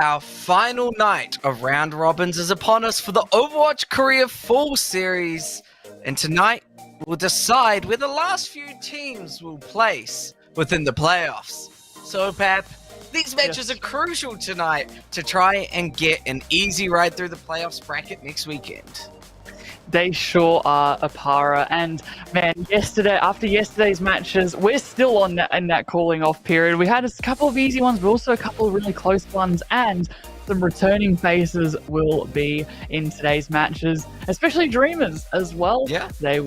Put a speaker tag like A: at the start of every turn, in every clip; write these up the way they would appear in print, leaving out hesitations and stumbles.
A: Our final night of round robins is upon us for the Overwatch Korea Fall Series, and tonight we'll decide where the last few teams will place within the playoffs. So, Pap, these matches are crucial tonight to try and get an easy ride through the playoffs bracket next weekend.
B: They sure are, Apara. And man, after yesterday's matches, we're still in that cooling off period. We had a couple of easy ones, but also a couple of really close ones, and some returning faces will be in today's matches, especially Dreamers as well.
A: Yeah,
B: they're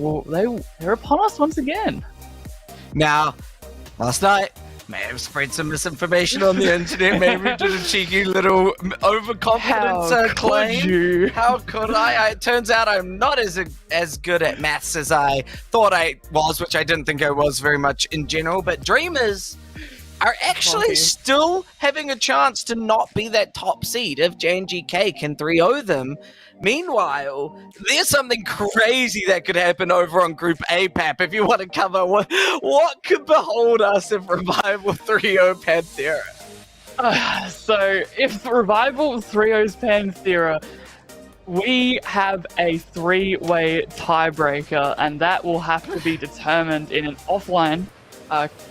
B: upon us once again.
A: Now, last night, may have spread some misinformation on the internet. Maybe did a cheeky little overconfidence claim. How could I? It turns out I'm not as good at maths as I thought I was, which I didn't think I was very much in general. But Dreamers are actually still having a chance to not be that top seed if JNGK can 3-0 them. Meanwhile, there's something crazy that could happen over on Group A, Pap, if you want to cover what could behold us if Revival 3-0 Panthera.
B: So, if Revival 3-0's Panthera, we have a three-way tiebreaker, and that will have to be determined in an offline.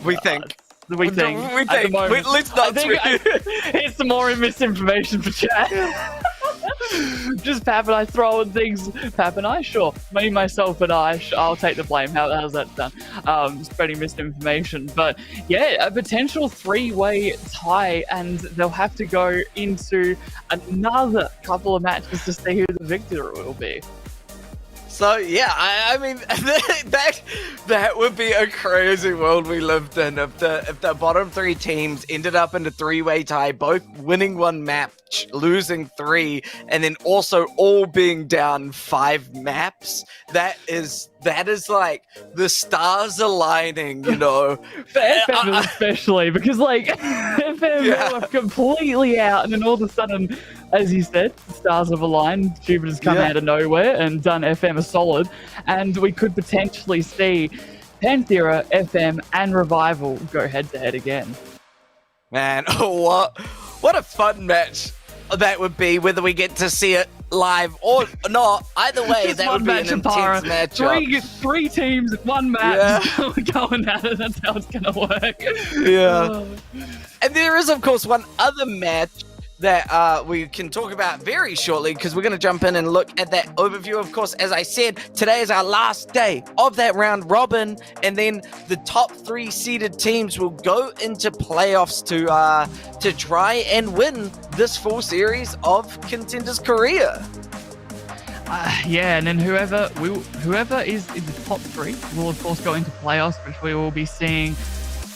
A: We think.
B: Let's not here's some more misinformation for chat. Just Pap and I throwing things. Pap and I, sure. Me, myself, and I'll take the blame. How's that done? Spreading misinformation. But yeah, a potential three-way tie, and they'll have to go into another couple of matches to see who the victor will be.
A: So yeah, I mean that would be a crazy world we lived in if the bottom three teams ended up in a three-way tie, both winning one match, losing three, and then also all being down 5 maps. That is like the stars aligning, you know.
B: For FM especially, because like FM were completely out, and then all of a sudden, as you said, the stars have aligned. Jupiter's come out of nowhere and done FM a solid, and we could potentially see Panthera, FM, and Revival go head-to-head again.
A: Man, what a fun match that would be, whether we get to see it live or not. Either way, that would be an intense matchup.
B: Three teams, one match, going at it. That's how it's going to work.
A: Yeah. And there is, of course, one other match that we can talk about very shortly, because we're going to jump in and look at that overview. Of course, as I said, today is our last day of that round robin, and then the top 3 seeded teams will go into playoffs to try and win this full series of Contenders Korea.
B: And then whoever is in the top 3 will of course go into playoffs, which we will be seeing,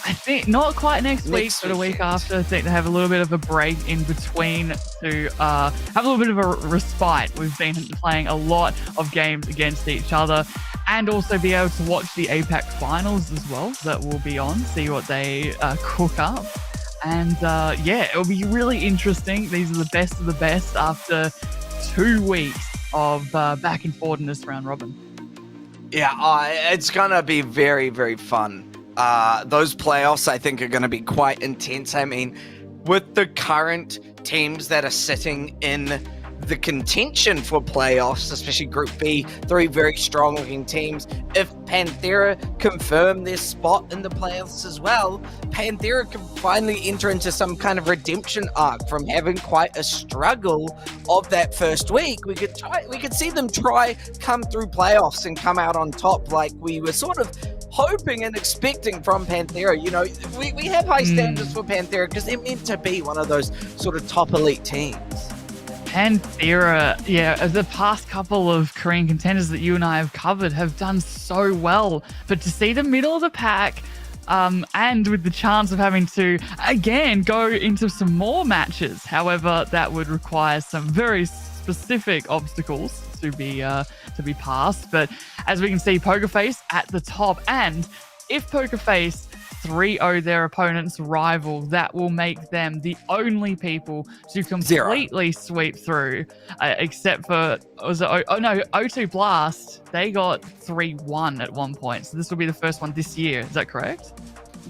B: I think, not quite next week, but a week after. I think they have a little bit of a break in between to have a little bit of a respite. We've been playing a lot of games against each other, and also be able to watch the APAC finals as well that will be on, see what they cook up. And it'll be really interesting. These are the best of the best after 2 weeks of back and forth in this round robin.
A: Yeah, it's going to be very, very fun. Those playoffs, I think, are going to be quite intense. I mean, with the current teams that are sitting in the contention for playoffs, especially Group B, 3 very strong-looking teams. If Panthera confirm their spot in the playoffs as well, Panthera can finally enter into some kind of redemption arc from having quite a struggle of that first week. We could see them come through playoffs and come out on top, like we were sort of hoping and expecting from Panthera. You know, we have high standards for Panthera because they're meant to be one of those sort of top elite teams.
B: Panthera, the past couple of Korean contenders that you and I have covered have done so well, but to see the middle of the pack, and with the chance of having to again go into some more matches, however, that would require some very specific obstacles to be passed. But as we can see, Pokerface at the top, and if Pokerface 3-0 their opponent's rival, that will make them the only people to completely sweep through, except for O2 Blast. They got 3-1 at one point, so this will be the first one this year. Is that correct?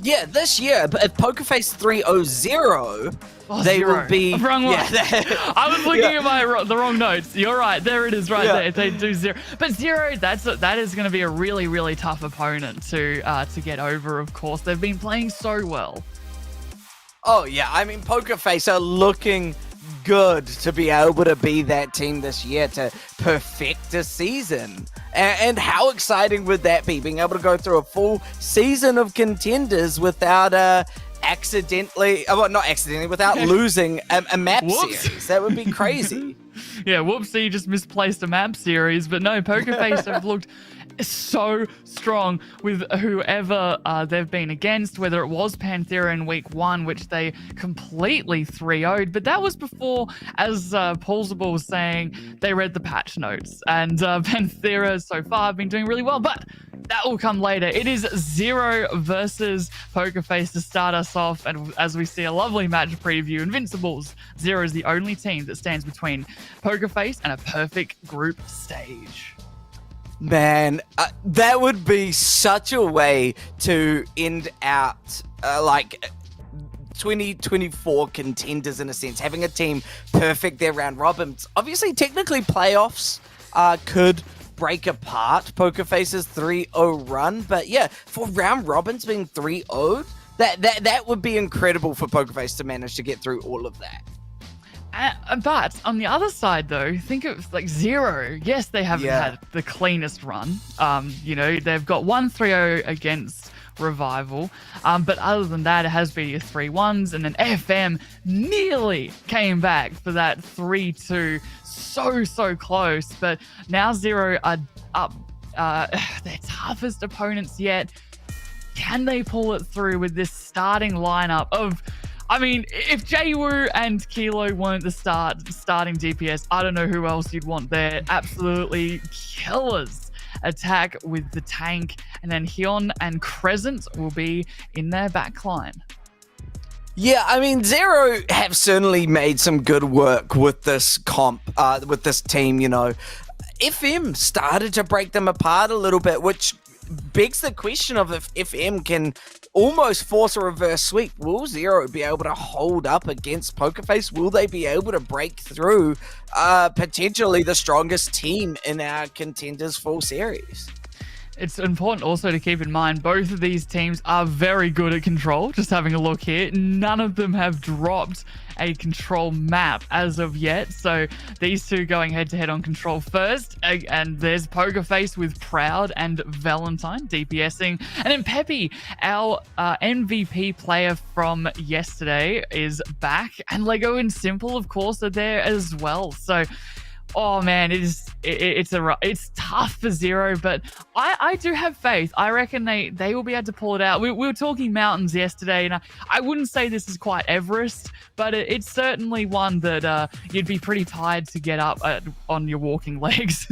A: Yeah, this year, but if Pokerface 3-0-0, they
B: Zero.
A: will be...
B: Wrong one.
A: Yeah,
B: I was looking at the wrong notes. You're right. There it is right there. They do 0. But 0, that is going to be a really, really tough opponent to get over, of course. They've been playing so well.
A: Oh, yeah. I mean, Pokerface are looking good to be able to be that team this year to perfect a season. And how exciting would that be, being able to go through a full season of Contenders without without losing a map series? That would be crazy.
B: Yeah, whoopsie, just misplaced a map series. But no, Pokerface have looked so strong with whoever they've been against, whether it was Panthera in week 1, which they completely 3-0'd, but that was before, as Paulsable was saying, they read the patch notes, and Panthera so far have been doing really well, but that will come later. It is 0 versus Pokerface to start us off, and as we see a lovely match preview, Invincibles, 0 is the only team that stands between Pokerface and a perfect group stage.
A: Man, that would be such a way to end out 2024 Contenders, in a sense, having a team perfect their round robins. Obviously, technically, playoffs could break apart Pokerface's 3-0 run, but yeah, for round robins being 3-0, that would be incredible for Pokerface to manage to get through all of that.
B: But on the other side, though, think of like 0. Yes, they haven't had the cleanest run. They've got 1-3-0 against Revival. But other than that, it has been your 3-1s. And then FM nearly came back for that 3-2. So close. But now 0 are up their toughest opponents yet. Can they pull it through with this starting lineup of... I mean, if Jwoo and Kilo weren't the starting DPS, I don't know who else you'd want there. Absolutely killers attack with the tank. And then Hyun and Crescent will be in their backline.
A: Yeah, I mean, 0 have certainly made some good work with this with this team, FM started to break them apart a little bit, which begs the question of if FM can almost force a reverse sweep. Will 0 be able to hold up against Pokerface? Will they be able to break through potentially the strongest team in our Contenders full series?
B: It's important also to keep in mind both of these teams are very good at control. Just having a look here, none of them have dropped a control map as of yet. So these two going head to head on control first. And there's Pokerface with Proud and Valentine DPSing. And then Peppy, our MVP player from yesterday, is back. And Lego and Simple, of course, are there as well. So oh man, it's tough for 0, but I do have faith. I reckon they will be able to pull it out. We were talking mountains yesterday, and I wouldn't say this is quite Everest, but it's certainly one that you'd be pretty tired to get up on your walking legs.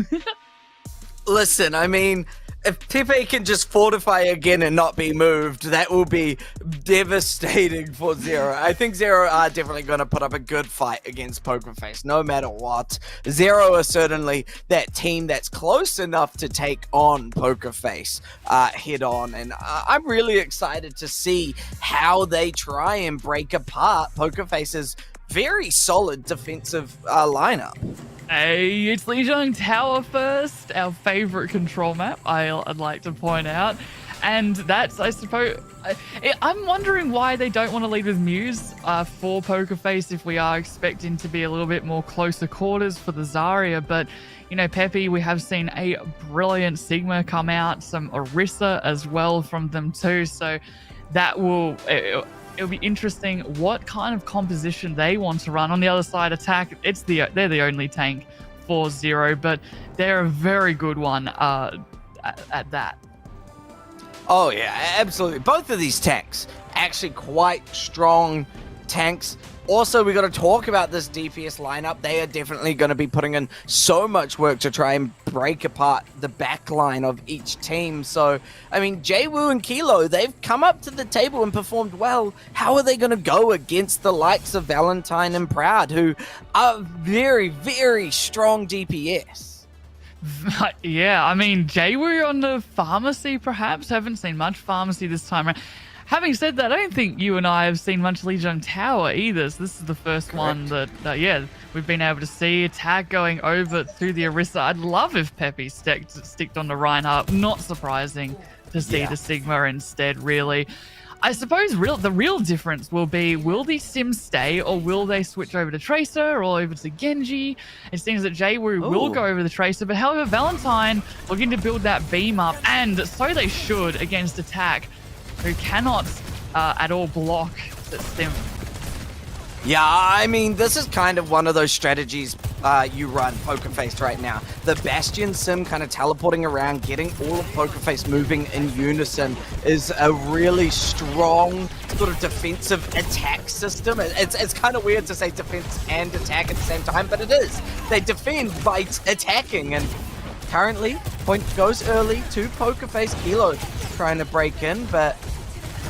A: Listen, I mean, if Pepe can just fortify again and not be moved, that will be devastating for 0. I think 0 are definitely going to put up a good fight against Pokerface, no matter what. 0 are certainly that team that's close enough to take on Pokerface head on, and I'm really excited to see how they try and break apart Pokerface's very solid defensive lineup.
B: Hey, it's Lijiang Tower first, our favorite control map, I'd like to point out. And that's, I suppose, I'm wondering why they don't want to lead with Muse for Pokerface if we are expecting to be a little bit more closer quarters for the Zarya. But, Peppy, we have seen a brilliant Sigma come out, some Orisa as well from them too. So that will... It'll be interesting what kind of composition they want to run. On the other side, attack, they're the only tank for 0, but they're a very good one at that.
A: Oh yeah, absolutely. Both of these tanks, actually quite strong tanks. Also, we got to talk about this DPS lineup. They are definitely going to be putting in so much work to try and break apart the backline of each team. So, I mean, Jwoo and Kilo, they've come up to the table and performed well. How are they going to go against the likes of Valentine and Proud, who are very, very strong DPS?
B: Yeah, I mean, Jwoo on the pharmacy, perhaps. Haven't seen much pharmacy this time around. Having said that, I don't think you and I have seen much Lijiang Tower either. So this is the first one that, yeah, we've been able to see. Attack going over through the Orisa. I'd love if Peppy sticked on the Reinhardt. Not surprising to see the Sigma instead, really. I suppose the real difference will be, will these Sims stay or will they switch over to Tracer or over to Genji? It seems that Jwoo will go over the Tracer, but however, Valentine looking to build that beam up, and so they should against Attack, who cannot at all block the Sim.
A: Yeah, I mean, this is kind of one of those strategies you run Poker Face right now. The Bastion Sim kind of teleporting around, getting all of Poker Face moving in unison is a really strong sort of defensive attack system. It's kind of weird to say defense and attack at the same time, but it is. They defend by attacking, and currently, point goes early to Poker Face. Kilo trying to break in, but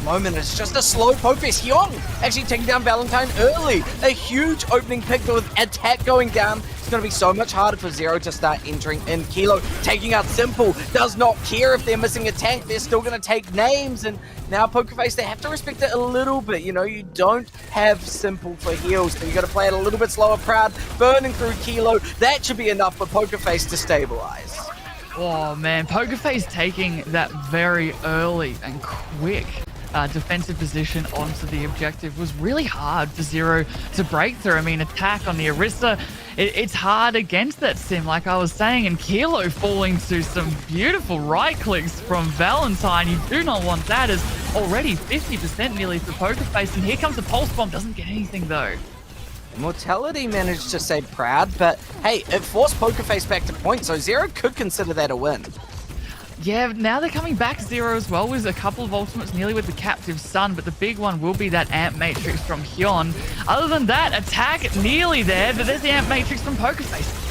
A: moment it's just a slow focus. Hyung actually taking down Valentine early. A huge opening pick with Attack going down. It's going to be so much harder for Zero to start entering in. Kilo taking out Simple. Does not care if they're missing a tank. They're still going to take names. And now Poker Face, they have to respect it a little bit. You know, you don't have Simple for heals, so you got to play it a little bit slower. Proud burning through Kilo. That should be enough for Poker Face to stabilize.
B: Oh man, Poker Face taking that very early and quick defensive position onto the objective was really hard for Zero to break through. I mean, Attack on the Orisa, it's hard against that Sim, like I was saying, and Kilo falling to some beautiful right clicks from Valentine. You do not want that, as already 50% nearly for Poker Face, and here comes the Pulse Bomb. Doesn't get anything though.
A: Mortality managed to stay Proud, but hey, it forced Poker Face back to point, so Zero could consider that a win.
B: Yeah, now they're coming back Zero as well with a couple of ultimates nearly with the Captive Sun, but the big one will be that Amp Matrix from Hyun. Other than that, Attack nearly there, but there's the Amp Matrix from Poker Face.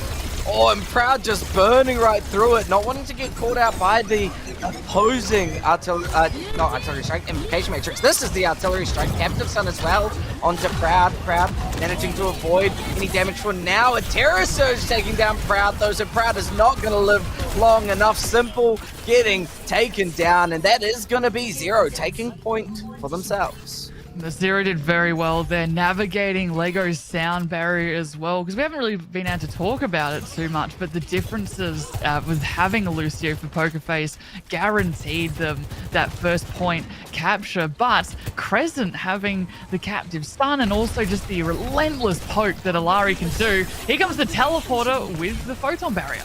A: Oh, and Proud just burning right through it, not wanting to get caught out by the opposing artillery strike, Invocation Matrix. This is the artillery strike, Captive Sun as well, onto Proud. Proud managing to avoid any damage for now. A Terror Surge taking down Proud, though, so Proud is not going to live long enough. Simple getting taken down, and that is going to be Zero taking point for themselves.
B: The Zero did very well there, navigating Lego's sound barrier as well, because we haven't really been able to talk about it too much, but the differences with having a Lucio for Poker Face guaranteed them that first point capture, but Crescent having the Captive Stun and also just the relentless poke that Alari can do. Here comes the Teleporter with the Photon Barrier.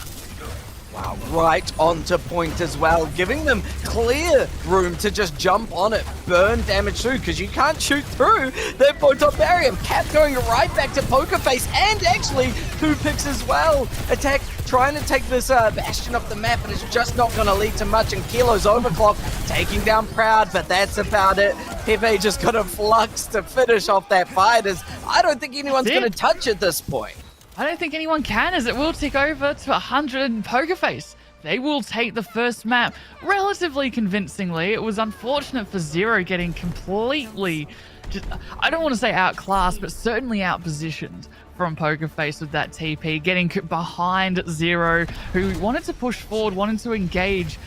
A: Wow, right onto point as well, giving them clear room to just jump on it, burn damage through, because you can't shoot through that photon barrier. Cap going right back to Poker Face, and actually 2 picks as well. Attack trying to take this Bastion off the map, and it's just not going to lead to much, and Kilo's overclock taking down Proud, but that's about it. Pepe just got a flux to finish off that fight, as I don't think anyone's going to touch at this point.
B: I don't think anyone can, as it will tick over to 100 in Poker Face. They will take the first map relatively convincingly. It was unfortunate for Zero getting completely, I don't want to say outclassed, but certainly outpositioned from Poker Face with that TP, getting behind Zero, who wanted to push forward, wanted to engage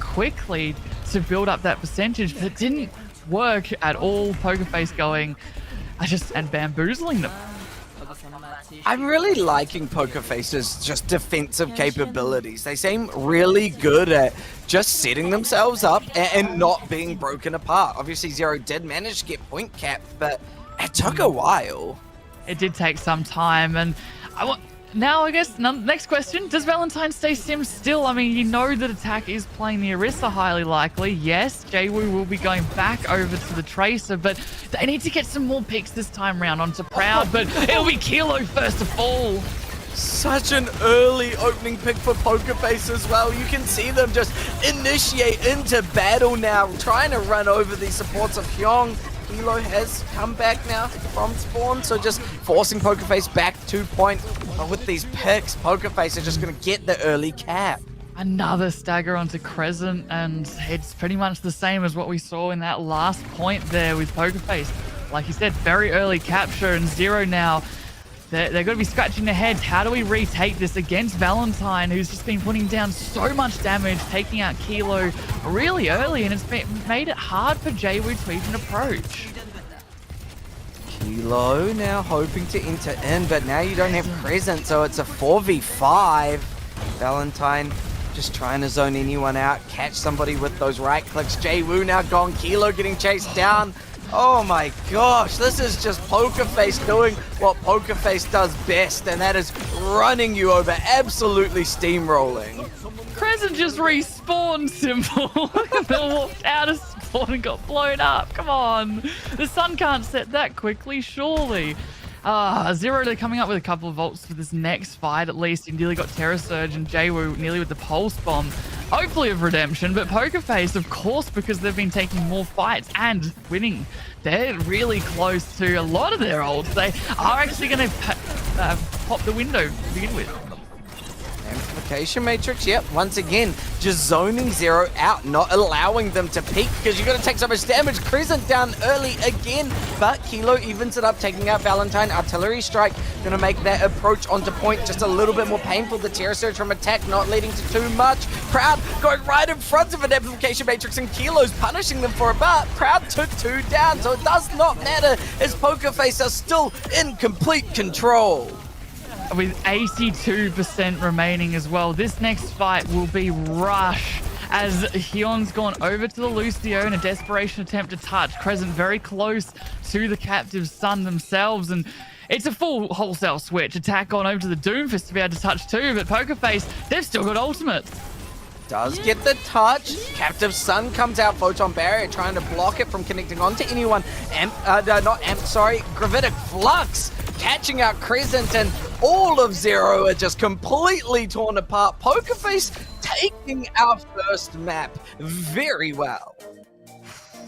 B: quickly to build up that percentage, but it didn't work at all. Poker Face going and bamboozling them.
A: I'm really liking Poker Face's just defensive capabilities. They seem really good at just setting themselves up and not being broken apart. Obviously, Zero did manage to get point capped, but it took a while.
B: It did take some time, and now I guess next question, does Valentine stay Sim still? I mean, you know that Attack is playing the Orisa highly likely. Yes, Jwoo will be going back over to the Tracer, but they need to get some more picks this time round onto Proud, but it'll be Kilo first to fall.
A: Such an early opening pick for Poker Face as well. You can see them just initiate into battle now, trying to run over the supports of Hyung. Kilo has come back now from spawn, so just forcing Poker Face back to point. But with these picks, Poker Face is just going to get the early cap.
B: Another stagger onto Crescent, and it's pretty much the same as what we saw in that last point there with Poker Face. Like you said, very early capture, and Zero now they're going to be scratching their heads. How do we retake this against Valentine, who's just been putting down so much damage, taking out Kilo really early, and it's made it hard for JWoo to even approach.
A: Kilo now hoping to enter in, but now you don't have Crescent, so it's a 4v5. Valentine just trying to zone anyone out, catch somebody with those right clicks. JWoo now gone, Kilo getting chased down. Oh my gosh, this is just Pokerface doing what Pokerface does best, and that is running you over, absolutely steamrolling.
B: Crescent just respawned, Simple. They walked out of spawn and got blown up. Come on. The sun can't set that quickly, surely. Zero, they're coming up with a couple of ults for this next fight at least. You nearly got Terra Surge and JWoo nearly with the Pulse Bomb. Hopefully of redemption, but Pokerface, of course, because they've been taking more fights and winning. They're really close to a lot of their ults. They are actually going to pop the window to begin with.
A: Amplification Matrix, yep, once again, just zoning Zero out, not allowing them to peek because you're going to take so much damage. Crescent down early again, but Kilo evens it up, taking out Valentine. Artillery Strike going to make that approach onto point just a little bit more painful. The Terror Surge from attack not leading to too much. Proud going right in front of an Amplification Matrix, and Kilo's punishing them for it, but Proud took 2 down, so it does not matter as Pokerface are still in complete control.
B: With 82% remaining as well. This next fight will be Rush, as Hyun's gone over to the Lucio in a desperation attempt to touch. Crescent very close to the captive Sun themselves, and it's a full wholesale switch. Attack on over to the Doomfist to be able to touch too, but Pokerface, they've still got ultimates.
A: Does get the touch. Captive Sun comes out, Photon Barrier trying to block it from connecting onto anyone. Gravitic Flux catching out Crescent, and all of Zero are just completely torn apart. Pokerface taking our first map very well.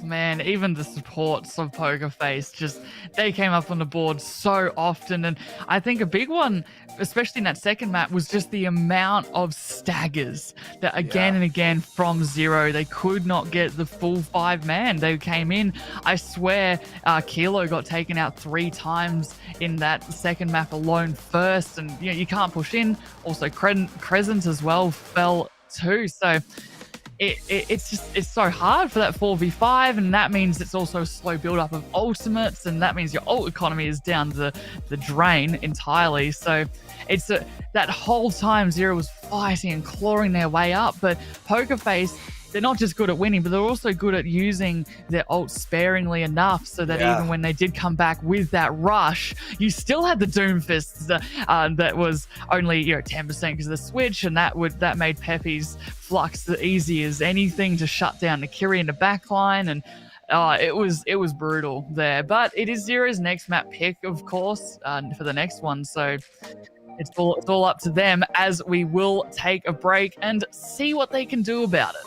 B: Man, even the supports of Pokerface, just they came up on the board so often. And I think a big one, especially in that second map, was just the amount of staggers that again and again from Zero. They could not get the full 5-man. They came in, I swear, Kilo got taken out 3 times in that second map alone first. And you know, you can't push in. Also, Crescent as well fell too. So it's so hard for that 4v5, and that means it's also a slow build up of ultimates, and that means your ult economy is down the drain entirely. So it's that whole time Zero was fighting and clawing their way up, but Pokerface, they're not just good at winning, but they're also good at using their ult sparingly enough so that even when they did come back with that rush, you still had the Doomfist that was only 10% because of the switch, and that made Pepe's Flux easy as anything to shut down the Kiri in the backline, and it was brutal there. But it is Zero's next map pick, of course, for the next one, so it's all up to them, as we will take a break and see what they can do about it.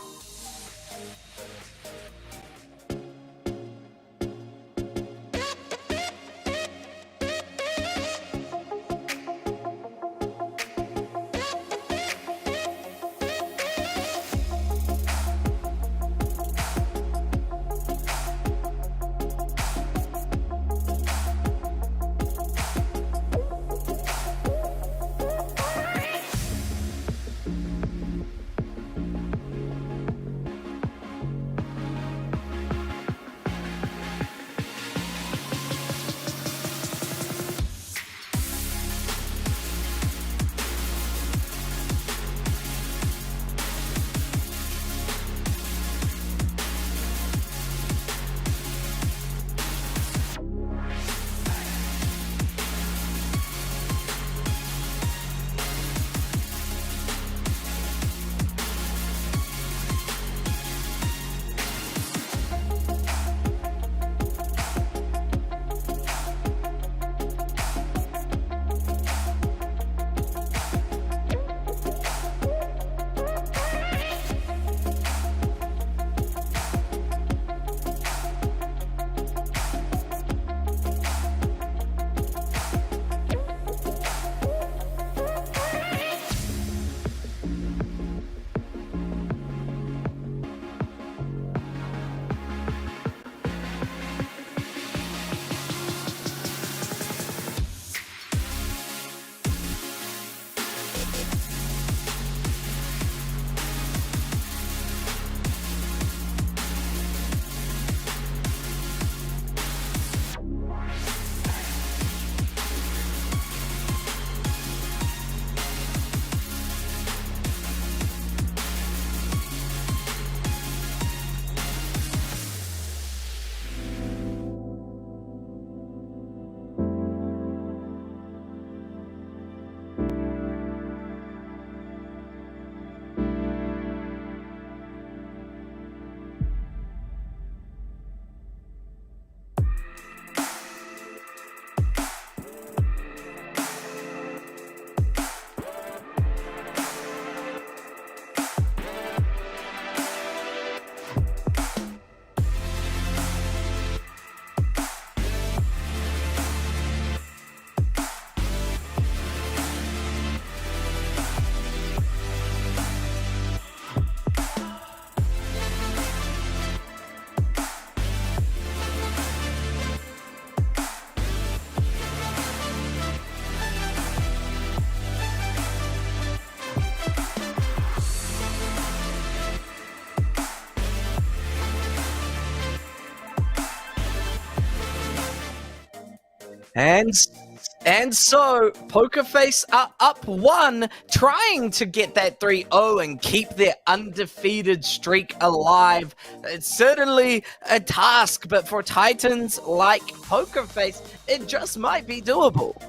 A: And so, Pokerface are up 1, trying to get that 3-0 and keep their undefeated streak alive. It's certainly a task, but for Titans like Pokerface, it just might be doable.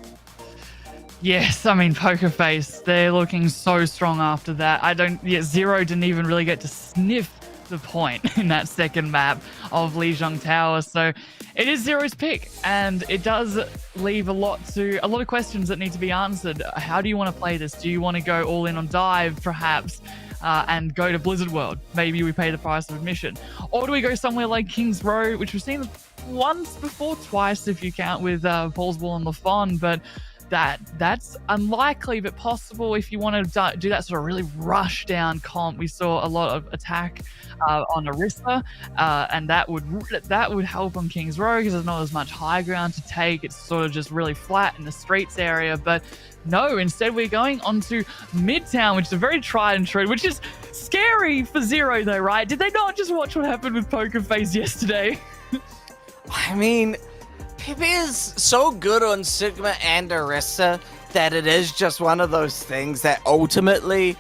B: Yes, I mean, Pokerface, they're looking so strong after that. Zero didn't even really get to sniff the point in that second map of Lijiang Tower, so it is Zero's pick, and it does leave a lot of questions that need to be answered. How do you want to play this? Do you want to go all in on dive, perhaps, and go to Blizzard World? Maybe we pay the price of admission, or do we go somewhere like Kings Row, which we've seen once before, twice if you count with Paul's Ball and LaFon, but that's unlikely, but possible if you want to do that sort of really rush down comp. We saw a lot of attack on Orisa, and that would help on Kings Row because there's not as much high ground to take. It's sort of just really flat in the streets area. But no, instead we're going onto Midtown, which is a very tried and true, which is scary for Zero though, right? Did they not just watch what happened with Pokerface yesterday?
A: I mean, Pepe is so good on Sigma and Orisa that it is just one of those things that ultimately,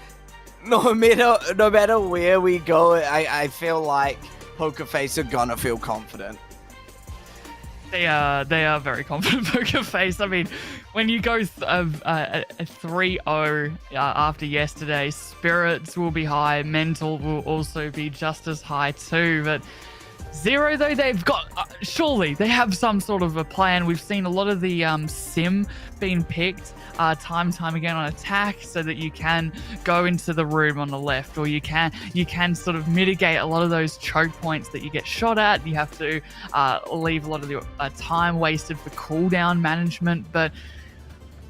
A: no matter where we go, I feel like Pokerface are gonna feel confident.
B: They are very confident, Pokerface. I mean, when you go a 3-0 after yesterday, spirits will be high, mental will also be just as high too, but Zero, though, they've got, surely they have some sort of a plan. We've seen a lot of the sim being picked time and time again on attack so that you can go into the room on the left, or you can sort of mitigate a lot of those choke points that you get shot at. You have to leave a lot of the time wasted for cooldown management,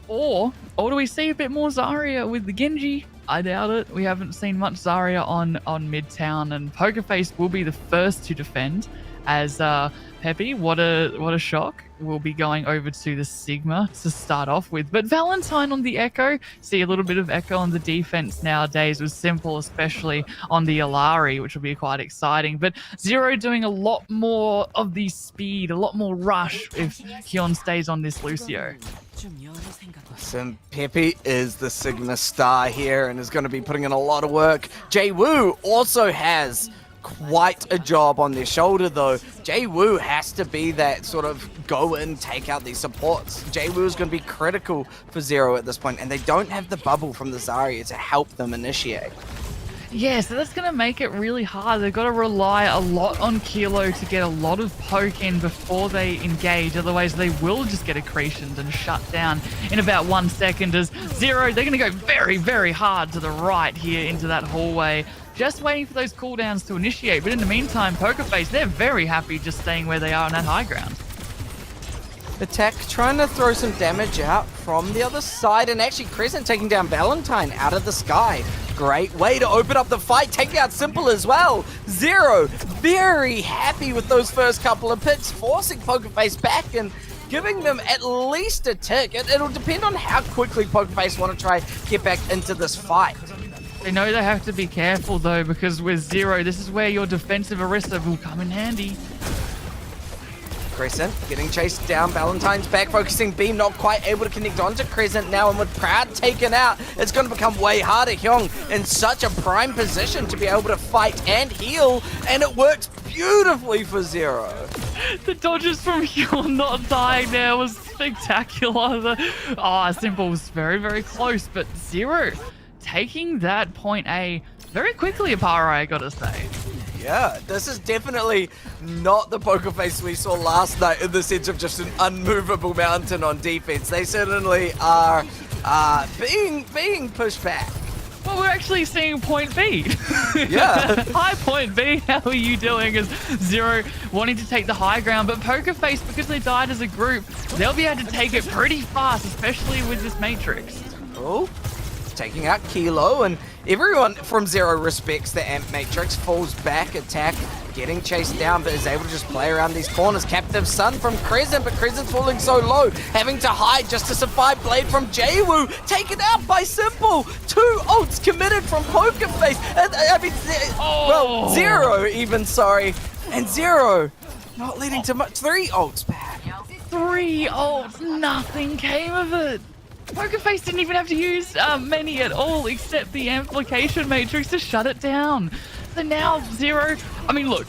B: or do we see a bit more Zarya with the Genji? I doubt it. We haven't seen much Zarya on Midtown, and Pokerface will be the first to defend as Pepe, what a shock, will be going over to the Sigma to start off with. But Valentine on the Echo, see a little bit of Echo on the defense nowadays with Simple, especially on the Alari, which will be quite exciting. But Zero doing a lot more of the speed, a lot more rush if Hyun stays on this Lucio.
A: Listen, Pepe is the Sigma star here and is going to be putting in a lot of work. Jay-Woo also has quite a job on their shoulder though. Jay-Woo has to be that sort of go in, take out these supports. Jay-Woo is going to be critical for Zero at this point, and they don't have the bubble from the Zarya to help them initiate.
B: Yeah, so that's going to make it really hard. They've got to rely a lot on Kilo to get a lot of poke in before they engage. Otherwise, they will just get accretioned and shut down in about 1 second. As Zero, they're going to go very, very hard to the right here into that hallway, just waiting for those cooldowns to initiate. But in the meantime, Pokerface, they're very happy just staying where they are on that high ground.
A: Attack trying to throw some damage out from the other side, and actually Crescent taking down Valentine out of the sky. Great way to open up the fight, taking out Simple as well. Zero very happy with those first couple of picks, forcing Pokerface back and giving them at least a tick. It'll depend on how quickly Pokerface want to try get back into this fight.
B: They know they have to be careful though, because with Zero, this is where your defensive Orisa will come in handy.
A: Crescent getting chased down. Valentine's back, focusing Beam, not quite able to connect onto Crescent now, and with Proud taken out, it's going to become way harder. Hyung in such a prime position to be able to fight and heal, and it works beautifully for Zero.
B: The dodges from Hyun not dying there was spectacular. Simple was very, very close, but Zero taking that point A very quickly, Apara, I gotta say.
A: Yeah, this is definitely not the Pokerface we saw last night in the sense of just an unmovable mountain on defense. They certainly are being pushed back.
B: Well, we're actually seeing point B.
A: Yeah.
B: Hi, point B. How are you doing? As Zero wanting to take the high ground, but Pokerface, because they died as a group, they'll be able to take it pretty fast, especially with this Matrix.
A: Oh, taking out Kilo, and everyone from Zero respects the Amp Matrix, falls back, attack, getting chased down, but is able to just play around these corners. Captive Sun from Crescent, but Crescent's falling so low, having to hide just to survive. Blade from Jay-Woo, taken out by Simple. 2 ults committed from Pokerface. Zero even, sorry. And Zero not leading to much. 3 ults back.
B: 3 ults, nothing came of it. Pokerface didn't even have to use many at all except the amplification matrix to shut it down. So now Zero, I mean, look,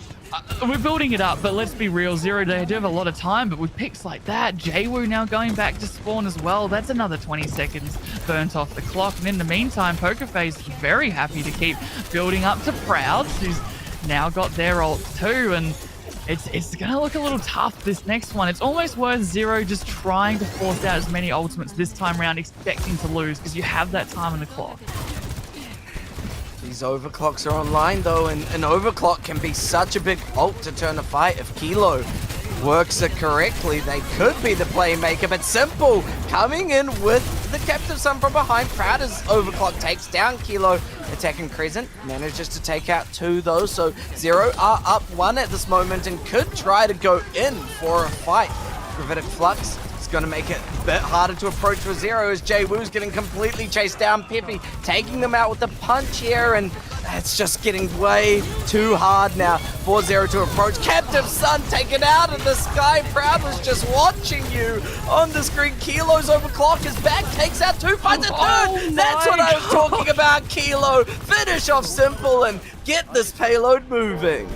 B: we're building it up, but let's be real, Zero, they do have a lot of time, but with picks like that, JWoo now going back to spawn as well, that's another 20 seconds burnt off the clock. And in the meantime, Pokerface very happy to keep building up to Proud, who's now got their ult too, and it's gonna look a little tough this next one. It's almost worth Zero just trying to force out as many ultimates this time around, expecting to lose, because you have that time on the clock.
A: These overclocks are online though, and an overclock can be such a big ult to turn a fight. If Kilo works it correctly, they could be the playmaker, but Simple coming in with the Captive Sun from behind. Proud as overclock takes down Kilo, attacking Crescent, manages to take out 2 though, so Zero are up 1 at this moment and could try to go in for a fight. Gravitic Flux is going to make it a bit harder to approach for Zero as JWoo's getting completely chased down. Peppy taking them out with the punch here, and it's just getting way too hard now for Zero to approach. Captive Sun taken out of the sky. Proud was just watching you on the screen. Kilo's overclock is back, takes out 2, finds a third. That's what I was talking about, Kilo. Finish off Simple and get this payload moving.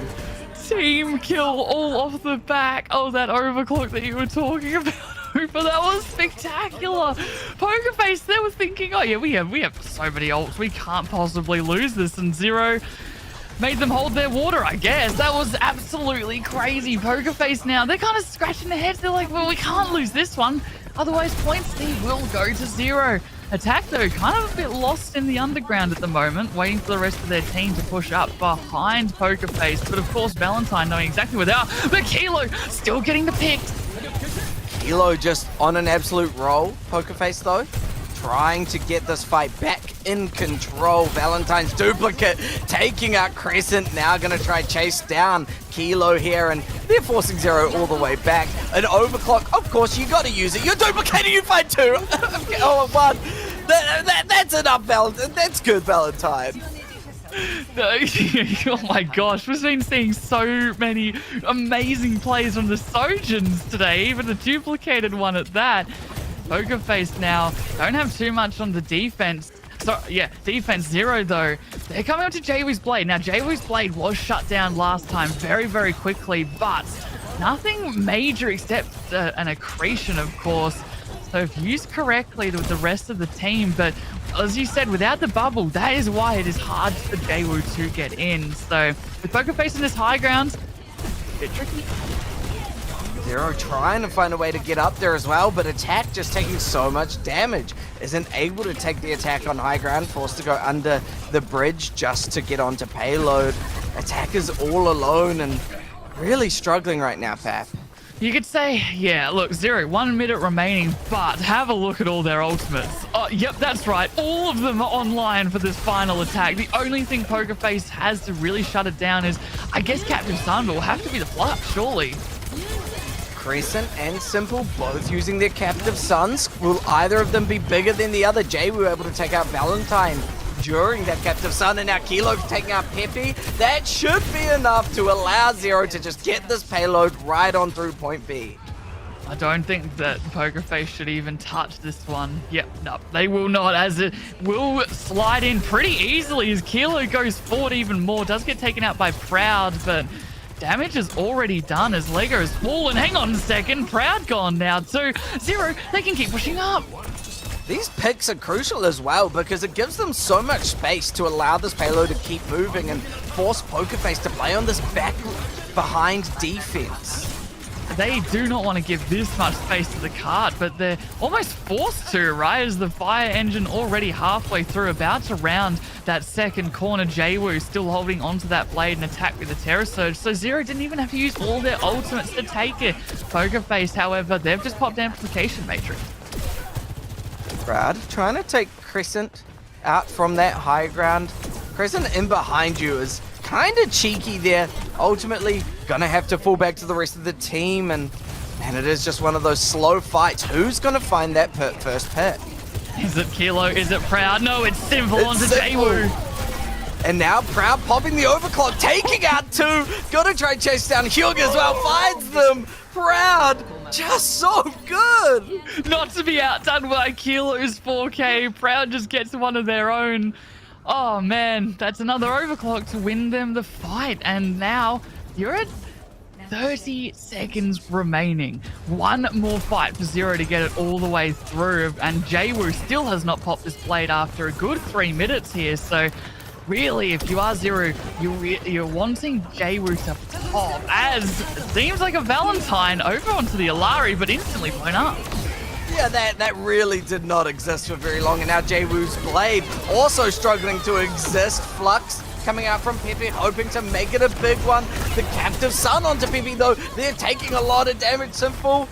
B: Team kill all off the back of that overclock that you were talking about. But that was spectacular. Pokerface, they were thinking, oh yeah, we have so many ults, we can't possibly lose this, and Zero made them hold their water, I guess. That was absolutely crazy. Pokerface now, they're kind of scratching their heads. They're like, well, we can't lose this one, otherwise points lead will go to Zero. Attack though, kind of a bit lost in the underground at the moment, waiting for the rest of their team to push up behind Pokerface. But of course, Valentine knowing exactly where they are. But Kilo still getting the pick.
A: Kilo just on an absolute roll. Pokerface though, trying to get this fight back in control. Valentine's duplicate taking out Crescent, now gonna try chase down Kilo here, and they're forcing Zero all the way back. An overclock, of course, you gotta use it. You're duplicating, you find 2. Oh, 1. That's enough, Valentine. That's good, Valentine.
B: Oh my gosh, we've been seeing so many amazing plays from the Sojins today, even a duplicated one at that. Pokerface now don't have too much on the defense. So yeah, defense Zero though. They're coming up to JWoo's Blade. Now JWoo's Blade was shut down last time very quickly, but nothing major except an accretion, of course. So if used correctly with the rest of the team, but as you said, without the bubble, that is why it is hard for JWoo to get in. So with Pokerface in this high ground, a bit tricky.
A: Zero trying to find a way to get up there as well, but Attack just taking so much damage. Isn't able to take the attack on high ground, forced to go under the bridge just to get onto payload. Attack is all alone and really struggling right now, Pap.
B: You could say, yeah, look, Zero, 1 minute remaining, but have a look at all their ultimates. Oh, yep, that's right. All of them are online for this final attack. The only thing Pokerface has to really shut it down is, I guess, Captive Sun, but will have to be the Flux, surely.
A: Crescent and Simple both using their Captive Suns. Will either of them be bigger than the other? JWoo able to take out Valentine during that Captive Sun, and now Kilo taking out Peppy. That should be enough to allow Zero to just get this payload right on through point B.
B: I don't think that Pokerface should even touch this one. Yep, no, they will not, as it will slide in pretty easily as Kilo goes forward even more. Does get taken out by Proud, but damage is already done as Lego has fallen. Hang on a second, Proud gone now too. Zero, they can keep pushing up.
A: These picks are crucial as well because it gives them so much space to allow this payload to keep moving and force Pokerface to play on this back behind defense.
B: They do not want to give this much space to the cart, but they're almost forced to, right? As the fire engine already halfway through, about to round that second corner. JWoo still holding onto that blade and attack with the Terror Surge. So Zero didn't even have to use all their ultimates to take it. Pokerface, however, they've just popped Amplification Matrix.
A: Proud trying to take Crescent out from that high ground. Crescent in behind you is kind of cheeky there. Ultimately, gonna have to fall back to the rest of the team, and it is just one of those slow fights. Who's gonna find that first pit?
B: Is it Kilo? Is it Proud? No, it's Simple onto JWoo.
A: And now Proud popping the overclock, taking out 2. Gotta try chase down Hyuga as well, finds them. Proud Just so good.
B: Not to be outdone by Kilo's 4K. Proud just gets one of their own. Oh man, that's another overclock to win them the fight. And now you're at 30 seconds remaining. One more fight for Zero to get it all the way through. And Jwoo still has not popped this blade after a good 3 minutes here. So really, if you are Zero, you're wanting Jwoo to pop, as it seems like a Valentine over onto the Alari, but instantly blown up.
A: Yeah, that really did not exist for very long, and now Jwoo's blade also struggling to exist. Flux coming out from Pepe, hoping to make it a big one. The captive sun onto Pepe, though. They're taking a lot of damage. Simple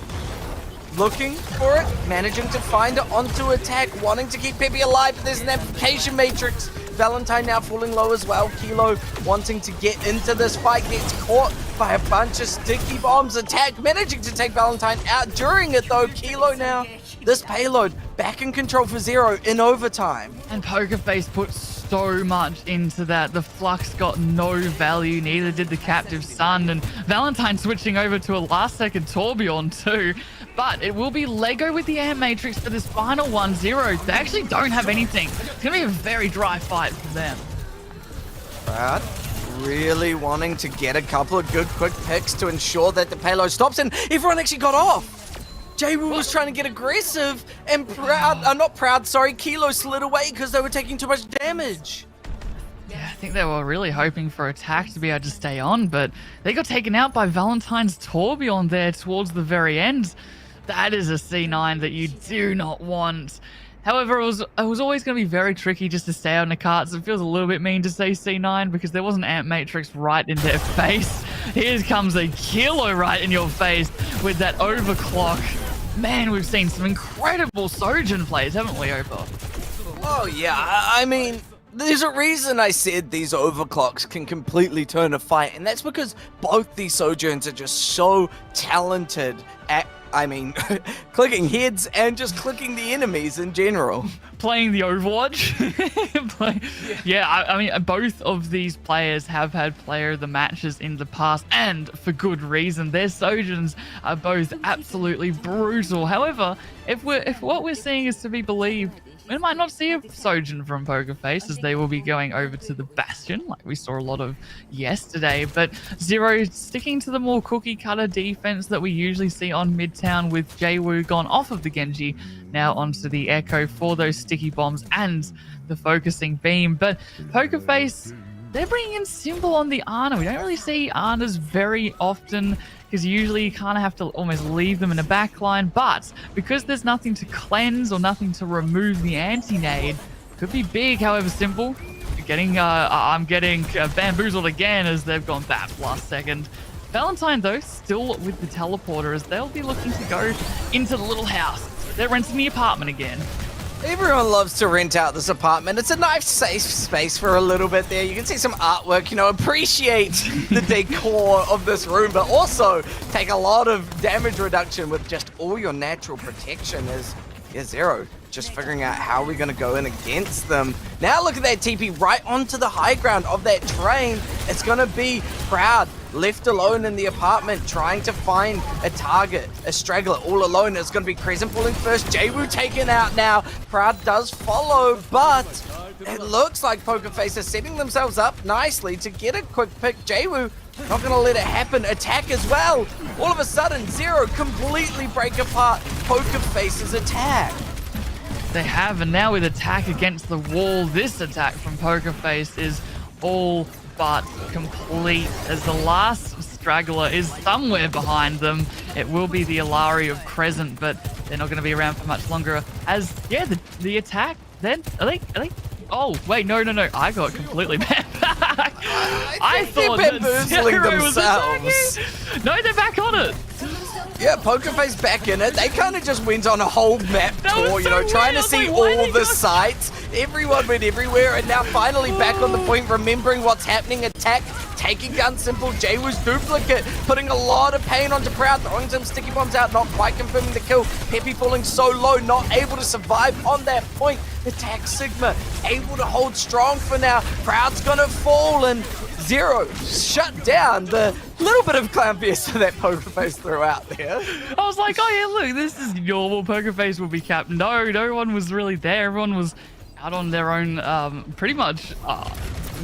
A: looking for it, managing to find it onto attack, wanting to keep Pepe alive, but there's an amplification matrix. Valentine now falling low as well. Kilo wanting to get into this fight, gets caught by a bunch of sticky bombs. Attack managing to take Valentine out during it though. Kilo now, this payload back in control for Zero in overtime.
B: And Pokerface put so much into that. The Flux got no value, neither did the captive sun, and Valentine switching over to a last second Torbjorn too. But it will be Lego with the Air Matrix for this final one. Zero, they actually don't have anything. It's going to be a very dry fight for them.
A: Proud really wanting to get a couple of good quick picks to ensure that the payload stops, and everyone actually got off. Jwoo was trying to get aggressive, and Kilo slid away because they were taking too much damage.
B: Yeah, I think they were really hoping for attack to be able to stay on, but they got taken out by Valentine's Torbjorn there towards the very end. That is a C9 that you do not want. However, it was always going to be very tricky just to stay on the carts. It feels a little bit mean to say C9 because there was an Amp Matrix right in their face. Here comes a Kilo right in your face with that overclock. Man, we've seen some incredible Sojin plays, haven't we, Opa?
A: Oh yeah, I mean, there's a reason I said these overclocks can completely turn a fight, and that's because both these Sojins are just so talented at, clicking heads and just clicking the enemies in general.
B: Playing the Overwatch. I mean, both of these players have had player of the matches in the past, and for good reason. Their Sojins are both absolutely brutal. However, if what we're seeing is to be believed, we might not see a Sojin from Pokerface, as they will be going over to the Bastion, like we saw a lot of yesterday. But Zero sticking to the more cookie cutter defense that we usually see on Midtown, with Jwoo gone off of the Genji, now onto the Echo for those sticky bombs and the focusing beam. But Pokerface, they're bringing in Symbol on the Ana. We don't really see Anas very often, because usually you kind of have to almost leave them in a backline, but because there's nothing to cleanse or nothing to remove the anti-nade, could be big. However, Simple, I'm getting bamboozled again as they've gone BAP last second. Valentine, though, still with the teleporter, as they'll be looking to go into the little house. They're renting the apartment again.
A: Everyone loves to rent out this apartment. It's a nice safe space for a little bit there. You can see some artwork, appreciate the decor of this room, but also take a lot of damage reduction with just all your natural protection. Is Zero just figuring out how we're going to go in against them. Now look at that TP right onto the high ground of that train. It's going to be Proud left alone in the apartment, trying to find a target, a straggler all alone. It's going to be Crescent pulling first. Jwoo taken out now. Proud does follow, but it looks like Pokerface is setting themselves up nicely to get a quick pick. Jwoo not going to let it happen. Attack as well. All of a sudden, Zero completely break apart Pokerface's attack.
B: They have, and now with attack against the wall, this attack from Pokerface is all but complete, as the last straggler is somewhere behind them. It will be the Alari of Crescent, but they're not going to be around for much longer. As, yeah, the attack, then, are they? Oh, wait, no, I got completely back. I thought
A: they're bamboozling themselves.
B: No, they're back on it.
A: Yeah, Pokerface back in it. They kind of just went on a whole map tour,
B: so
A: trying to
B: weird.
A: see
B: Like,
A: all the sites. Everyone went everywhere, and now finally back on the point, remembering what's happening. Attack taking down Simple. Jay was duplicate, putting a lot of pain onto Proud, throwing some sticky bombs out, not quite confirming the kill. Peppy falling so low, not able to survive on that point. Attack Sigma able to hold strong for now. Proud's gonna fall, and Zero shut down the little bit of clown fiesta that Poker Face threw out there.
B: I was like, oh yeah, look, this is normal. Poker Face will be capped. No one was really there. Everyone was out on their own, pretty much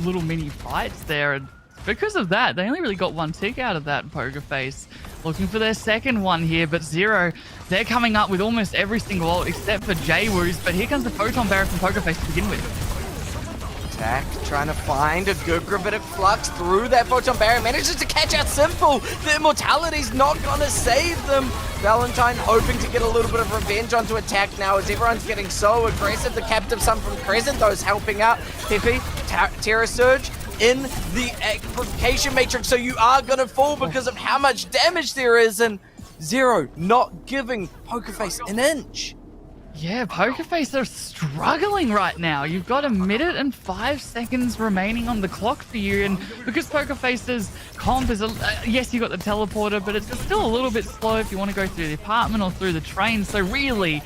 B: little mini fights there. And because of that, they only really got one tick out of that. Poker Face looking for their second one here, but Zero, they're coming up with almost every single ult except for J-Woos. But here comes the Photon Barrier from Poker Face to begin with.
A: Attack trying to find a good gravitic flux through that Photon Barrier, manages to catch out Simple. The immortality's not gonna save them. Valentine hoping to get a little bit of revenge onto Attack now as everyone's getting so aggressive. The captive son from Crescent, though, is helping out. Peppy, Terra Surge in the amplification matrix, so you are gonna fall because of how much damage there is, and Zero not giving Poker Face an inch.
B: Yeah, Poker Face are struggling right now. You've got 1 minute and 5 seconds remaining on the clock for you, and because Poker Face's comp is, yes, you got the teleporter, but it's still a little bit slow if you want to go through the apartment or through the train. So really,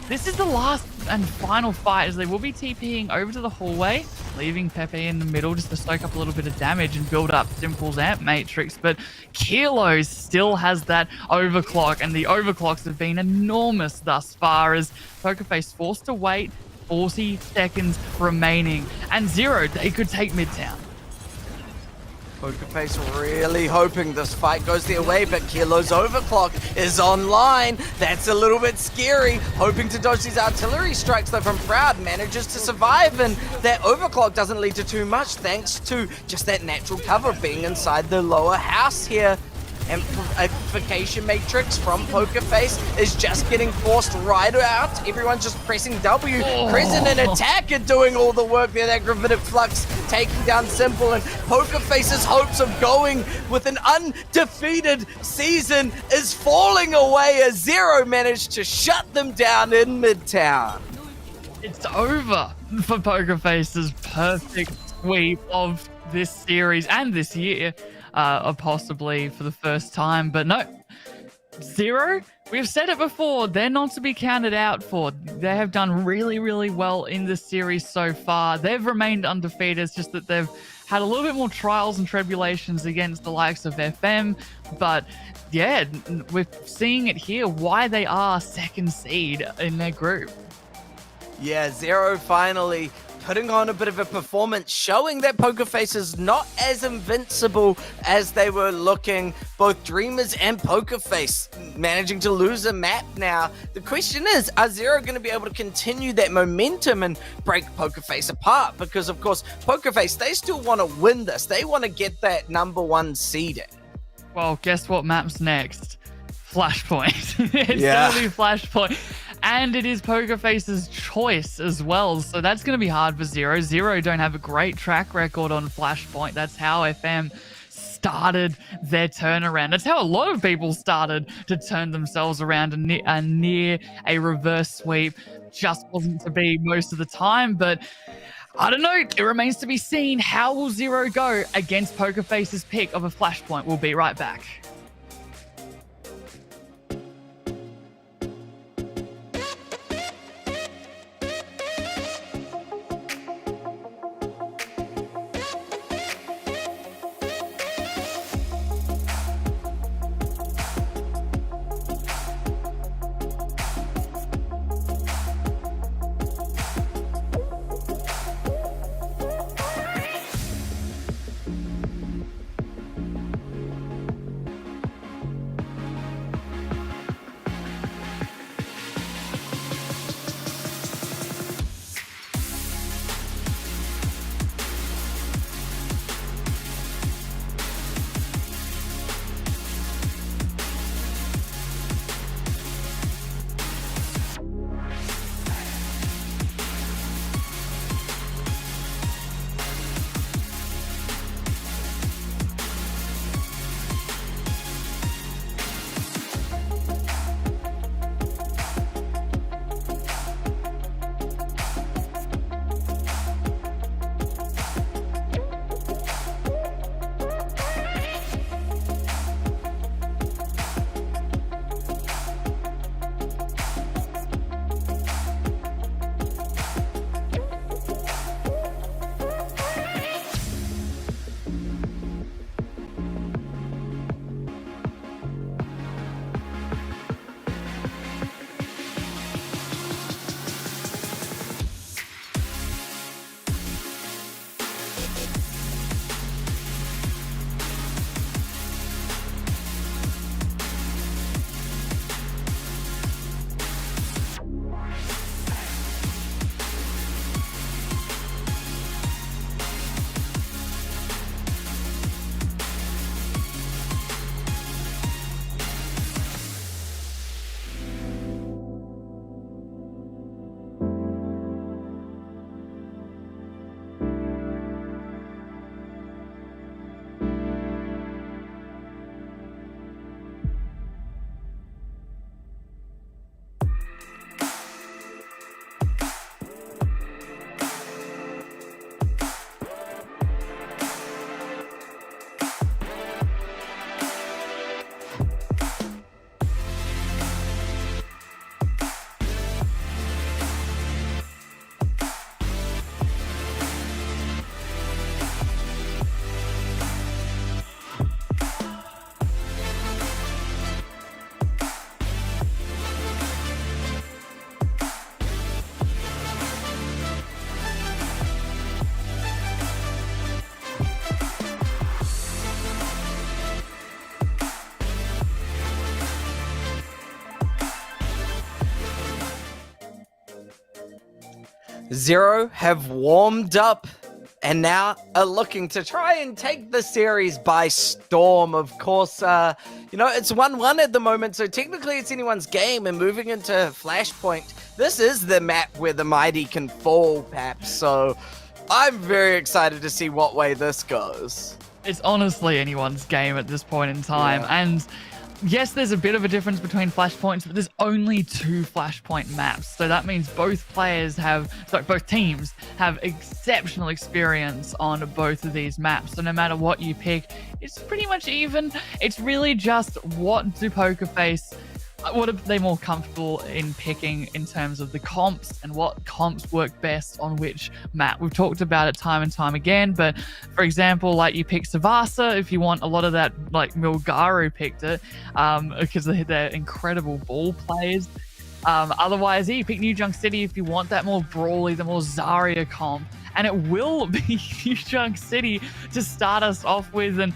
B: this is the last and final fight, as they will be TPing over to the hallway, leaving Pepe in the middle just to soak up a little bit of damage and build up Simple's amp matrix. But Kilos still has that overclock, and the overclocks have been enormous thus far, as Poker Face forced to wait. 40 seconds remaining, and Zero, they could take Midtown.
A: Poker Face really hoping this fight goes their way, but Kilo's overclock is online. That's a little bit scary. Hoping to dodge these artillery strikes, though, from Proud. Manages to survive, and that overclock doesn't lead to too much thanks to just that natural cover being inside the lower house here. Amplification matrix from Poker Face is just getting forced right out. Everyone's just pressing W. Crescent and Attack are doing all the work there. That gravitic flux taking down Simple, and Poker Face's hopes of going with an undefeated season is falling away as Zero managed to shut them down in Midtown.
B: It's over for Poker Face's perfect sweep of this series and this year. Possibly for the first time, but no. Zero, we've said it before, they're not to be counted out for. They have done really, really well in this series so far. They've remained undefeated. It's just that they've had a little bit more trials and tribulations against the likes of FM, but yeah, we're seeing it here, why they are second seed in their group.
A: Yeah, Zero finally putting on a bit of a performance, showing that Poker Face is not as invincible as they were looking. Both Dreamers and Poker Face managing to lose a map now. The question is, are Zero going to be able to continue that momentum and break Poker Face apart? Because, of course, Poker Face, they still want to win this. They want to get that #1 seeding.
B: Well, guess what map's next? Flashpoint. It's
A: Yeah.
B: going to be Flashpoint. And it is Poker Face's choice as well. So that's going to be hard for Zero. Zero don't have a great track record on Flashpoint. That's how FM started their turnaround. That's how a lot of people started to turn themselves around, and near a reverse sweep just wasn't to be most of the time. But I don't know. It remains to be seen. How will Zero go against Poker Face's pick of a Flashpoint? We'll be right back.
A: Zero have warmed up and now are looking to try and take the series by storm. Of course, it's 1-1 at the moment, so technically it's anyone's game, and moving into Flashpoint, this is the map where the mighty can fall, Paps, so I'm very excited to see what way this goes.
B: It's honestly anyone's game at this point in time, and yes, there's a bit of a difference between Flashpoints, but there's only 2 Flashpoint maps. So that means both teams have exceptional experience on both of these maps. So no matter what you pick, it's pretty much even. It's really just what are they more comfortable in picking in terms of the comps and what comps work best on which map. We've talked about it time and time again, but for example, like you pick Savasa if you want a lot of that, like Milgaru picked it because they're incredible ball players. Otherwise, you pick New Junk City if you want that more brawly, the more Zarya comp, and it will be New Junk City to start us off with. And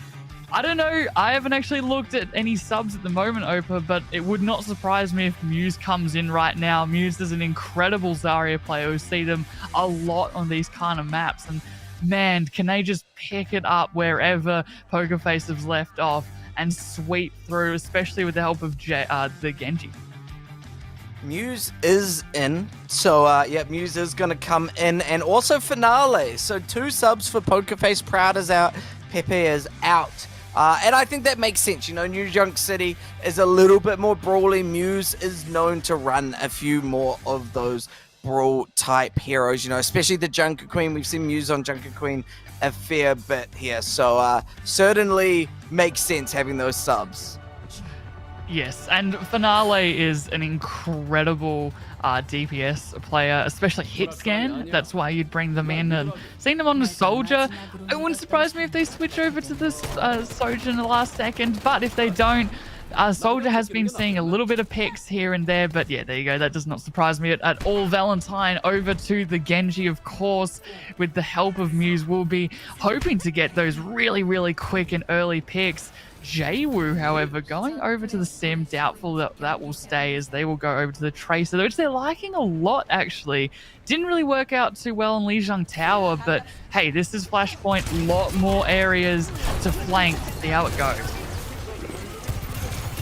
B: I don't know, I haven't actually looked at any subs at the moment, Opa, but it would not surprise me if Muse comes in right now. Muse is an incredible Zarya player. We see them a lot on these kind of maps, and man, can they just pick it up wherever Pokerface has left off and sweep through, especially with the help of the Genji.
A: Muse is in, so Muse is going to come in, and also Finale. So 2 subs for Pokerface. Proud is out, Pepe is out. And I think that makes sense. New Junk City is a little bit more brawly. Muse is known to run a few more of those brawl type heroes, especially the Junker Queen. We've seen Muse on Junker Queen a fair bit here. So certainly makes sense having those subs.
B: Yes, and Finale is an incredible DPS player, especially hit scan. That's why you'd bring them in, and seeing them on the Soldier, it wouldn't surprise me if they switch over to this Soldier in the last second, but if they don't, Soldier has been seeing a little bit of picks here and there, but yeah, there you go. That does not surprise me at all. Valentine over to the Genji, of course, with the help of Muse. Will be hoping to get those really, really quick and early picks. Jwoo, however, going over to the Sim, doubtful that will stay, as they will go over to the Tracer, which they're liking a lot, actually. Didn't really work out too well in Lijiang Tower, but hey, this is Flashpoint. A lot more areas to flank. See how it goes.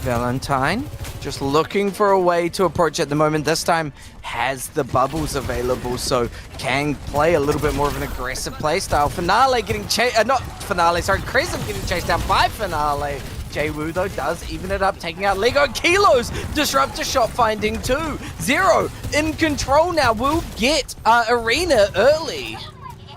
A: Valentine just looking for a way to approach at the moment. This time has the bubbles available, so can play a little bit more of an aggressive play style. Finale getting Crescent getting chased down by Finale. Jwoo, though, does even it up, taking out Lego. Kilos disruptor shot finding too. Zero in control now. Will get Arena early.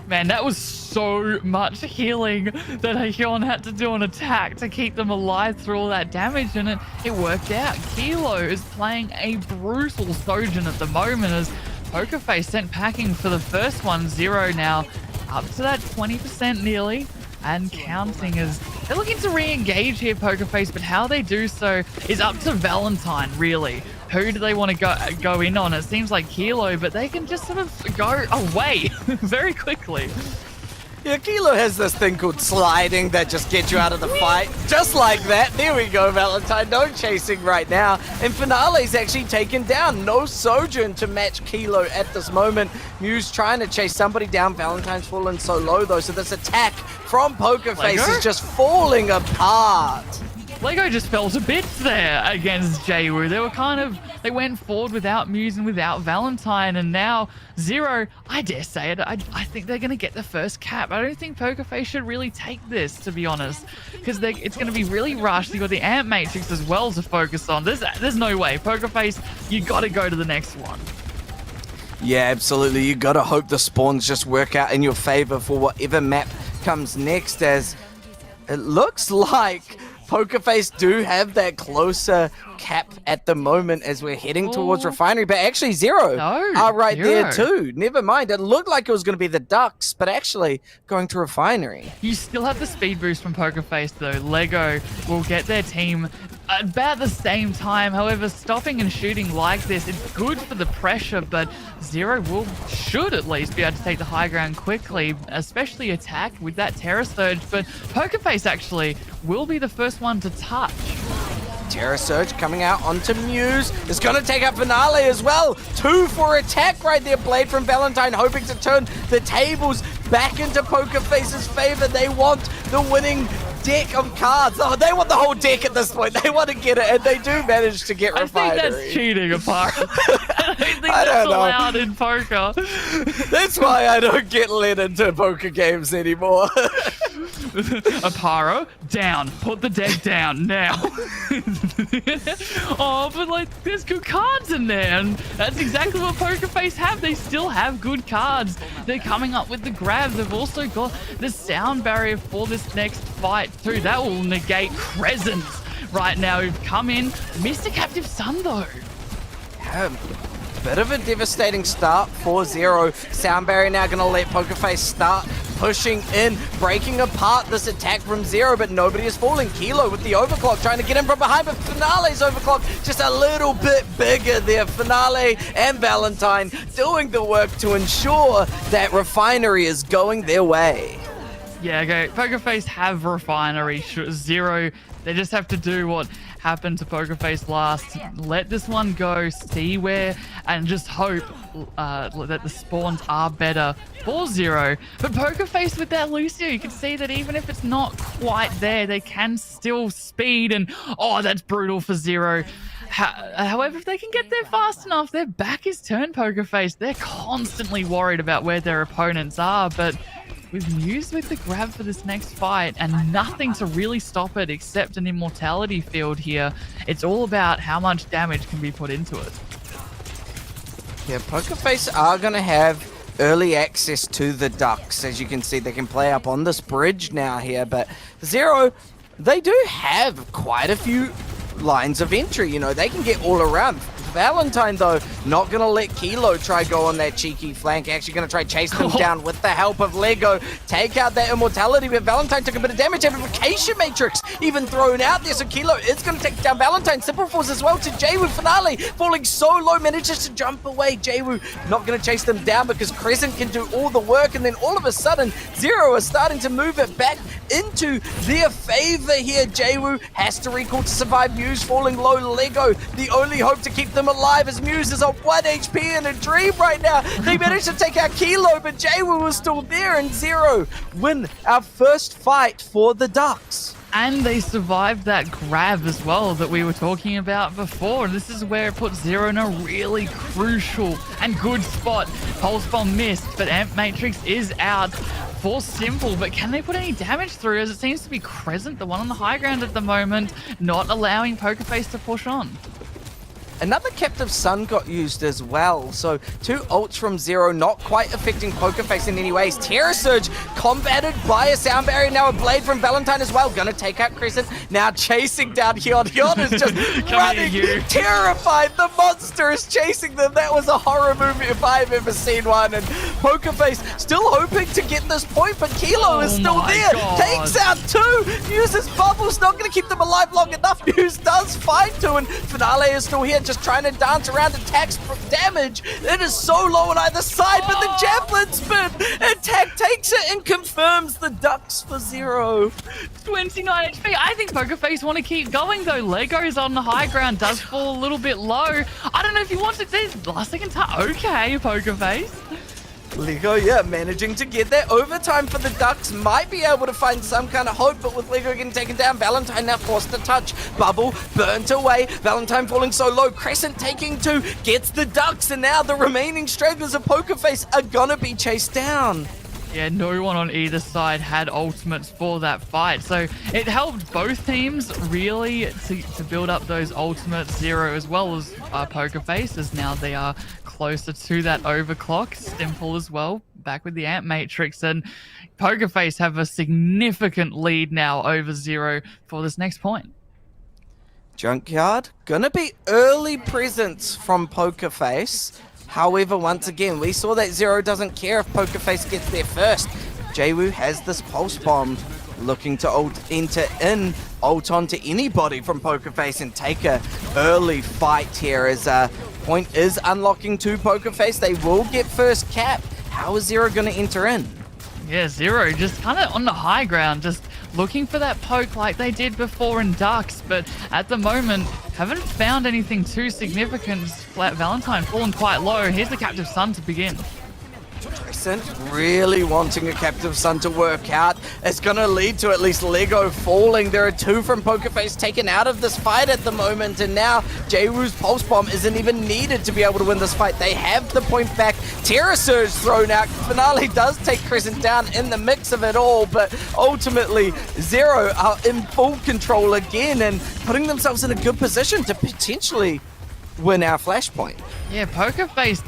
B: Man, that was so much healing that Hyun had to do an attack to keep them alive through all that damage, and it worked out. Kilo is playing a brutal Sojin at the moment, as Pokerface sent packing for the first one. Zero now up to that 20% nearly, and counting, as they're looking to re-engage here, Pokerface, but how they do so is up to Valentine, really. Who do they want to go in on? It seems like Kilo, but they can just sort of go away very quickly.
A: Yeah, Kilo has this thing called sliding that just gets you out of the fight. Just like that. There we go, Valentine. No chasing right now. And Finale's actually taken down. No Sojin to match Kilo at this moment. Muse trying to chase somebody down. Valentine's fallen so low, though, so this attack from Pokerface is just falling apart.
B: Lego just fell to bits there against Jwoo. They went forward without Muse and without Valentine, and now Zero, I dare say it, I think they're going to get the first cap. I don't think Pokerface should really take this, to be honest, because it's going to be really rushed. You've got the Amp Matrix as well to focus on. There's no way. Pokerface, you got to go to the next one.
A: Yeah, absolutely. You got to hope the spawns just work out in your favor for whatever map comes next, as it looks like Pokerface do have that closer cap at the moment as we're heading towards Refinery, but actually Zero are right there too. Never mind, it looked like it was going to be the Ducks, but actually going to Refinery.
B: You still have the speed boost from Pokerface though. Lego will get their team about the same time. However, stopping and shooting like this, it's good for the pressure, but Zero should at least be able to take the high ground quickly, especially attack with that Terror Surge, but Pokerface actually will be the first one to touch.
A: Terra Surge coming out onto Muse. It's going to take out Finale as well. 2 for attack right there. Blade from Valentine hoping to turn the tables back into Pokerface's favor. They want the winning deck of cards. Oh, they want the whole deck at this point. They want to get it, and they do manage to get Refinery.
B: I think that's cheating, apart. I don't think that's allowed in poker.
A: That's why I don't get let into poker games anymore.
B: Aparo, down. Put the deck down now. Oh, but like, there's good cards in there, and that's exactly what Pokerface have. They still have good cards. They're coming up with the grab. They've also got the sound barrier for this next fight too. That will negate Crescents right now, who've come in. Mr. Captive Sun though.
A: Yeah, bit of a devastating start for Zero. Sound barrier now going to let Pokerface start pushing in, breaking apart this attack from Zero, but nobody is falling. Kilo with the overclock, trying to get in from behind, but Finale's overclock just a little bit bigger there. Finale and Valentine doing the work to ensure that Refinery is going their way.
B: Yeah, okay. Pokerface have Refinery. Zero, they just have to do what happened to Pokerface last. Let this one go, see where, and just hope that the spawns are better for Zero. But Pokerface with that Lucio, you can see that even if it's not quite there, they can still speed, and oh, that's brutal for Zero. However, if they can get there fast enough, their back is turned, Pokerface. They're constantly worried about where their opponents are, but with Muse with the grab for this next fight and nothing to really stop it except an immortality field here, it's all about how much damage can be put into it.
A: Yeah, Pokerface are going to have early access to the Ducks. As you can see, they can play up on this bridge now here, but Zero, they do have quite a few lines of entry. You know, they can get all around. Valentine, though, not going to let Kilo try go on that cheeky flank. Actually going to try chase them down with the help of Lego. Take out that immortality, but Valentine took a bit of damage. Amplification Matrix even thrown out there, so Kilo is going to take down Valentine. Simple Force as well to Jwoo. Finale falling so low, manages to jump away. Jwoo not going to chase them down because Crescent can do all the work, and then all of a sudden, Zero is starting to move it back into their favor here. Jwoo has to recall to survive. Muse falling low. Lego, the only hope to keep them alive as Muse is on 1 HP in a dream right now. They managed to take out Kilo, but Jwoo was still there, and Zero win our first fight for the Ducks.
B: And they survived that grab as well that we were talking about before. This is where it puts Zero in a really crucial and good spot. Pulse Bomb missed, but Amp Matrix is out for Simple. But can they put any damage through, as it seems to be Crescent, the one on the high ground at the moment, not allowing Pokerface to push on.
A: Another Captive Sun got used as well, so 2 ults from Zero, not quite affecting Pokerface in any ways. Terra Surge combated by a sound barrier, now a blade from Valentine as well, gonna take out Crescent, now chasing down Hyon. Hyon is just running, terrified, the monster is chasing them. That was a horror movie if I've ever seen one, and Pokerface still hoping to get this point, but Kilo is still there, takes out 2, uses bubbles, not gonna keep them alive long enough. Muse does find 2, and Finale is still here, just trying to dance around attacks for damage. It is so low on either side, but the javelin spin attack takes it and confirms the Ducks for Zero.
B: 29 HP. I think Pokerface want to keep going though. Lego's on the high ground, does fall a little bit low. I don't know if you want to. There's last second touch. Okay, Pokerface.
A: Lego, yeah, managing to get that overtime for the Ducks. Might be able to find some kind of hope, but with Lego getting taken down, Valentine now forced to touch. Bubble burnt away. Valentine falling so low. Crescent taking 2, gets the Ducks, and now the remaining stragglers of Pokerface are gonna be chased down.
B: Yeah, no one on either side had ultimates for that fight. So it helped both teams really to build up those ultimates. Zero as well as Pokerface, as now they are closer to that overclock. Simple as well, back with the Amp Matrix. And Pokerface have a significant lead now over Zero for this next point.
A: Junkyard, gonna be early presence from Pokerface. However, once again, we saw that Zero doesn't care if Pokerface gets there first. Jwoo has this Pulse Bomb, looking to ult onto anybody from Pokerface and take a early fight here as point is unlocking to Pokerface. They will get first cap. How is Zero going to enter in?
B: Yeah, Zero just kind of on the high ground, just looking for that poke like they did before in Ducks, but at the moment, haven't found anything too significant. Flat Valentine falling quite low. Here's the Captive Sun to begin.
A: Crescent really wanting a Captive Sun to work out. It's going to lead to at least Lego falling. There are 2 from Pokerface taken out of this fight at the moment, and now JWoo's Pulse Bomb isn't even needed to be able to win this fight. They have the point back. Terra Surge thrown out. Finale does take Crescent down in the mix of it all, but ultimately Zero are in full control again and putting themselves in a good position to potentially win our Flashpoint.
B: Yeah, Pokerface,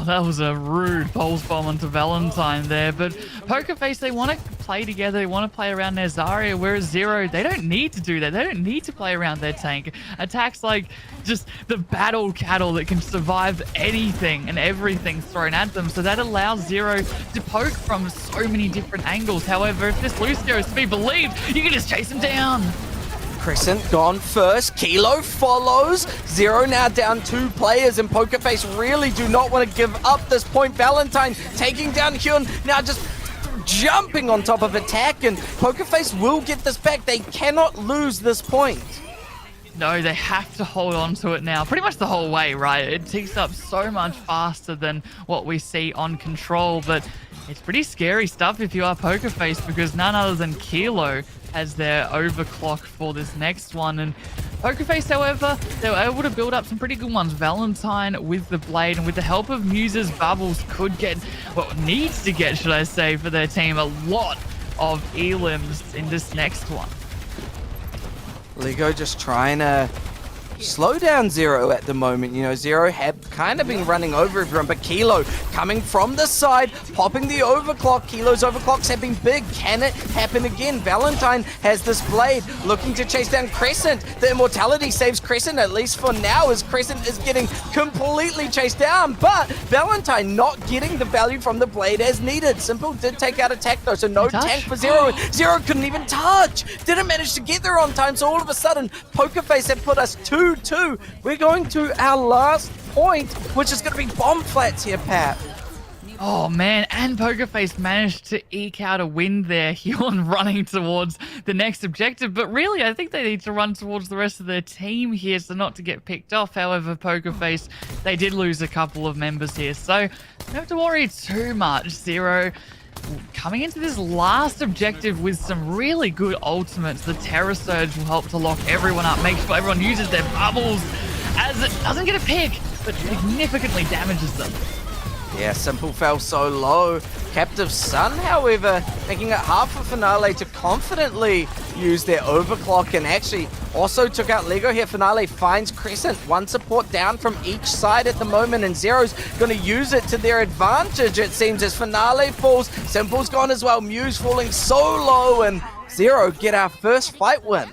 B: that was a rude pulse bomb onto Valentine there, but Pokerface, they want to play together, they want to play around their Zarya, whereas Zero, they don't need to do that. They don't need to play around their tank. Attacks like just the battle cattle that can survive anything and everything thrown at them, so that allows Zero to poke from so many different angles. However, if this Lucio is to be believed, you can just chase him down.
A: Crescent gone first, Kilo follows, Zero now down 2 players, and Pokerface really do not want to give up this point. Valentine taking down Hyun, now just jumping on top of attack, and Pokerface will get this back. They cannot lose this point.
B: No, they have to hold on to it now, pretty much the whole way, right? It ticks up so much faster than what we see on Control, but it's pretty scary stuff if you are Pokerface, because none other than Kilo has their overclock for this next one. And Pokerface, however, they were able to build up some pretty good ones. Valentine with the Blade, and with the help of Muse's Bubbles, could get, well, needs to get, should I say, for their team, a lot of elims in this next one.
A: Lego just trying to slow down Zero at the moment. You know, Zero had kind of been running over everyone, but Kilo coming from the side, popping the overclock. Kilo's overclocks have been big. Can it happen again? Valentine has this Blade, looking to chase down Crescent. The immortality saves Crescent, at least for now, as Crescent is getting completely chased down, but Valentine not getting the value from the Blade as needed. Simple did take out attack though, so no tank for Zero. Zero couldn't even touch. Didn't manage to get there on time, so all of a sudden, Pokerface had put us 2-2. We're going to our last point, which is going to be bomb flats here, Pat.
B: Oh man, and Pokerface managed to eke out a win there. Hyun running towards the next objective, but really I think they need to run towards the rest of their team here so not to get picked off. However, Pokerface, they did lose a couple of members here, so don't have to worry too much. Zero coming into this last objective with some really good ultimates. The Terra Surge will help to lock everyone up, make sure everyone uses their bubbles, as it doesn't get a pick, but significantly damages them.
A: Yeah, Simple fell so low. Captive Sun, however, making it hard for Finale to confidently use their overclock, and actually also took out Lego here. Finale finds Crescent, 1 support down from each side at the moment, and Zero's going to use it to their advantage, it seems, as Finale falls. Simple's gone as well, Muse falling so low, and Zero get our first fight win.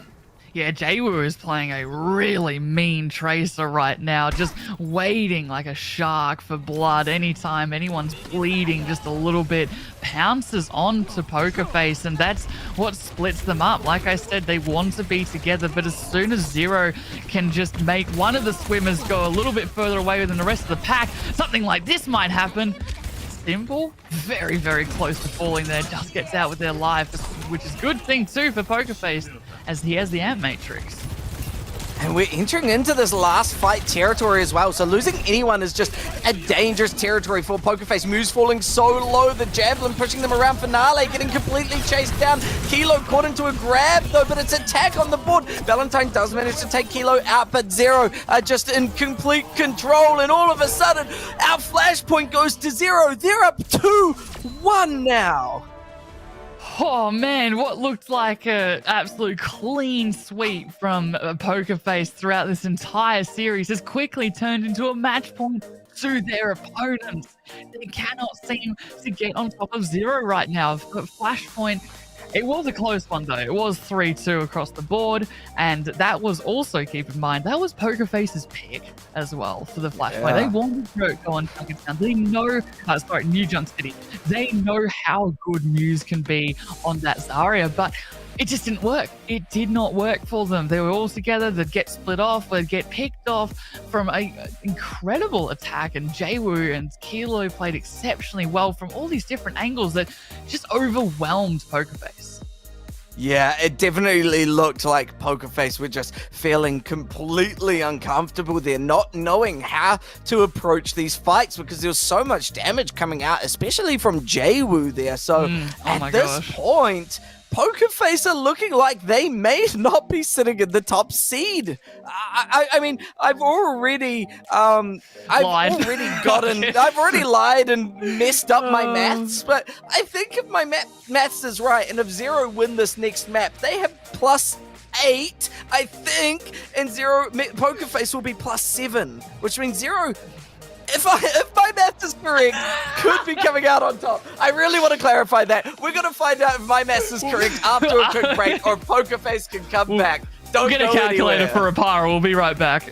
B: Yeah, JWoo is playing a really mean Tracer right now, just waiting like a shark for blood. Anytime anyone's bleeding just a little bit, pounces onto Pokerface, and that's what splits them up. Like I said, they want to be together, but as soon as Zero can just make one of the swimmers go a little bit further away than the rest of the pack, something like this might happen. Simple, very, very close to falling there, just gets out with their life, which is a good thing too for Pokerface, as he has the Ant Matrix.
A: And we're entering into this last fight territory as well, so losing anyone is just a dangerous territory for Pokerface. Muse falling so low, the Javelin pushing them around. Finale getting completely chased down. Kilo caught into a grab though, but it's attack on the board. Valentine does manage to take Kilo out, but Zero are just in complete control, and all of a sudden, our Flashpoint goes to Zero. They're up 2-1 now.
B: Oh man, what looked like an absolute clean sweep from Pokerface throughout this entire series has quickly turned into a match point to their opponents. They cannot seem to get on top of Zero right now. But Flashpoint, it was a close one though. It was 3-2 across the board, and that was also, keep in mind, that was Pokerface's pick as well for the Flashpoint.
A: Yeah.
B: They wanted to go on Junkertown. They know, New Junk City. They know how good Muse can be on that Zarya, but it just didn't work. It did not work for them. They were all together. They'd get split off. They'd get picked off from an incredible attack. And JWoo and Kilo played exceptionally well from all these different angles that just overwhelmed Pokerface.
A: Yeah, it definitely looked like Pokerface were just feeling completely uncomfortable there, not knowing how to approach these fights because there was so much damage coming out, especially from Jwoo there. So at this point, Pokerface are looking like they may not be sitting in the top seed. I mean, I've already lied and messed up my maths, but I think if my maths is right, and if Zero win this next map, they have +8, I think, and Pokerface will be +7, which means Zero, if my math is correct, could be coming out on top. I really want to clarify that. We're going to find out if my math is correct after a quick break, or Pokerface can come back. Don't
B: get a calculator
A: anywhere.
B: for a par. We'll be right back.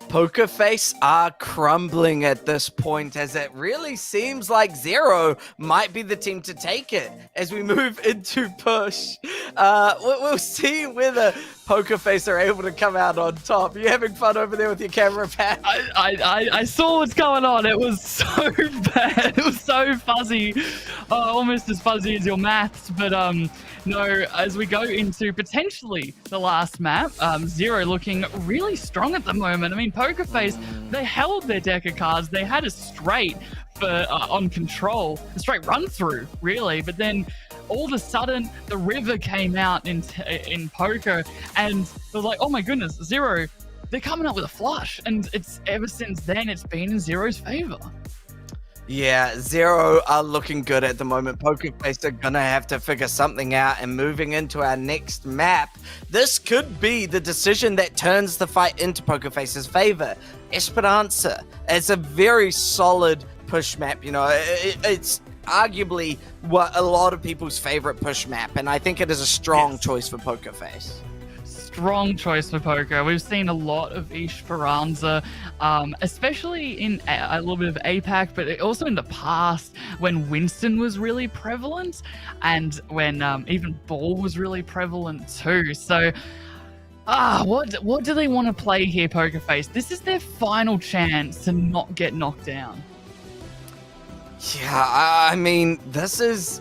A: Pokerface are crumbling at this point, as it really seems like Zero might be the team to take it as we move into push. We'll see whether Pokerface are able to come out on top. You having fun over there with your camera, Pat?
B: I saw what's going on. It was so bad. It was so fuzzy. Almost as fuzzy as your maths. But no, as we go into potentially the last map, Zero looking really strong at the moment. I mean, Pokerface, they held their deck of cards. They had a straight for on control, a straight run through, really. But then all of a sudden, the river came out in poker, and it was like, oh my goodness, Zero, they're coming up with a flush. And it's ever since then, it's been in Zero's favor.
A: Yeah, Zero are looking good at the moment. Pokerface are gonna have to figure something out, and moving into our next map, this could be the decision that turns the fight into Pokerface's favor. Esperanza. It's a very solid push map, you know, it's arguably what a lot of people's favorite push map, and I think it is a strong choice for Pokerface.
B: Strong choice for poker. We've seen a lot of Esperanza, especially in a little bit of APAC, but also in the past when Winston was really prevalent and when even Ball was really prevalent too. So, what do they want to play here, Pokerface? This is their final chance to not get knocked down.
A: Yeah, I mean, this is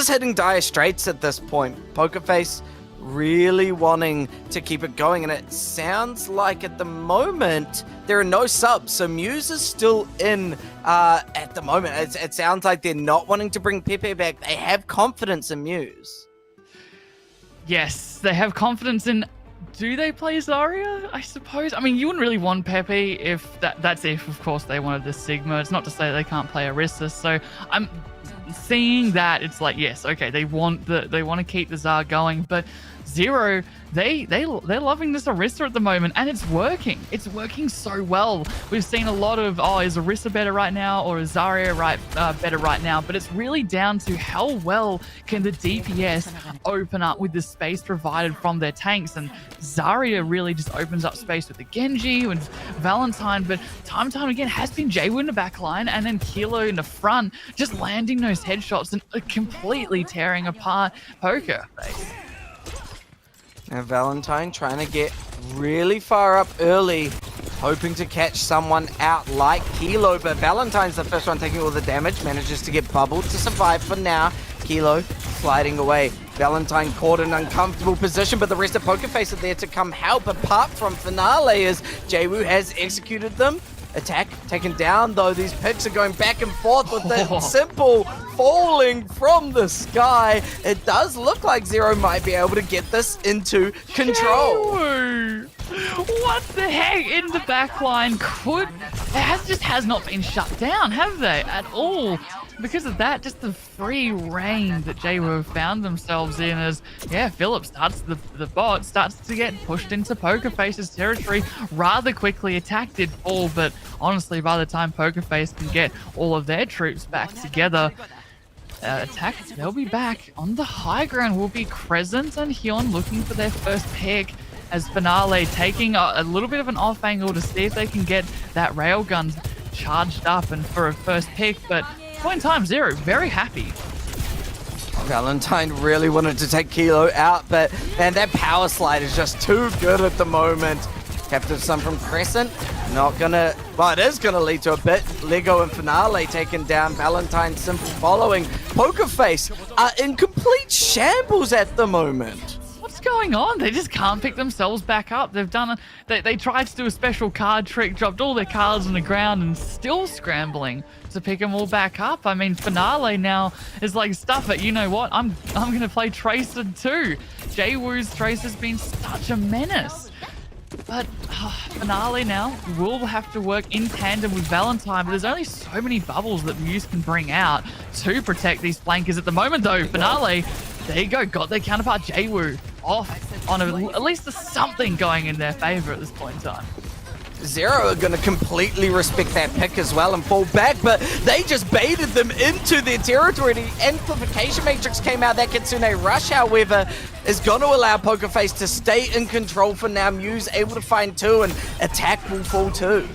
A: hitting dire straits at this point. Pokerface really wanting to keep it going, and it sounds like at the moment there are no subs, so Muse is still in at the moment. It sounds like they're not wanting to bring Pepe back. They have confidence in Muse.
B: Yes, they have confidence in. Do they play Zarya? I suppose. I mean, you wouldn't really want Pepe if that's if, of course, they wanted the Sigma. It's not to say they can't play Orisa. So I'm seeing that it's like, yes, okay, they want to keep the Zar going, but Zero, they're loving this Orisa at the moment, and it's working. It's working so well. We've seen a lot of, is Orisa better right now, or is Zarya better right now? But it's really down to how well can the DPS open up with the space provided from their tanks, and Zarya really just opens up space with the Genji and Valentine, but time and time again has been Jaywood in the back line, and then Kilo in the front, just landing those headshots and completely tearing apart Poker.
A: Now Valentine trying to get really far up early, hoping to catch someone out like Kilo, but Valentine's the first one taking all the damage, manages to get bubbled to survive for now. Kilo sliding away. Valentine caught in an uncomfortable position, but the rest of Pokerface are there to come help, apart from Finale, as Jaywu has executed them. Attack taken down, though. These picks are going back and forth with the simple falling from the sky. It does look like Zero might be able to get this into control.
B: Jaywu! What the heck? In the backline just has not been shut down, have they? At all. Because of that, just the free reign that Jaywu found themselves in as, Philip starts, the bot starts to get pushed into Pokerface's territory rather quickly. Attack did fall, but honestly, by the time Pokerface can get all of their troops back together, Attack, they'll be back. On the high ground will be Crescent and Hyun looking for their first pick, as Finale taking a little bit of an off angle to see if they can get that railgun charged up and for a first pick, but point in time, Zero very happy.
A: Valentine really wanted to take Kilo out, but man, that power slide is just too good at the moment. Captive Sun from Crescent, not gonna, well, it is gonna lead to a bit. Lego and Finale taken down, Valentine simple following. Pokerface are in complete shambles at the moment.
B: What's going on? They just can't pick themselves back up. They've done they tried to do a special card trick, dropped all their cards on the ground, and still scrambling to pick them all back up. I mean, Finale now is like, stuff it. You know what? I'm gonna play Tracer too. Jaywoo's Tracer's been such a menace. But Finale now will have to work in tandem with Valentine, but there's only so many bubbles that Muse can bring out to protect these flankers at the moment, though. Finale, there you go, got their counterpart Jaywu off on at least something going in their favor at this point in time.
A: Zero are going to completely respect that pick as well and fall back, but they just baited them into their territory. The amplification matrix came out. That Kitsune Rush, however, is going to allow Pokerface to stay in control for now. Muse able to find two, and Attack will fall too.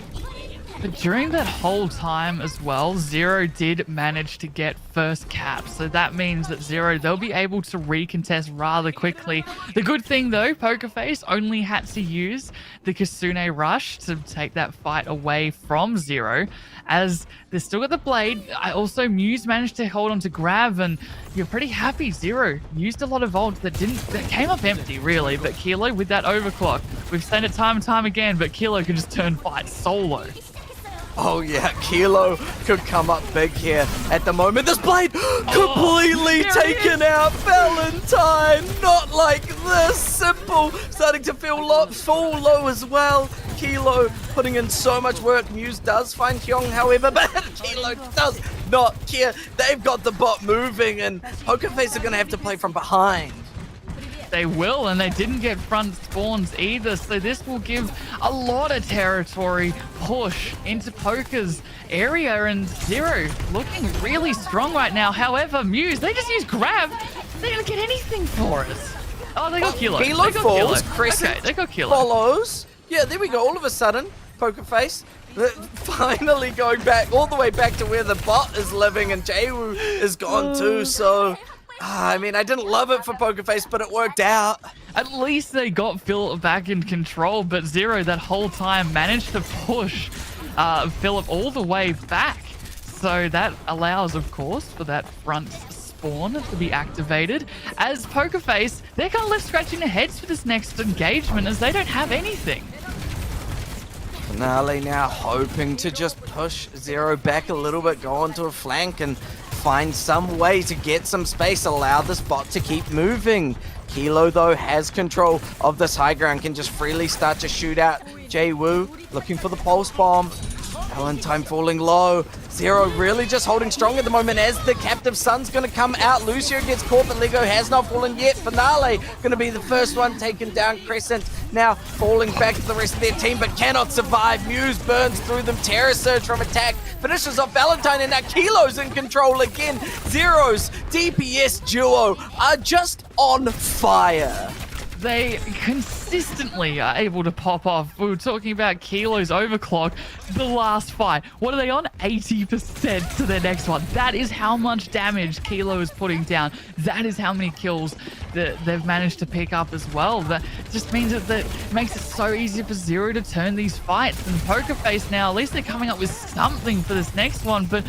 B: But during that whole time as well, Zero did manage to get first cap. So that means that Zero, they'll be able to recontest rather quickly. The good thing though, Pokerface only had to use the Kitsune Rush to take that fight away from Zero, as they still got the blade. Also, Muse managed to hold on to grab, and you're pretty happy. Zero used a lot of ult that came up empty really, but Kilo with that overclock. We've seen it time and time again, but Kilo can just turn fight solo.
A: Oh yeah, Kilo could come up big here at the moment. This blade completely taken out. Valentine, not like this. Simple starting to fall low as well. Kilo putting in so much work. Muse does find Hyung, however, but Kilo does not care. They've got the bot moving, and Pokerface are going to have to play from behind.
B: They will, and they didn't get front spawns either, so this will give a lot of territory push into Poker's area, and Zero looking really strong right now. However, Muse, they just use grab. They don't get anything for us. Oh, they got Kilo.
A: Kilo
B: They got
A: falls,
B: Kilo.
A: Crescent
B: Okay, they got Kilo.
A: follows. Yeah, there we go. All of a sudden, Pokerface finally going back all the way back to where the bot is living, and Jaewoo is gone too, so... I mean, I didn't love it for Pokerface, but it worked out.
B: At least they got Philip back in control, but Zero that whole time managed to push Philip all the way back. So that allows, of course, for that front spawn to be activated. As Pokerface, they're kind of left scratching their heads for this next engagement as they don't have anything.
A: Finale now hoping to just push Zero back a little bit, go onto a flank and find some way to get some space, allow this bot to keep moving. Kilo, though, has control of this high ground, can just freely start to shoot out Jaewoo, looking for the pulse bomb. Valentine falling low. Zero really just holding strong at the moment as the captive sun's going to come out. Lucio gets caught, but Lego has not fallen yet. Finale going to be the first one taken down. Crescent now falling back to the rest of their team, but cannot survive. Muse burns through them. Terror Surge from attack finishes off Valentine, and now Kilo's in control again. Zero's DPS duo are just on fire.
B: They consistently are able to pop off. We were talking about Kilo's overclock. The last fight, what are they on? 80% to their next one. That is how much damage Kilo is putting down. That is how many kills that they've managed to pick up as well. That just means that makes it so easy for Zero to turn these fights. And Pokerface now, at least they're coming up with something for this next one. But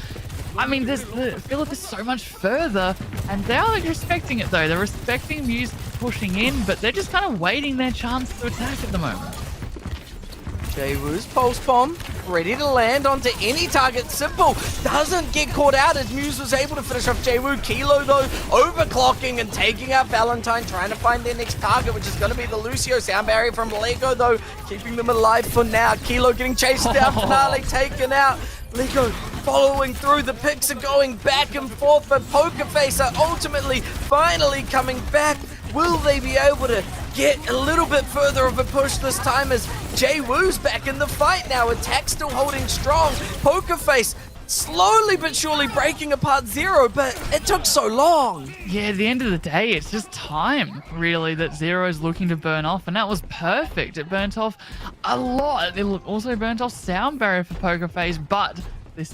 B: I mean, Philip is so much further, and they are respecting it though. They're respecting Muse pushing in, but they're just kind of waiting their chance to attack at the moment.
A: Jaewoo's pulse bomb ready to land onto any target. Simple doesn't get caught out as Muse was able to finish off Jaewoo. Kilo, though, overclocking and taking out Valentine, trying to find their next target, which is going to be the Lucio. Sound barrier from Lego, though, keeping them alive for now. Kilo getting chased down. Finale taken out. Lego following through. The picks are going back and forth, but Pokerface are ultimately finally coming back. Will they be able to get a little bit further of a push this time as Jaewoo's back in the fight now? Attack still holding strong. Pokerface slowly but surely breaking apart Zero, but it took so long.
B: Yeah, at the end of the day, it's just time, really, that Zero's looking to burn off, and that was perfect. It burnt off a lot. It also burnt off sound barrier for Pokerface, but they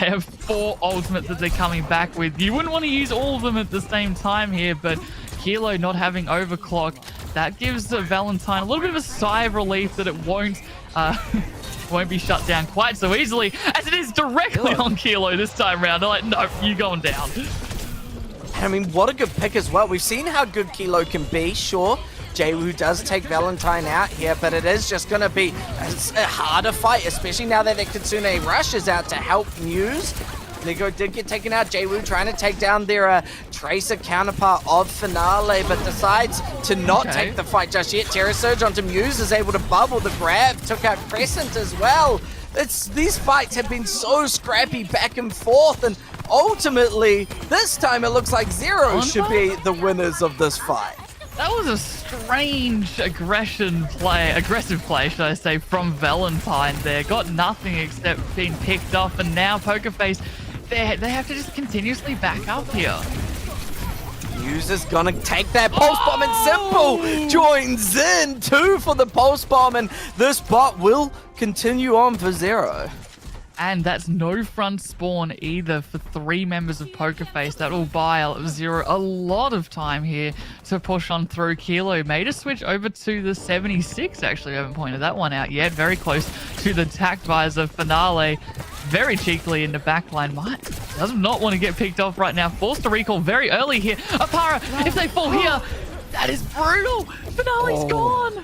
B: have 4 ultimates that they're coming back with. You wouldn't want to use all of them at the same time here, but Kilo not having overclock, that gives Valentine a little bit of a sigh of relief that it won't be shut down quite so easily, as it is directly on Kilo this time round. They're like, no, you going down.
A: I mean, what a good pick as well. We've seen how good Kilo can be, sure. Jaewoo does take Valentine out here, but it is just going to be a harder fight, especially now that the Kitsune Rush is out to help Muse. Lego did get taken out. Jaewoo trying to take down their Tracer counterpart of Finale, but decides to not take the fight just yet. Terror Surge onto Muse is able to bubble the grab, took out Crescent as well. These fights have been so scrappy back and forth, and ultimately, this time it looks like Zero should be the winners of this fight.
B: That was a strange aggressive play, should I say, from Valentine there. Got nothing except being picked off, and now Pokerface, they have to just continuously back up here.
A: Muse is gonna take that pulse bomb, and Simple joins in too for the pulse bomb, and this bot will continue on for Zero.
B: And that's no front spawn either for 3 members of Pokerface. That will buy Zero a lot of time here to push on through. Kilo made a switch over to the 76, actually. I haven't pointed that one out yet. Very close to the tact visor. Finale very cheekily in the backline. Does not want to get picked off right now. Forced to recall very early here. Apara, if they fall here, that is brutal. Finale's gone.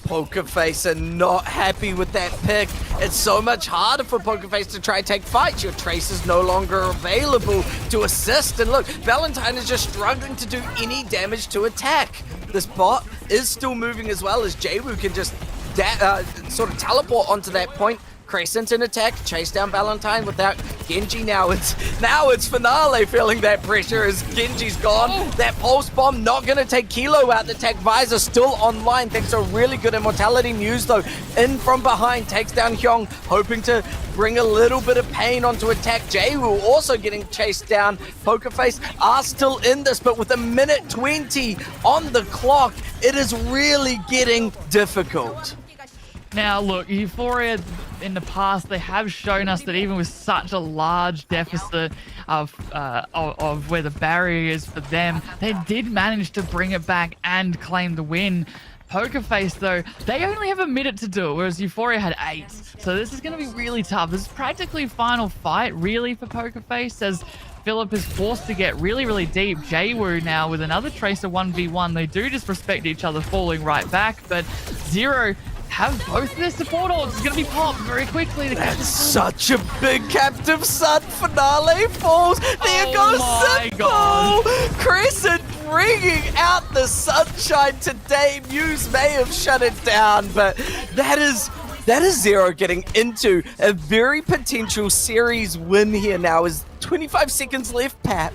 A: Pokerface are not happy with that pick. It's so much harder for Pokerface to try and take fights. Your Trace is no longer available to assist. And look, Valentine is just struggling to do any damage to attack. This bot is still moving as well as Jaewoo can just sort of teleport onto that point. Crescent in attack, chase down Valentine without Genji. Now it's Finale feeling that pressure as Genji's gone. That pulse bomb not gonna take Kilo out. The tech visor still online thanks to a really good immortality. Muse though in from behind takes down Hyung, hoping to bring a little bit of pain onto attack. Jaewoo also getting chased down. Pokerface are still in this, but with a minute 20 on the clock, it is really getting difficult.
B: Now, look, Euphoria in the past, they have shown us that even with such a large deficit of where the barrier is for them, they did manage to bring it back and claim the win. Pokerface, though, they only have a minute to do it, whereas Euphoria had 8. So this is going to be really tough. This is practically final fight, really, for Pokerface, as Philip is forced to get really, really deep. Jaewoo now with another Tracer 1v1. They do disrespect each other, falling right back, but Zero have both their support ults. It's going to be popped very quickly.
A: That's such a big captive sun. Finale falls. There goes Simple. Crescent bringing out the sunshine today. Muse may have shut it down, but that is Zero getting into a very potential series win here now. Is 25 seconds left, Pat.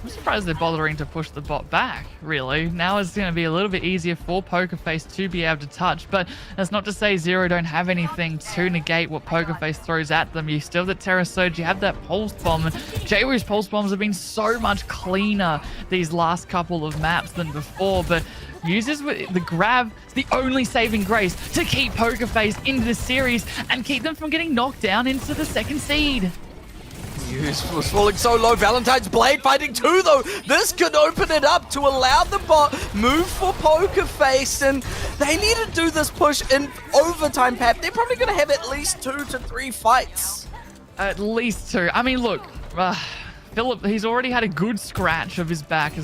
B: I'm surprised they're bothering to push the bot back, really. Now it's going to be a little bit easier for Pokerface to be able to touch, but that's not to say Zero don't have anything to negate what Pokerface throws at them. You still have the Terra Surge, you have that Pulse Bomb, and Jaewoo's Pulse Bombs have been so much cleaner these last couple of maps than before, but uses the grab, it's the only saving grace to keep Pokerface into the series and keep them from getting knocked down into the second seed.
A: Muse was falling so low. Valentine's Blade fighting 2 though. This could open it up to allow the bot move for Pokerface, and they need to do this push in overtime, Pat. They're probably going to have at least 2 to 3 fights.
B: At least 2. I mean, look, Philip, he's already had a good scratch of his back,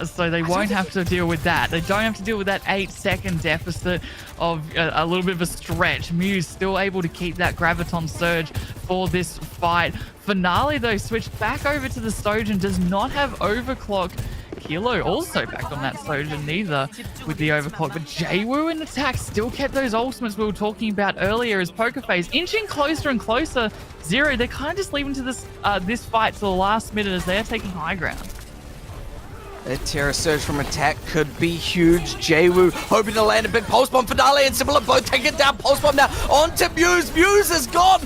B: so they won't have to deal with that. They don't have to deal with that 8-second deficit of a little bit of a stretch. Muse still able to keep that Graviton Surge for this fight. Finale, though, switched back over to the Sojourn, does not have Overclock. Kilo also back on that Sojourn, neither with the Overclock. But Jaewoo in attack still kept those ultimates we were talking about earlier as Pokerface inching closer and closer. Zero, they're kind of just leaving to this this fight to the last minute as they are taking high ground.
A: A Terra Surge from attack could be huge. Jaewoo hoping to land a big Pulse Bomb. Finale and Similar both taking down. Pulse Bomb now onto Muse. Muse is gone.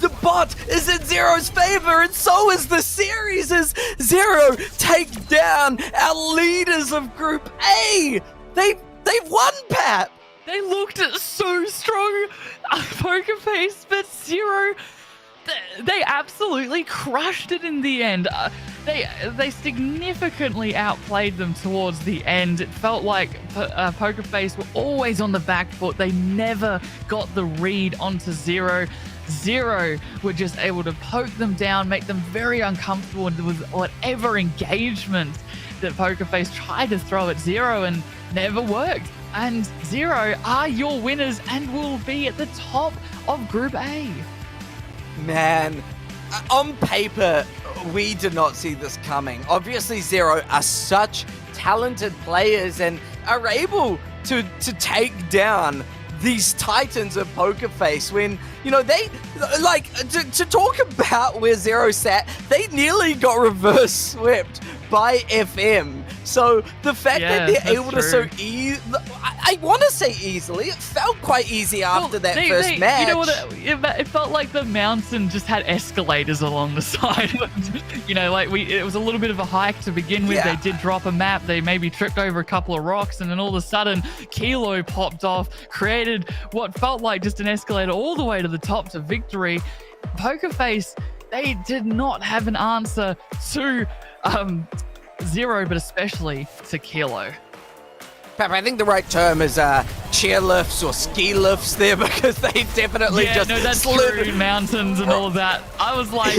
A: The bot is in Zero's favor, and so is the series as Zero take down our leaders of Group A. They've won, Pat.
B: They looked so strong, Pokerface, but Zero, they absolutely crushed it in the end. They significantly outplayed them towards the end. It felt like Pokerface were always on the back foot. They never got the read onto Zero. Zero were just able to poke them down, make them very uncomfortable with whatever engagement that Pokerface tried to throw at Zero and never worked. And Zero are your winners and will be at the top of Group A.
A: Man, on paper, we did not see this coming. Obviously, Zero are such talented players and are able to take down these titans of Pokerface when, you know, they, like, to talk about where Zero sat, they nearly got reverse swept by FM. So the fact that they're able to so I want to say easily, it felt quite easy after that first match.
B: You know what, it felt like the mountain just had escalators along the side. You know, like it was a little bit of a hike to begin with. They did drop a map, they maybe tripped over a couple of rocks, and then all of a sudden Kilo popped off, created what felt like just an escalator all the way to the top to victory. Pokerface, they did not have an answer to Zero, but especially to Kilo.
A: Pep, I think the right term is chair lifts or ski lifts there, because they definitely
B: that's
A: slid
B: true, mountains and all of that. I was like,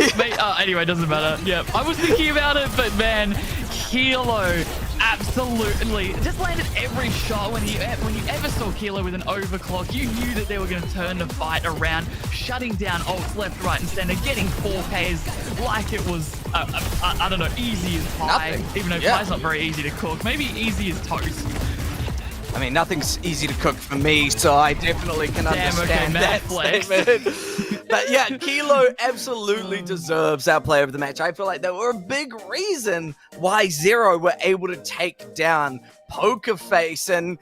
B: anyway, doesn't matter. Yeah, I was thinking about it, but man, Kilo absolutely just landed every shot. When you ever saw Kilo with an overclock, you knew that they were going to turn the fight around, shutting down ults left, right, and center, getting 4Ks like it was, I don't know, easy as pie. Even though pie's not very easy to cook. Maybe easy as toast.
A: I mean, nothing's easy to cook for me, so I definitely can understand that statement. But yeah, Kilo absolutely deserves our player of the match. I feel like they were a big reason why Zero were able to take down Poker Face, and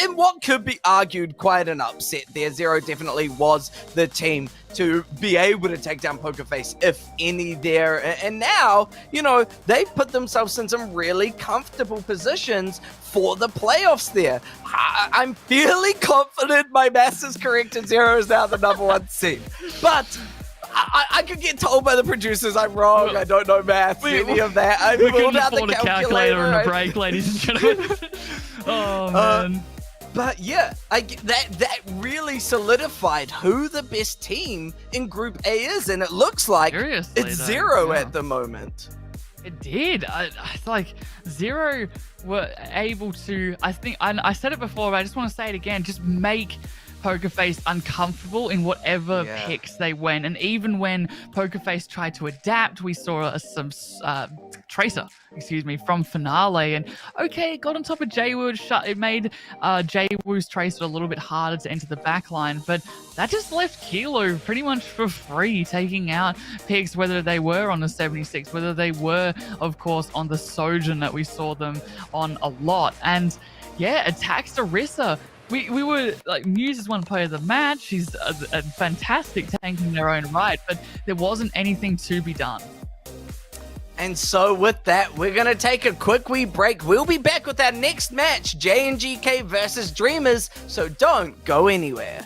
A: in what could be argued quite an upset there. Zero definitely was the team to be able to take down Poker Face, if any, there. And now, you know, they've put themselves in some really comfortable positions for the playoffs there. I'm fairly confident my math is correct and Zero is now the #1 seed. But I could get told by the producers I'm wrong. I don't know math, any of that. I
B: couldn't afford a calculator and a break, ladies and gentlemen. Oh, man.
A: But yeah, that really solidified who the best team in Group A is, and it looks like it's Zero at the moment.
B: It did. It's like Zero were able to, I think, I said it before, but I just want to say it again, just make Poker Face uncomfortable in whatever picks they went. And even when Poker Face tried to adapt, we saw some Tracer, from Finale. And okay, it got on top of Jwoo. It made Jwoo's Tracer a little bit harder to enter the backline, but that just left Kilo pretty much for free, taking out picks, whether they were on the 76, whether they were, of course, on the Sojourn that we saw them on a lot. And yeah, attacks Orisa. We were like, Muse is one player of the match. She's a fantastic tank in their own right, but there wasn't anything to be done.
A: And so with that, we're going to take a quick wee break. We'll be back with our next match, JNGK versus Dreamers, so don't go anywhere.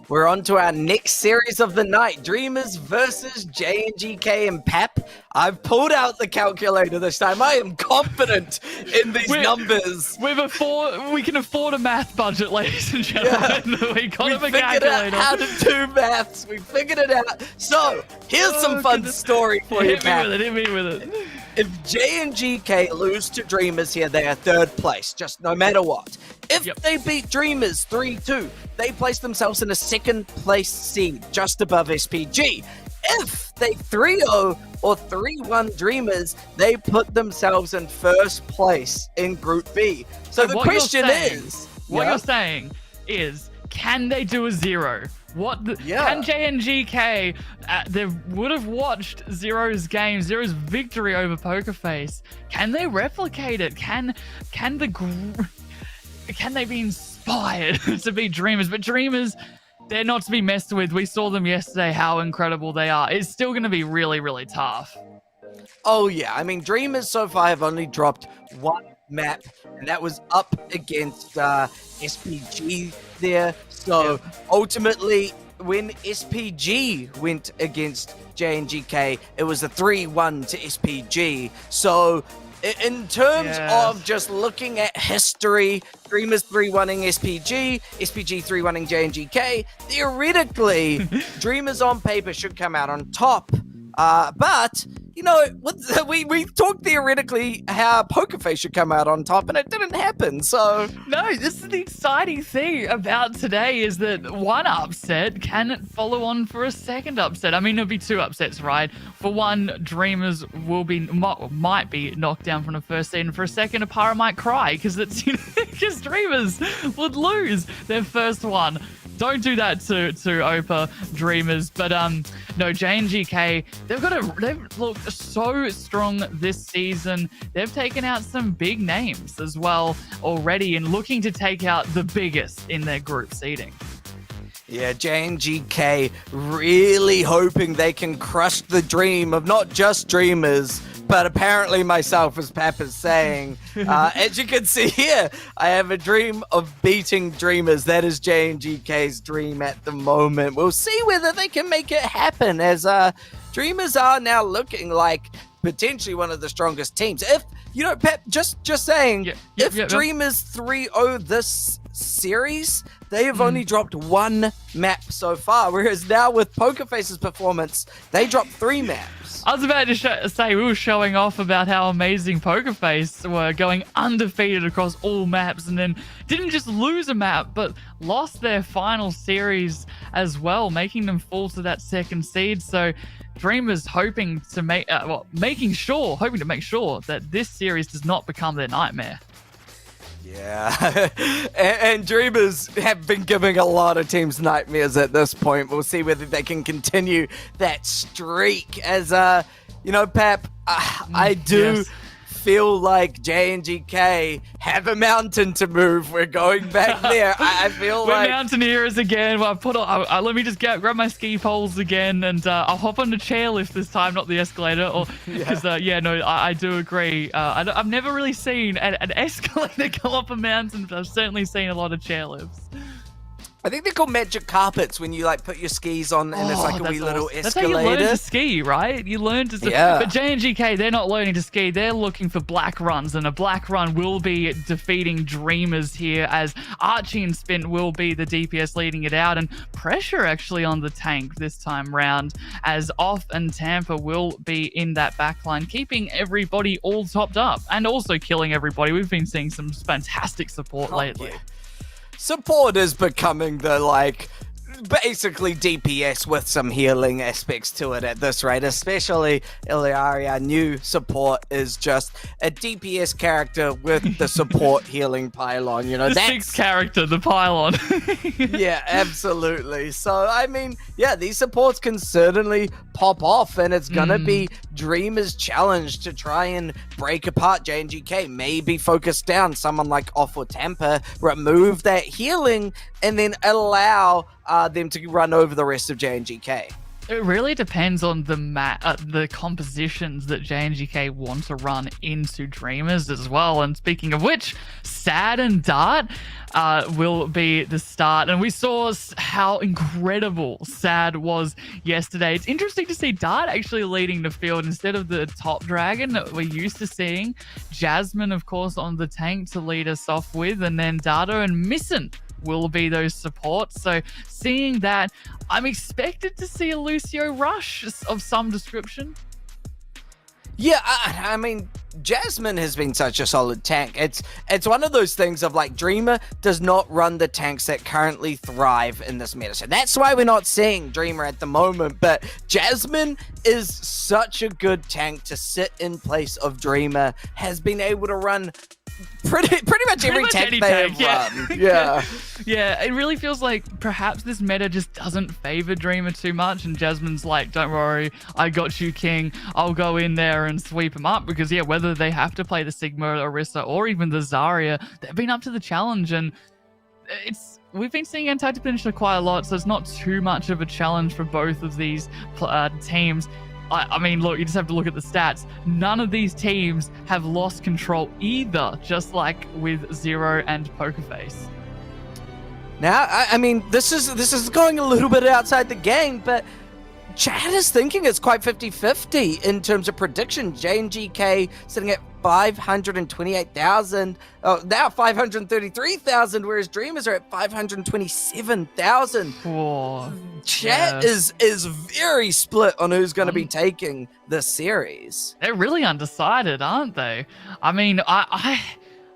A: We're on to our next series of the night, Dreamers versus JNGK and Pap. I've pulled out the calculator this time. I am confident in these numbers.
B: We can afford a math budget, ladies and gentlemen.
A: Yeah.
B: We got
A: We
B: a
A: figured
B: calculator.
A: out how to do maths. We figured it out. So, here's some fun story for you, Pap.
B: Hit me with it.
A: If JNGK lose to Dreamers here, they are third place, just no matter what. If they beat Dreamers 3-2, they place themselves in a second place seed, just above SPG. If they 3-0 or 3-1 Dreamers, they put themselves in first place in Group B. So the question is...
B: What you're saying is, can they do a 0? Can JNGK, they would have watched Zero's game, Zero's victory over Pokerface. Can they replicate it? Can they be inspired to be Dreamers? But Dreamers, they're not to be messed with. We saw them yesterday, how incredible they are. It's still going to be really, really tough.
A: Oh, yeah. I mean, Dreamers so far have only dropped one map, and that was up against SPG there. So ultimately, when SPG went against JNGK, it was a 3-1 to SPG. So in terms of just looking at history, Dreamers 3-1ing SPG, SPG 3-1ing JNGK, theoretically, Dreamers on paper should come out on top. But, you know, we talked theoretically how Pokerface should come out on top, and it didn't happen, so...
B: No, this is the exciting thing about today, is that one upset can follow on for a second upset. I mean, it'll be two upsets, right? For one, Dreamers might be knocked down from the first seed, and for a second, Apara might cry, because it's, you know, because Dreamers would lose their first one. Don't do that to Opa Dreamers. But no, JNGK, they've looked so strong this season. They've taken out some big names as well already, and looking to take out the biggest in their group seeding.
A: Yeah, JNGK really hoping they can crush the dream of not just Dreamers, but apparently myself, as Pap is saying. As you can see here, I have a dream of beating Dreamers. That is JNGK's dream at the moment. We'll see whether they can make it happen, as Dreamers are now looking like potentially one of the strongest teams. If, Pep, just saying, if Dreamers 3-0 this series, they have only dropped one map so far, whereas now with Pokerface's performance, they dropped 3 maps.
B: I was about to say we were showing off about how amazing Pokerface were, going undefeated across all maps, and then didn't just lose a map, but lost their final series as well, making them fall to that 2nd seed. So Dreamers hoping to make sure that this series does not become their nightmare.
A: Yeah, and Dreamers have been giving a lot of teams nightmares at this point. We'll see whether they can continue that streak. As, Pap, I do feel like JNGK have a mountain to move. We're going back there. I feel
B: we're mountaineers again. Well, let me just grab my ski poles again, and I'll hop on the chairlift this time, not the escalator. Because I do agree. I've never really seen an escalator go up a mountain, but I've certainly seen a lot of chairlifts.
A: I think they're called magic carpets when you put your skis on and it's like a wee little escalator.
B: That's how you learn to ski, right? You learn to
A: yeah.
B: But JNGK, they're not learning to ski. They're looking for black runs, and a black run will be defeating Dreamers here, as Archie and Spin will be the DPS leading it out, and pressure actually on the tank this time round, as Off and Tampa will be in that backline, keeping everybody all topped up and also killing everybody. We've been seeing some fantastic support lately.
A: Yeah. Support is becoming the, basically DPS with some healing aspects to it at this rate, especially Iliaria. New support is just a DPS character with the support healing pylon,
B: the
A: that's
B: 6th character, the pylon.
A: Yeah, absolutely. So, these supports can certainly pop off, and it's gonna be Dreamers' challenge to try and break apart JNGK. Maybe focus down someone like Off or Tampa, remove that healing, and then allow them to run over the rest of JNGK.
B: It really depends on the compositions that JNGK want to run into Dreamers as well. And speaking of which, Sad and Dart will be the start. And we saw how incredible Sad was yesterday. It's interesting to see Dart actually leading the field instead of the top dragon that we're used to seeing. Jasmine, of course, on the tank to lead us off with, and then Dardo and Missin will be those supports. So seeing that, I'm expected to see a Lucio rush of some description.
A: Yeah, I mean, Jasmine has been such a solid tank. It's one of those things of Dreamer does not run the tanks that currently thrive in this meta. So that's why we're not seeing Dreamer at the moment. But Jasmine is such a good tank to sit in place of Dreamer, has been able to run pretty much every tank they have run. Yeah.
B: Yeah, it really feels like perhaps this meta just doesn't favor Dreamer too much, and Jasmine's like, don't worry, I got you, King. I'll go in there and sweep him up, because whether they have to play the Sigma, Orisa, or even the Zarya, they've been up to the challenge, and we've been seeing Antarctic Peninsula quite a lot, so it's not too much of a challenge for both of these teams. I mean, look, you just have to look at the stats. None of these teams have lost control either, just like with Zero and Pokerface.
A: Now, I mean, this is going a little bit outside the game, but chat is thinking it's quite 50-50 in terms of prediction. JNGK sitting at 528,000, now 533,000, whereas Dreamers are at 527,000.
B: Oh,
A: chat is very split on who's going to be taking this series.
B: They're really undecided, aren't they? I mean, I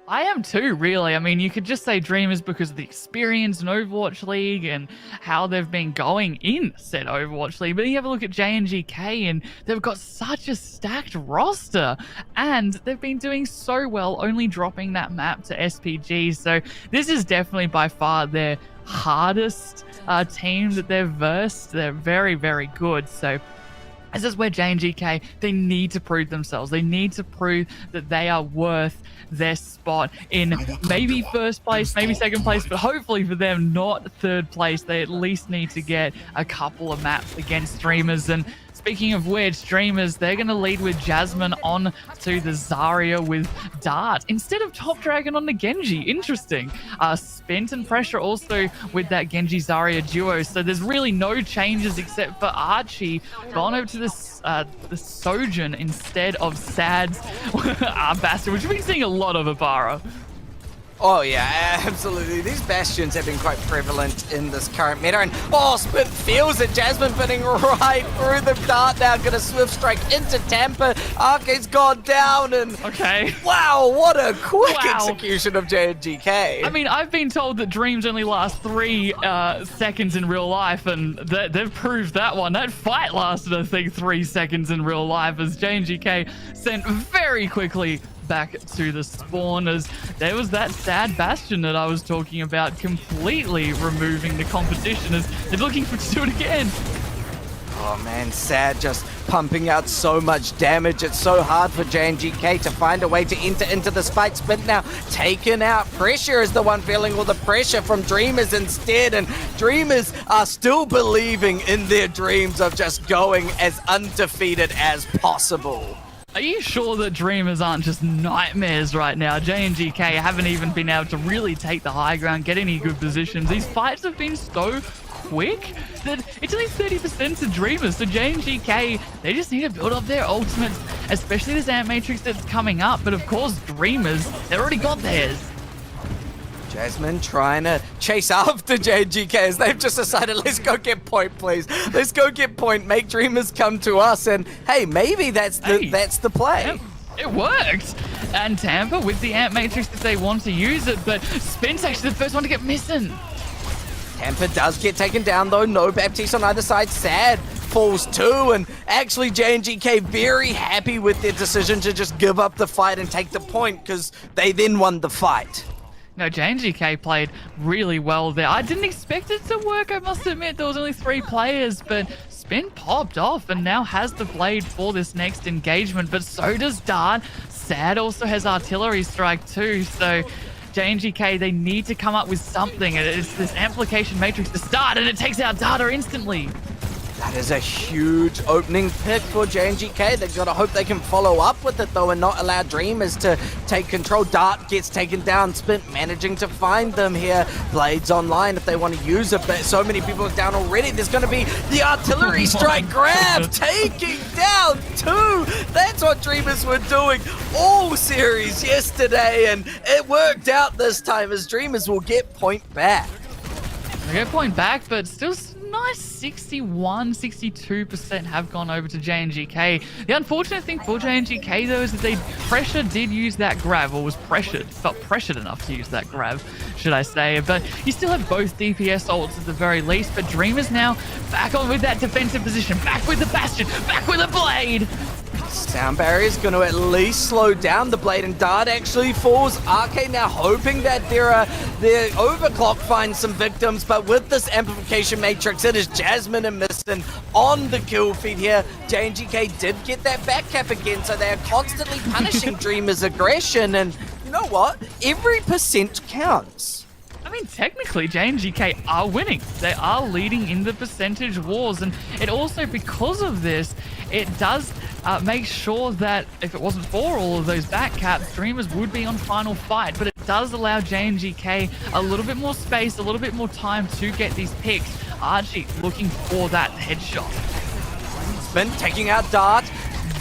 B: am too, really. I mean, you could just say Dreamers because of the experience in Overwatch League and how they've been going in said Overwatch League. But you have a look at JNGK and they've got such a stacked roster. And they've been doing so well, only dropping that map to SPG. So this is definitely by far their hardest team that they've versed. They're very, very good. So This is where JNGK, they need to prove themselves. They need to prove that they are worth their spot in maybe first place, maybe second place, but hopefully for them, not third place. They at least need to get a couple of maps against Dreamers. And speaking of which, Dreamers, they're going to lead with Jasmine on to the Zarya with Dart instead of Top Dragon on the Genji. Interesting. Spent and Pressure also with that Genji-Zarya duo. So there's really no changes except for Archie gone over to this the Sojourn instead of Sad's Bastion, which we've been seeing a lot of Apara.
A: Oh yeah, absolutely. These Bastions have been quite prevalent in this current meta, and Spin feels it. Jasmine fitting right through the Dart now, gonna Swift Strike into Tampa. Arcade's gone down, and
B: okay.
A: Wow, what a quick execution of JNGK.
B: I mean, I've been told that dreams only last 3 seconds in real life, and they've proved that one. That fight lasted, I think, 3 seconds in real life, as JNGK sent very quickly back to the spawn, as there was that Sad Bastion that I was talking about, completely removing the competition, as they're looking to do it again.
A: Oh man, Sad just pumping out so much damage. It's so hard for JNGK to find a way to enter into this fight. Spin now taken out. Pressure is the one feeling all the pressure from Dreamers instead, and Dreamers are still believing in their dreams of just going as undefeated as possible.
B: Are you sure that Dreamers aren't just nightmares right now? JNGK haven't even been able to really take the high ground, get any good positions. These fights have been so quick that it's only 30% to Dreamers. So JNGK, they just need to build up their ultimates, especially this Ant Matrix that's coming up. But of course, Dreamers, they've already got theirs.
A: Jasmine trying to chase after JNGK as they've just decided, let's go get point, please. Let's go get point, make Dreamers come to us, and hey, maybe that's the play.
B: It worked. And Tampa with the Ant Matrix if they want to use it, but Spin's actually the first one to get missing.
A: Tampa does get taken down though, no Baptiste on either side. Sad falls too, and actually JNGK very happy with their decision to just give up the fight and take the point, because they then won the fight.
B: No, JNGK played really well there. I didn't expect it to work, I must admit. There was only 3 players, but Spin popped off and now has the blade for this next engagement, but so does Dart. Sad also has artillery strike too, so JNGK, they need to come up with something. It's this amplification matrix to start, and it takes out Data instantly.
A: That is a huge opening pick for JNGK. They've got to hope they can follow up with it, though, and not allow Dreamers to take control. Dart gets taken down. Spin managing to find them here. Blades online if they want to use it, but so many people are down already. There's going to be the artillery strike grab, taking down 2. That's what Dreamers were doing all series yesterday, and it worked out this time as Dreamers will get point back.
B: They get point back, but still nice 62% have gone over to JNGK. The unfortunate thing for JNGK though is that Pressure did use that grab, or felt pressured enough to use that grab, should I say. But you still have both DPS ults at the very least, but Dreamers now back on with that defensive position, back with the Bastion, back with the Blade.
A: Sound barrier is going to at least slow down the Blade, and Dart actually falls. Arcade now hoping that their overclock finds some victims, but with this amplification matrix, it is Jasmine and Miston on the kill feed here. JNGK did get that back cap again, so they are constantly punishing Dreamers' aggression, and you know what? Every percent counts.
B: I mean, technically, JNGK are winning. They are leading in the percentage wars, and it also, because of this, it does make sure that if it wasn't for all of those back caps, Dreamers would be on final fight, but it does allow JNGK a little bit more space, a little bit more time to get these picks. Archie looking for that headshot.
A: Spin taking out Dart.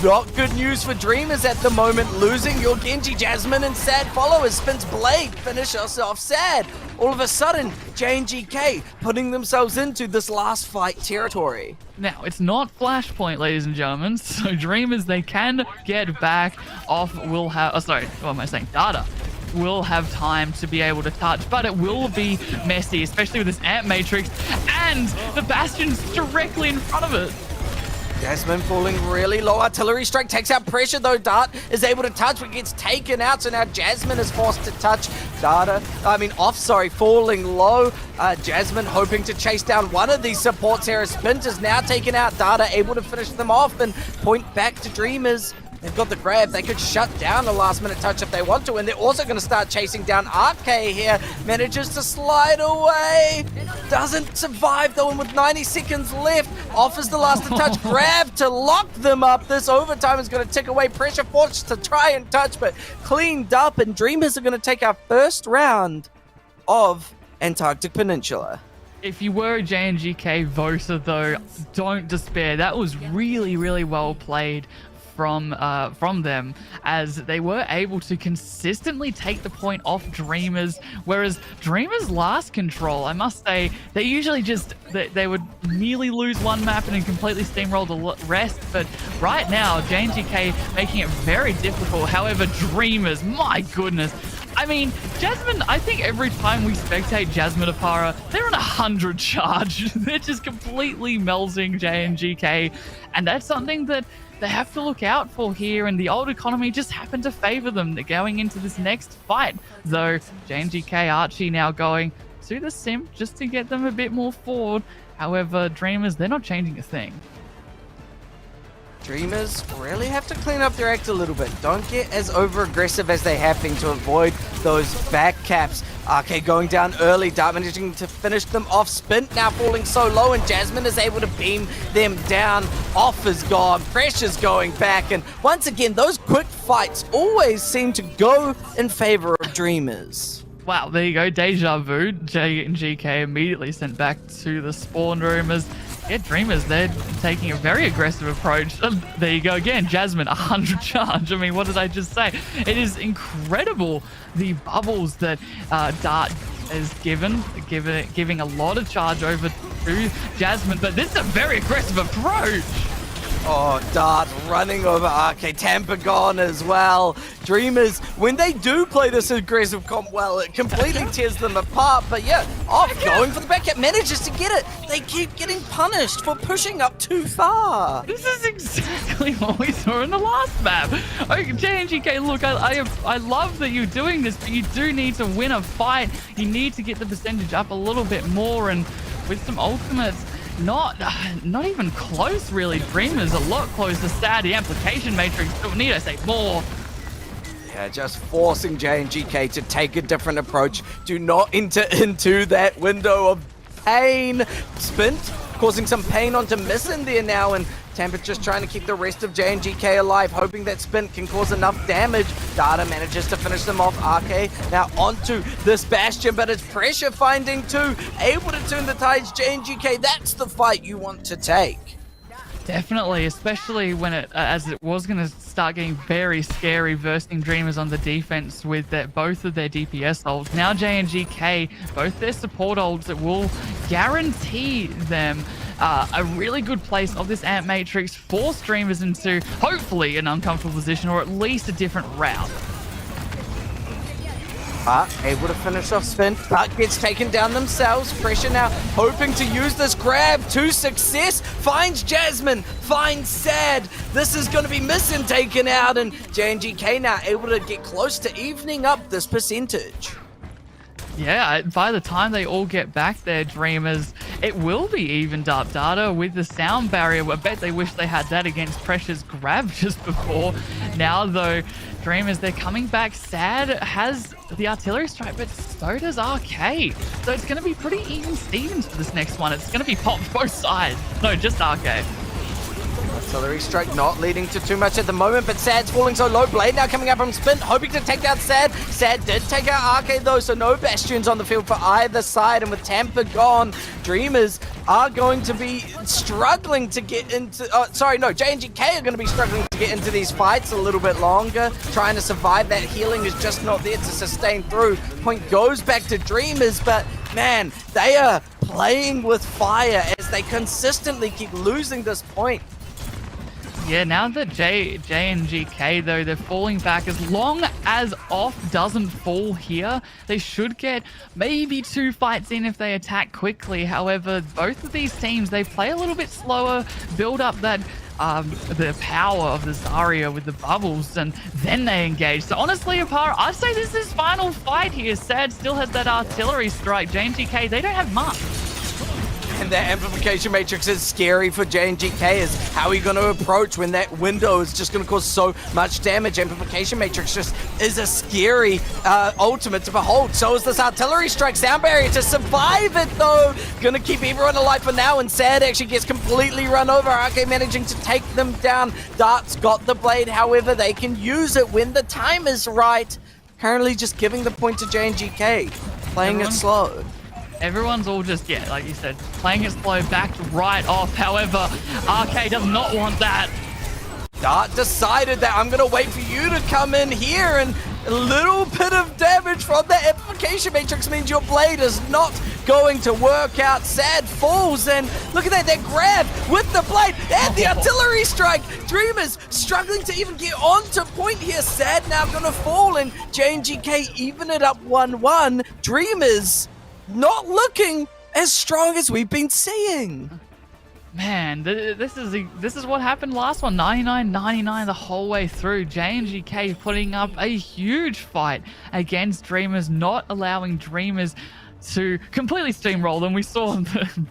A: Not good news for Dreamers at the moment, losing your Genji, Jasmine, and Sad followers. Spin's Blade finish us off. Sad. All of a sudden, JNGK putting themselves into this last fight territory.
B: Now, it's not Flashpoint, ladies and gentlemen, so Dreamers, they can get back off, will have, Data will have time to be able to touch, but it will be messy, especially with this Ant Matrix, and the Bastion's directly in front of it.
A: Jasmine falling really low. Artillery strike takes out Pressure, though. Dart is able to touch, but gets taken out, so now Jasmine is forced to touch. falling low. Jasmine hoping to chase down one of these supports here as Spint is now taken out. Data able to finish them off and point back to Dreamers. They've got the grab. They could shut down a last-minute touch if they want to, and they're also going to start chasing down RK here. Manages to slide away. Doesn't survive, though, and with 90 seconds left, offers the last-touch grab to lock them up. This overtime is going to tick away. Pressure forced to try and touch, but cleaned up, and Dreamers are going to take our first round of Antarctic Peninsula.
B: If you were a JNGK voter, though, don't despair. That was really, really well played from them, as they were able to consistently take the point off Dreamers, whereas Dreamers' last control, I must say, they usually just they would nearly lose one map and then completely steamroll the rest, but right now JNGK making it very difficult. However, Dreamers, my goodness, I mean, Jasmine, I think every time we spectate Jasmine Apara, they're on 100 charge. They're just completely melting JNGK, and that's something that they have to look out for here, and the old economy just happened to favor them. They're going into this next fight, though JNGK Archie now going to the Simp just to get them a bit more forward. However, Dreamers, they're not changing a thing.
A: Dreamers really have to clean up their act a little bit. Don't get as over-aggressive as they have been to avoid those back caps. RK going down early, Dart managing to finish them off. Spint now falling so low, and Jasmine is able to beam them down. Off is gone, pressure's going back, and once again, those quick fights always seem to go in favor of Dreamers.
B: Wow, there you go, deja vu. JNGK immediately sent back to the spawn room as Dreamers, they're taking a very aggressive approach. There you go again, Jasmine, 100 charge. I mean, what did I just say? It is incredible, the bubbles that Dart is giving a lot of charge over to Jasmine, but this is a very aggressive approach.
A: Oh, Dart running over RK. Tampa gone as well. Dreamers, when they do play this aggressive comp well, it completely tears them apart. But yeah, going for the back cap, manages to get it. They keep getting punished for pushing up too far.
B: This is exactly what we saw in the last map. Okay, JNGK, look, I love that you're doing this, but you do need to win a fight. You need to get the percentage up a little bit more, and with some ultimates, not even close, really. Dreamers a lot closer. Sad, the application matrix, don't need I say more.
A: Yeah, just forcing JNGK to take a different approach. Do not enter into that window of pain. Spint causing some pain onto Missin there now, and Tampa just trying to keep the rest of JNGK alive, hoping that Spint can cause enough damage. Data manages to finish them off. RK now onto this Bastion, but it's pressure finding too. Able to turn the tides. JNGK, that's the fight you want to take.
B: Definitely, especially when as it was going to start getting very scary, versing Dreamers on the defense with both of their DPS ults. Now JNGK, both their support ults that will guarantee them a really good place of this amp matrix, force Dreamers into hopefully an uncomfortable position, or at least a different route.
A: Able to finish off Spin, but gets taken down themselves. Pressure now hoping to use this grab to success. Finds Jasmine, finds Sad. This is going to be Missin taken out, and JNGK now able to get close to evening up this percentage.
B: Yeah, by the time they all get back there, Dreamers, it will be evened up. Data with the sound barrier. I bet they wish they had that against Pressure's grab just before. Now, though, Dreamers, they're coming back. Sad has the artillery strike, but so does RK. So it's going to be pretty even Stevens for this next one. It's going to be popped both sides. No, just RK.
A: Artillery strike not leading to too much at the moment, but Sad's falling so low. Blade now coming up from Spin, hoping to take out Sad. Sad did take out RK though, so no Bastions on the field for either side, and with Tampa gone, Dreamers are going to be struggling to get into... JNGK are going to be struggling to get into these fights a little bit longer. Trying to survive, that healing is just not there to sustain through. Point goes back to Dreamers, but man, they are playing with fire as they consistently keep losing this point.
B: Yeah, now that JNGK, though, they're falling back. As long as off doesn't fall here, they should get maybe 2 fights in if they attack quickly. However, both of these teams, they play a little bit slower, build up that the power of the Zarya with the bubbles, and then they engage. So honestly, Apara, I'd say this is final fight here. Sad still has that artillery strike. JNGK, they don't have much.
A: And that amplification matrix is scary for JNGK. Is how are you going to approach when that window is just going to cause so much damage? Amplification matrix just is a scary ultimate to behold. So is this artillery strike. Sound barrier to survive it though. Going to keep everyone alive for now, and Sad actually gets completely run over. RK managing to take them down. Dart's got the blade, however, they can use it when the time is right. Currently just giving the point to JNGK, playing it slow.
B: Everyone's all just, yeah, like you said, playing it slow, backed right off. However, RK does not want that.
A: Dart decided that I'm going to wait for you to come in here, and a little bit of damage from that amplification matrix means your blade is not going to work out. Sad falls, and look at that grab with the blade and the artillery strike. Dreamers struggling to even get onto point here. Sad now going to fall, and JNGK even it up 1-1. Dreamers not looking as strong as we've been seeing.
B: Man, this is what happened last one. 99-99 the whole way through. JNGK putting up a huge fight against Dreamers, not allowing Dreamers to completely steamroll them. We saw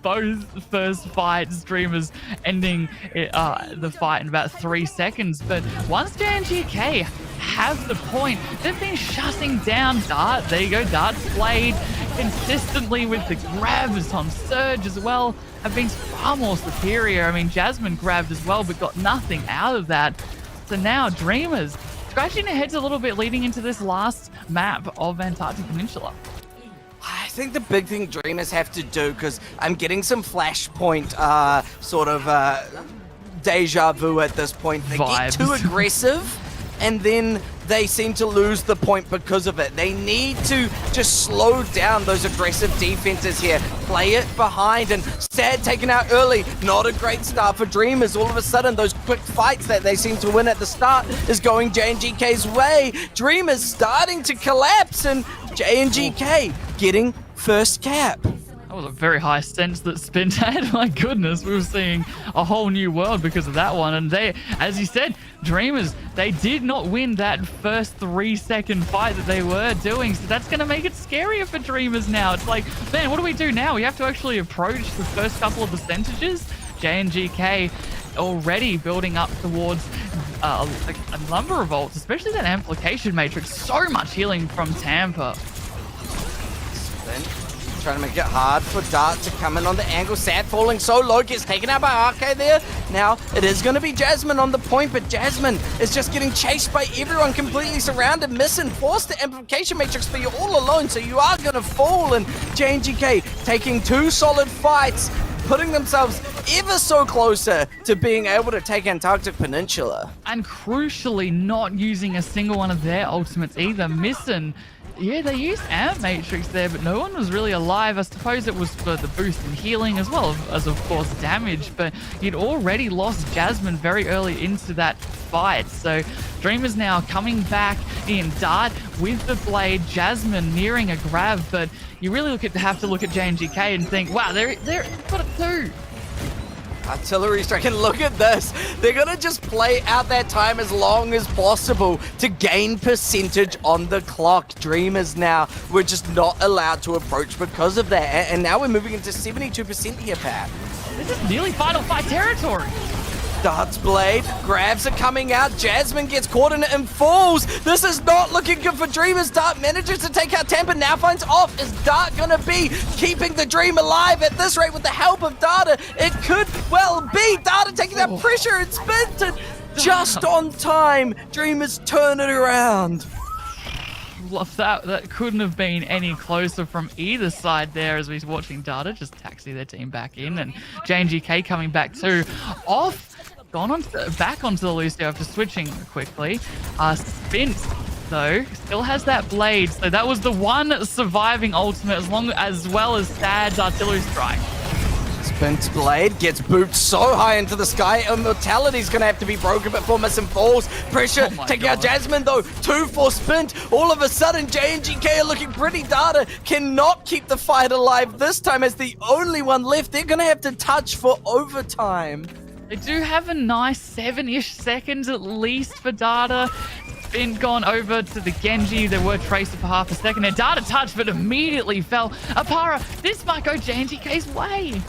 B: both first fights, Dreamers ending the fight in about 3 seconds. But once JNGK have the point, they've been shutting down Dart. There you go, Dart's blade consistently with the grabs on Surge as well have been far more superior. I mean, Jasmine grabbed as well, but got nothing out of that. So now Dreamers scratching their heads a little bit leading into this last map of Antarctic Peninsula.
A: I think the big thing Dreamers have to do, because I'm getting some Flashpoint sort of deja vu at this point. They
B: Vibes.
A: get too aggressive, and then they seem to lose the point because of it. They need to just slow down those aggressive defenses here. Play it behind, and Sad taken out early. Not a great start for Dreamers. All of a sudden, those quick fights that they seem to win at the start is going JNGK's way. Dreamers starting to collapse, and JNGK getting first cap.
B: That was a very high sense that Spin had. My goodness, we were seeing a whole new world because of that one. And they, as you said, Dreamers, they did not win that first 3-second fight that they were doing. So that's going to make it scarier for Dreamers now. It's like, man, what do we do now? We have to actually approach the first couple of percentages. JNGK already building up towards a number of ults, especially that amplification matrix. So much healing from Tampa.
A: Trying to make it hard for Dart to come in on the angle. Sad falling so low, gets taken out by RK there. Now it is going to be Jasmine on the point, but Jasmine is just getting chased by everyone, completely surrounded, missing, forced the amplification matrix, but you're all alone, so you are going to fall. And JNGK taking 2 solid fights, putting themselves ever so closer to being able to take Antarctic Peninsula.
B: And crucially, not using a single one of their ultimates either, missing. Yeah, they used Amp Matrix there, but no one was really alive. I suppose it was for the boost in healing as well as, of course, damage. But you'd already lost Jasmine very early into that fight. So Dreamers now coming back in. Dart with the blade, Jasmine nearing a grab. But you really have to look at JNGK and think, wow, they're got it too.
A: Artillery strike, and look at this. They're going to just play out that time as long as possible to gain percentage on the clock. Dreamers now, we're just not allowed to approach because of that. And now we're moving into 72% here, Pat.
B: This is nearly final fight territory.
A: Dart's blade, grabs are coming out, Jasmine gets caught in it and falls. This is not looking good for Dreamers. Dart manages to take out Tampa, now finds off. Is Dart gonna be keeping the dream alive at this rate with the help of Data? It could well be. Data taking that pressure and spins it just on time. Dreamers turn it around.
B: Love that. That couldn't have been any closer from either side there, as we're watching Data just taxi their team back in, and JNGK coming back too. Back onto the Lucio after switching quickly. Spins though still has that blade, so that was the one surviving ultimate, as well as Sad's artillery strike.
A: Spin's blade gets booped so high into the sky. Immortality's gonna have to be broken before missing falls. Pressure taking out Jasmine though. 2 for Spin. All of a sudden, JNGK are looking pretty. Data cannot keep the fight alive this time as the only one left. They're gonna have to touch for overtime.
B: They do have a nice 7-ish seconds at least for Data. Been gone over to the Genji. There were Tracer for half a second. And Data touched, but immediately fell. Apara, this might go JNGK's way.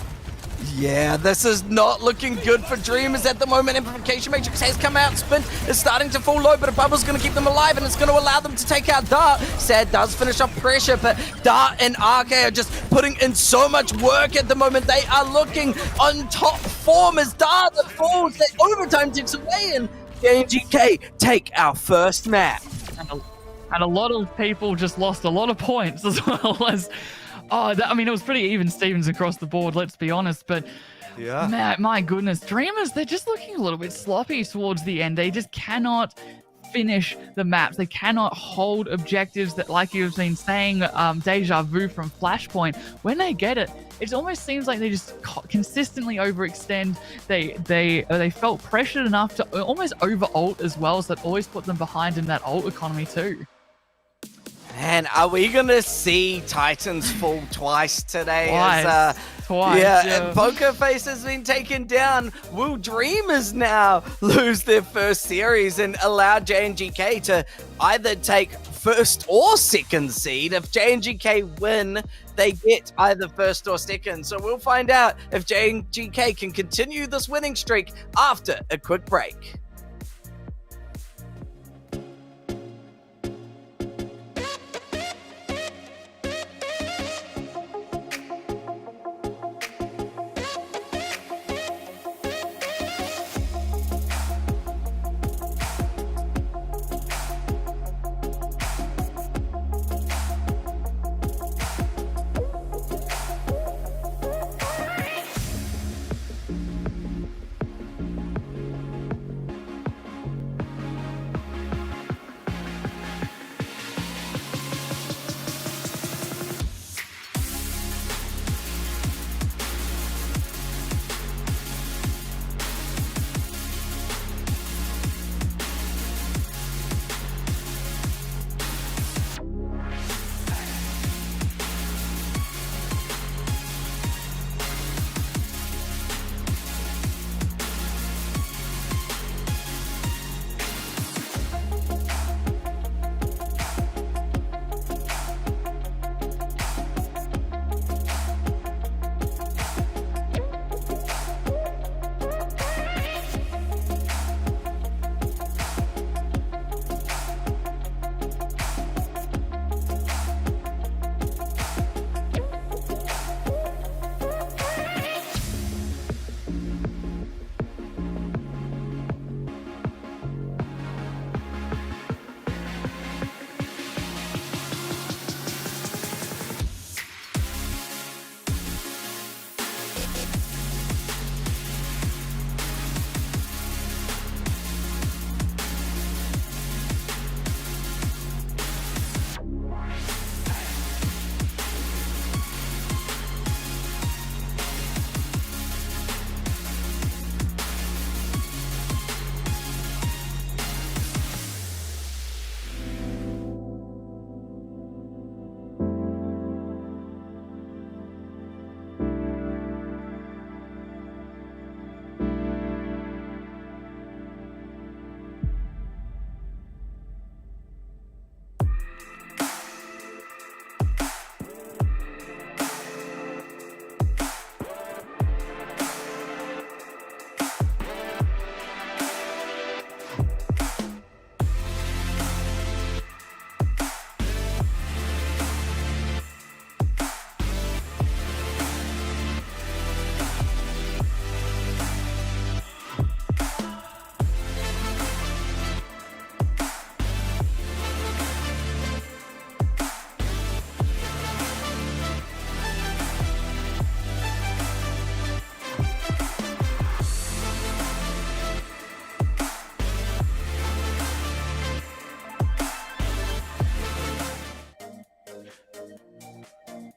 A: Yeah, this is not looking good for Dreamers at the moment. Amplification Matrix has come out. Spin is starting to fall low, but a bubble's going to keep them alive, and it's going to allow them to take out Dart. Sad does finish off pressure, but Dart and RK are just putting in so much work at the moment. They are looking on top form as Dart falls. That overtime ticks away, and JNGK take our first map.
B: And a lot of people just lost a lot of points as well as... Oh, I mean, it was pretty even Stevens across the board, let's be honest. But
A: yeah,
B: my goodness, Dreamers, they're just looking a little bit sloppy towards the end. They just cannot finish the maps. They cannot hold objectives that, like you've been saying, deja vu from Flashpoint. When they get it, it almost seems like they just consistently overextend. They felt pressured enough to almost over-ult as well, so that always put them behind in that ult economy too.
A: Man, are we gonna see Titans fall twice today?
B: Twice.
A: Yeah, Poker Face has been taken down. Will Dreamers now lose their first series and allow JNGK to either take first or second seed? If JNGK win, they get either first or second. So we'll find out if JNGK can continue this winning streak after a quick break.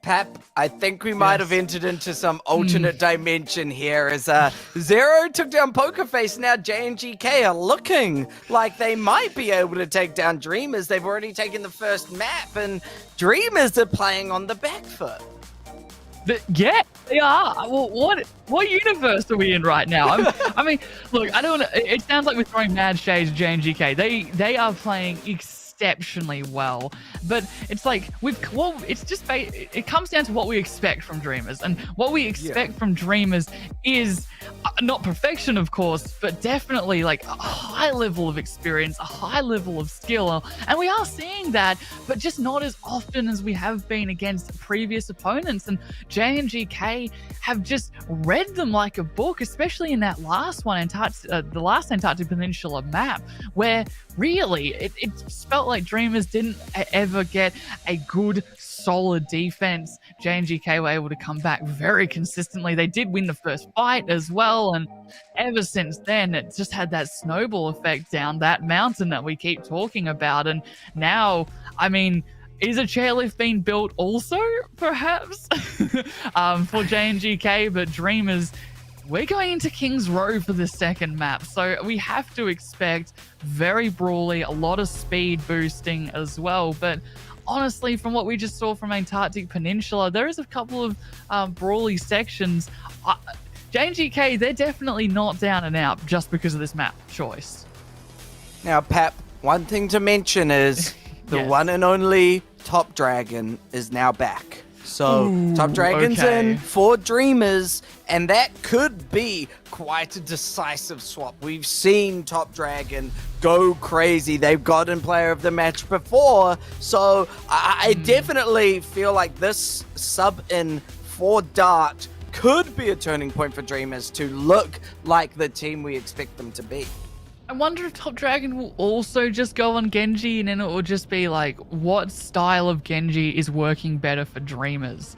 A: Pep, I think we might have entered into some alternate dimension here as Zero took down Poker Face. Now JNGK are looking like they might be able to take down Dreamers. They've already taken the first map and Dreamers are playing on the back foot.
B: Yeah, they are. Well, what universe are we in right now? I mean, look, I don't. It sounds like we're throwing mad shades at JNGK. They are playing exceptionally well, but it's like it's just it comes down to what we expect from Dreamers, and what we expect from Dreamers is not perfection, of course, but definitely like a high level of experience, a high level of skill, and we are seeing that, but just not as often as we have been against previous opponents. And JNGK have just read them like a book, especially in that last one, the last Antarctic Peninsula map, where really it felt like Dreamers didn't ever get a good solid defense. JNGK were able to come back very consistently. They did win the first fight as well, and ever since then it just had that snowball effect down that mountain that we keep talking about. And now, I mean, is a chairlift being built also, perhaps, for JNGK? But Dreamers, we're going into King's Row for the second map, so we have to expect very brawly, a lot of speed boosting as well. But honestly, from what we just saw from Antarctic Peninsula, there is a couple of brawly sections. JNGK, they're definitely not down and out just because of this map choice.
A: Now, Pap, one thing to mention is the
B: Yes.
A: one and only Top Dragon is now back. So
B: Ooh,
A: Top Dragon's
B: okay.
A: in for Dreamers, and that could be quite a decisive swap. We've seen Top Dragon go crazy. They've gotten player of the match before, so I definitely feel like this sub in for Dart could be a turning point for Dreamers to look like the team we expect them to be.
B: I wonder if Top Dragon will also just go on Genji, and then it will just be like, what style of Genji is working better for Dreamers?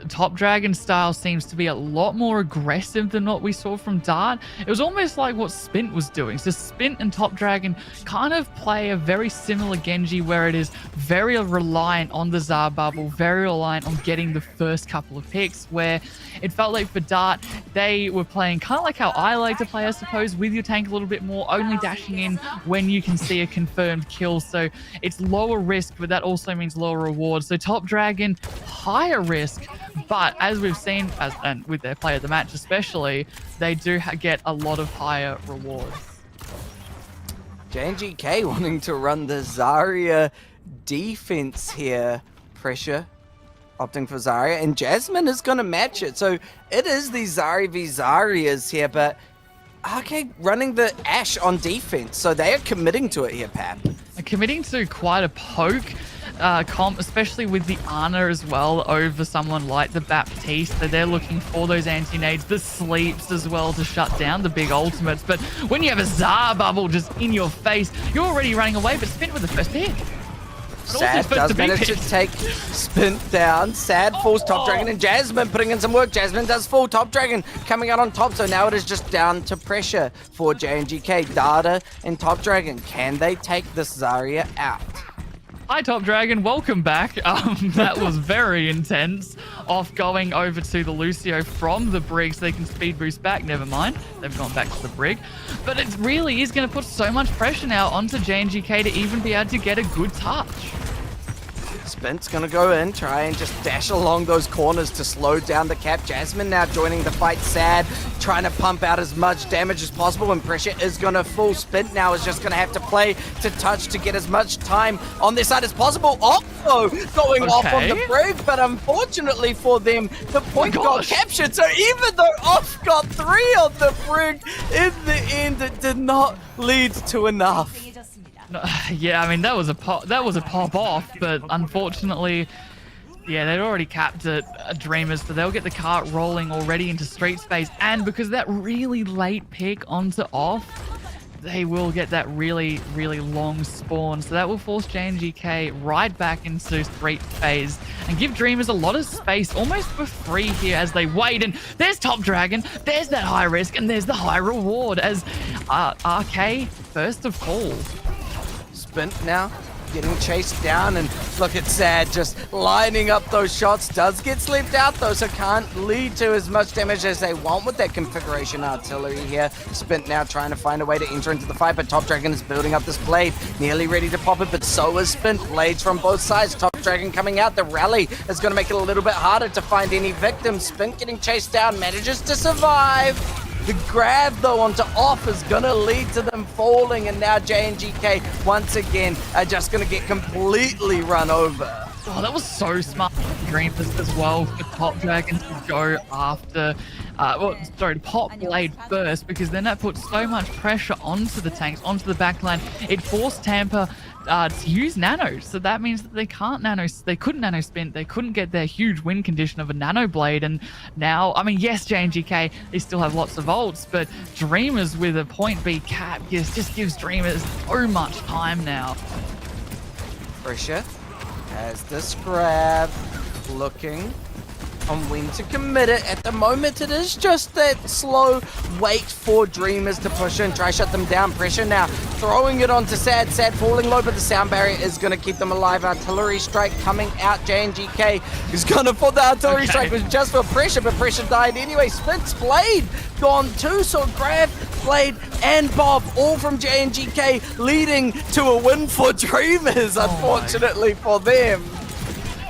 B: Top Dragon style seems to be a lot more aggressive than what we saw from Dart. It was almost like what Spint was doing. So Spint and Top Dragon kind of play a very similar Genji, where it is very reliant on the Tsar bubble, very reliant on getting the first couple of picks, where it felt like for Dart, they were playing kind of like how I like to play, I suppose, with your tank a little bit more, only dashing in when you can see a confirmed kill. So it's lower risk, but that also means lower reward. So Top Dragon, higher risk, but as we've seen, and with their play of the match especially, they do get a lot of higher rewards.
A: JNGK wanting to run the Zarya defense here. Pressure. Opting for Zarya, and Jasmine is going to match it. So it is the Zarya v Zaryas here, but Arcade running the Ashe on defense. So they are committing to it here, Pap.
B: Committing to quite a poke comp, especially with the Ana as well over someone like the Baptiste. So they're looking for those anti-nades, the sleeps as well to shut down the big ultimates. But when you have a Tsar bubble just in your face, you're already running away, but Spin with the first pick.
A: Sad does manage to take Spin down. Sad falls Top Dragon, and Jasmine putting in some work. Jasmine does fall. Top Dragon coming out on top. So now it is just down to pressure for JNGK. Data and Top Dragon. Can they take this Zarya out?
B: Hi, Top Dragon. Welcome back. That was very intense. Off going over to the Lucio from the Brig so they can speed boost back. Never mind. They've gone back to the Brig. But it really is going to put so much pressure now onto JNGK to even be able to get a good touch.
A: Spint's gonna go in, try and just dash along those corners to slow down the cap. Jasmine now joining the fight. Sad, trying to pump out as much damage as possible, and pressure is gonna fall. Spint now is just gonna have to play to touch to get as much time on this side as possible. Also going off on the Brig, but unfortunately for them, the point got captured. So even though Off got 3 on the Brig, in the end it did not lead to enough.
B: No, yeah, I mean that was a pop off, but unfortunately, yeah, they'd already capped it, Dreamers, so they'll get the cart rolling already into street space, and because of that really late pick onto Off, they will get that really, really long spawn, so that will force JNGK right back into street phase and give Dreamers a lot of space almost for free here as they wait. And there's Top Dragon, there's that high risk, and there's the high reward as RK first of all.
A: Spint now getting chased down, and look at Sad just lining up those shots. Does get slept out though, so can't lead to as much damage as they want with that configuration artillery here. Spint now trying to find a way to enter into the fight, but Top Dragon is building up this blade, nearly ready to pop it, but so is Spint. Blades from both sides. Top Dragon coming out. The rally is going to make it a little bit harder to find any victims. Spint getting chased down, manages to survive. The grab, though, onto off is going to lead to them falling, and now JNGK, once again, are just going to get completely run over.
B: Oh, that was so smart. Dreamers as well for Top Dragon to go after, to pop Blade first, because then that puts so much pressure onto the tanks, onto the backline. It forced Tampa to use nano, so that means that they couldn't nano spin, they couldn't get their huge win condition of a nano blade, and now, I mean, yes, JNGK, they still have lots of ults, but Dreamers with a point B cap just gives Dreamers so much time now.
A: Pressure as this grab, looking on when to commit it. At the moment, it is just that slow wait for Dreamers to push in, try shut them down. Pressure now, throwing it onto Sad. Sad falling low, but the sound barrier is going to keep them alive. Artillery strike coming out. JNGK is going to put the artillery strike, was just for Pressure, but Pressure died anyway. Spint's Blade gone too, so grab, Blade, and Bob, all from JNGK, leading to a win for Dreamers, unfortunately for them.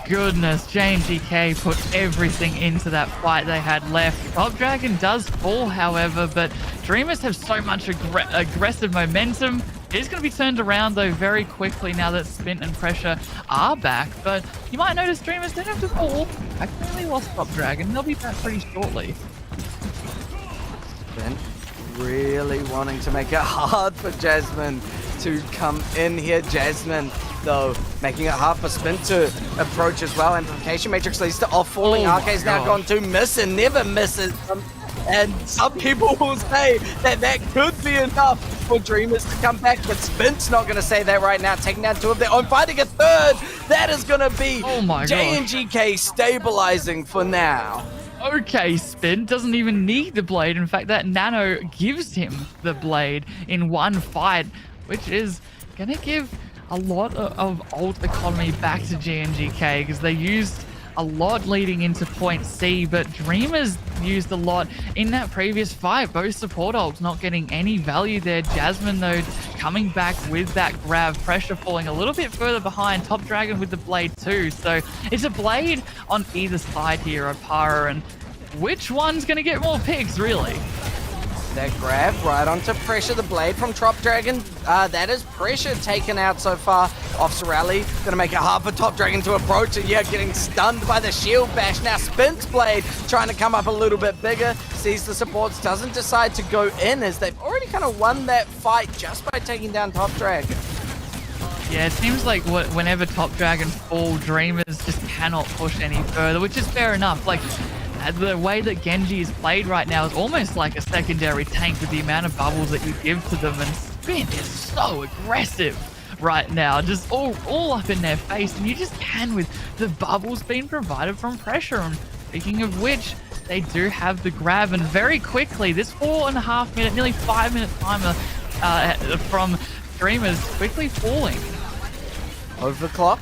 B: Goodness, JNGK put everything into that fight they had left. Top Dragon does fall, however, but Dreamers have so much aggressive momentum. It is going to be turned around, though, very quickly now that Spin and Pressure are back. But you might notice Dreamers don't have to fall. Accidentally lost Top Dragon. They'll be back pretty shortly.
A: Spin really wanting to make it hard for Jasmine to come in here. Jasmine, though, making it hard for Spin to approach as well. Amplification Matrix leads to off falling. RK's now gone to miss and never misses. And some people will say that that could be enough for Dreamers to come back, but Spin's not going to say that right now. Taking down two of their own, finding a third. That is going to be JNGK stabilizing for now.
B: Okay, Spin doesn't even need the blade. In fact, that nano gives him the blade in one fight, which is going to give a lot of ult economy back to JNGK, because they used a lot leading into point C, but Dreamers used a lot in that previous fight. Both support ults not getting any value there. Jasmine, though, coming back with that grab. Pressure falling a little bit further behind. Top Dragon with the blade too. So it's a blade on either side here, Opara, and which one's going to get more picks, really?
A: That grab right onto Pressure, the blade from Top Dragon. That is Pressure taken out so far off Sorelli. Gonna make it hard for Top Dragon to approach, and yeah, getting stunned by the shield bash. Now Spin's Blade trying to come up a little bit bigger, sees the supports, doesn't decide to go in, as they've already kind of won that fight just by taking down Top Dragon.
B: Yeah, it seems like whenever Top Dragon fall, Dreamers just cannot push any further, which is fair enough. Like, the way that Genji is played right now is almost like a secondary tank with the amount of bubbles that you give to them, and Spin is so aggressive right now, just all up in their face, and you just can with the bubbles being provided from Pressure. And speaking of which, they do have the grab, and very quickly, this 4.5 minute, nearly 5 minute timer from Dreamers quickly falling.
A: Overclock.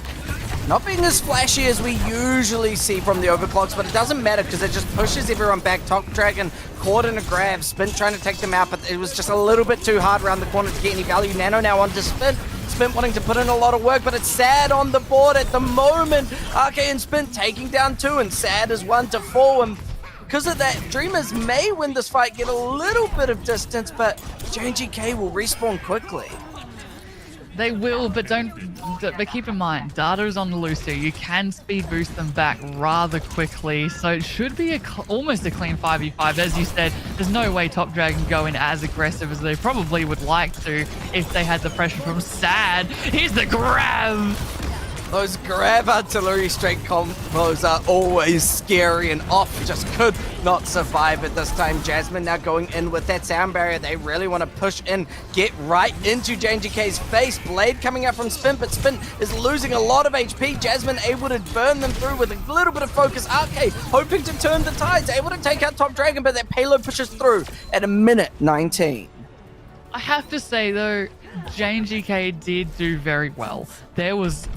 A: Not being as flashy as we usually see from the overclocks, but it doesn't matter because it just pushes everyone back. Top Dragon caught in a grab. Spin trying to take them out, but it was just a little bit too hard around the corner to get any value. Nano now onto Spin. Spin wanting to put in a lot of work, but it's Sad on the board at the moment. RK and Spin taking down two, and Sad is one to fall. And because of that, Dreamers may win this fight, get a little bit of distance, but JNGK will respawn quickly.
B: They will, but keep in mind, data is on the loose here. You can speed boost them back rather quickly, so it should be almost a clean 5v5. As you said, there's no way Top Dragon go in as aggressive as they probably would like to if they had the pressure from Sad. Here's the grab!
A: Those grab artillery straight combos are always scary, and off just could not survive it this time. Jasmine now going in with that sound barrier. They really want to push in, get right into JNGK's face. Blade coming out from Spin, but Spin is losing a lot of HP. Jasmine able to burn them through with a little bit of focus. RK hoping to turn the tides, able to take out Top Dragon, but that payload pushes through at 1:19.
B: I have to say, though, JNGK did do very well. There was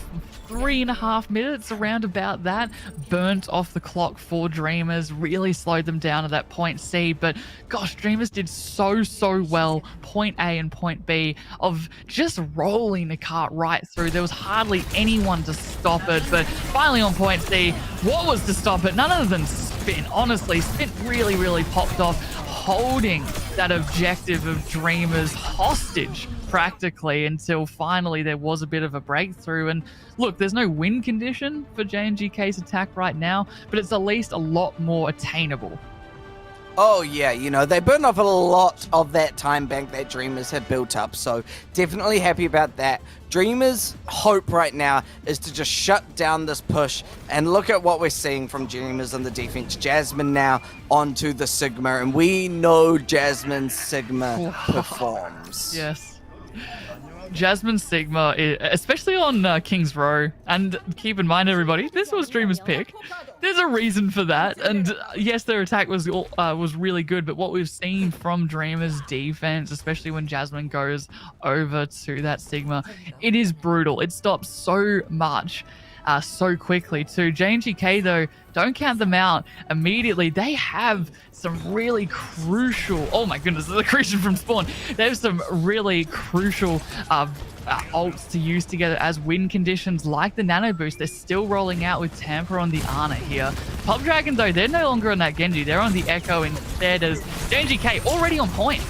B: 3.5 minutes around about that burnt off the clock for Dreamers, really slowed them down at that point C. But gosh, Dreamers did so well point A and point B of just rolling the cart right through. There was hardly anyone to stop it, but finally on point C, what was to stop it? None other than Spin. Honestly, Spin really popped off, holding that objective of Dreamers hostage practically until finally there was a bit of a breakthrough. And look, there's no win condition for JNGK's attack right now, but it's at least a lot more attainable.
A: Oh yeah, you know, they burned off a lot of that time bank that Dreamers had built up, so definitely happy about that. Dreamers' hope right now is to just shut down this push, and look at what we're seeing from Dreamers on the defense. Jasmine now onto the Sigma, and we know Jasmine's Sigma performs.
B: Yes. Jasmine Sigma, especially on King's Row, and keep in mind everybody, this was Dreamer's pick. There's a reason for that, and yes, their attack was really good, but what we've seen from Dreamer's defense, especially when Jasmine goes over to that Sigma, it is brutal. It stops so much. So quickly too. JNGK though, don't count them out immediately. They have some really crucial, oh my goodness, the accretion from spawn. They have some really crucial ults to use together as win conditions, like the nano boost. They're still rolling out with Panthera on the Ana here. Top Dragon though, they're no longer on that Genji. They're on the Echo instead, as JNGK already on point.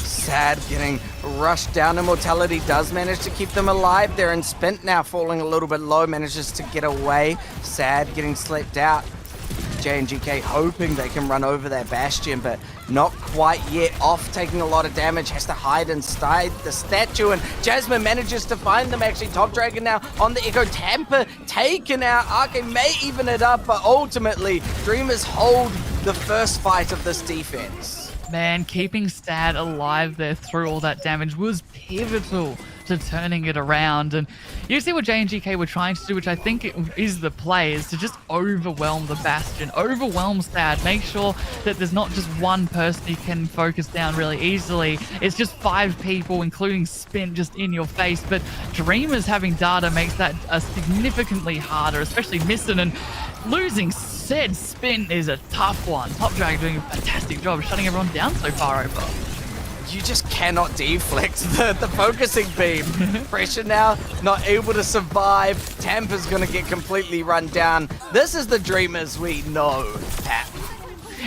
A: Sad getting rushed down. Immortality does manage to keep them alive. They're in Spint now, falling a little bit low, manages to get away. Sad getting slept out. JNGK hoping they can run over that Bastion, but not quite yet. Off taking a lot of damage, has to hide inside the statue, and Jasmine manages to find them actually. Top Dragon now on the Echo. Tampa taken out. Arcade may even it up, but ultimately Dreamers hold the first fight of this defense.
B: Man, keeping Stad alive there through all that damage was pivotal to turning it around. And you see what JNGK were trying to do, which I think is the play, is to just overwhelm the Bastion, overwhelm Stad, make sure that there's not just one person you can focus down really easily. It's just 5 people, including Spin, just in your face. But Dreamers having data makes that significantly harder, especially missing, and losing said Spin is a tough one. Top Dragon doing a fantastic job of shutting everyone down so far over.
A: You just cannot deflect the focusing beam. Pressure now, not able to survive. Tampa's gonna get completely run down. This is the Dreamers we know, Pat.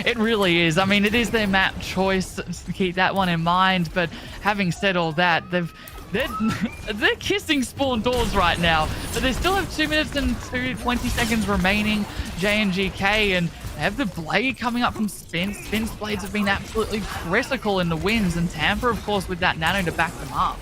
B: It really is. I mean, it is their map choice, to keep that one in mind. But having said all that, they're kissing spawn doors right now, but they still have 2 minutes and 20 seconds remaining. JNGK, and they have the blade coming up from Spin. Spin's blades have been absolutely critical in the wins, and Tampa, of course, with that nano to back them up.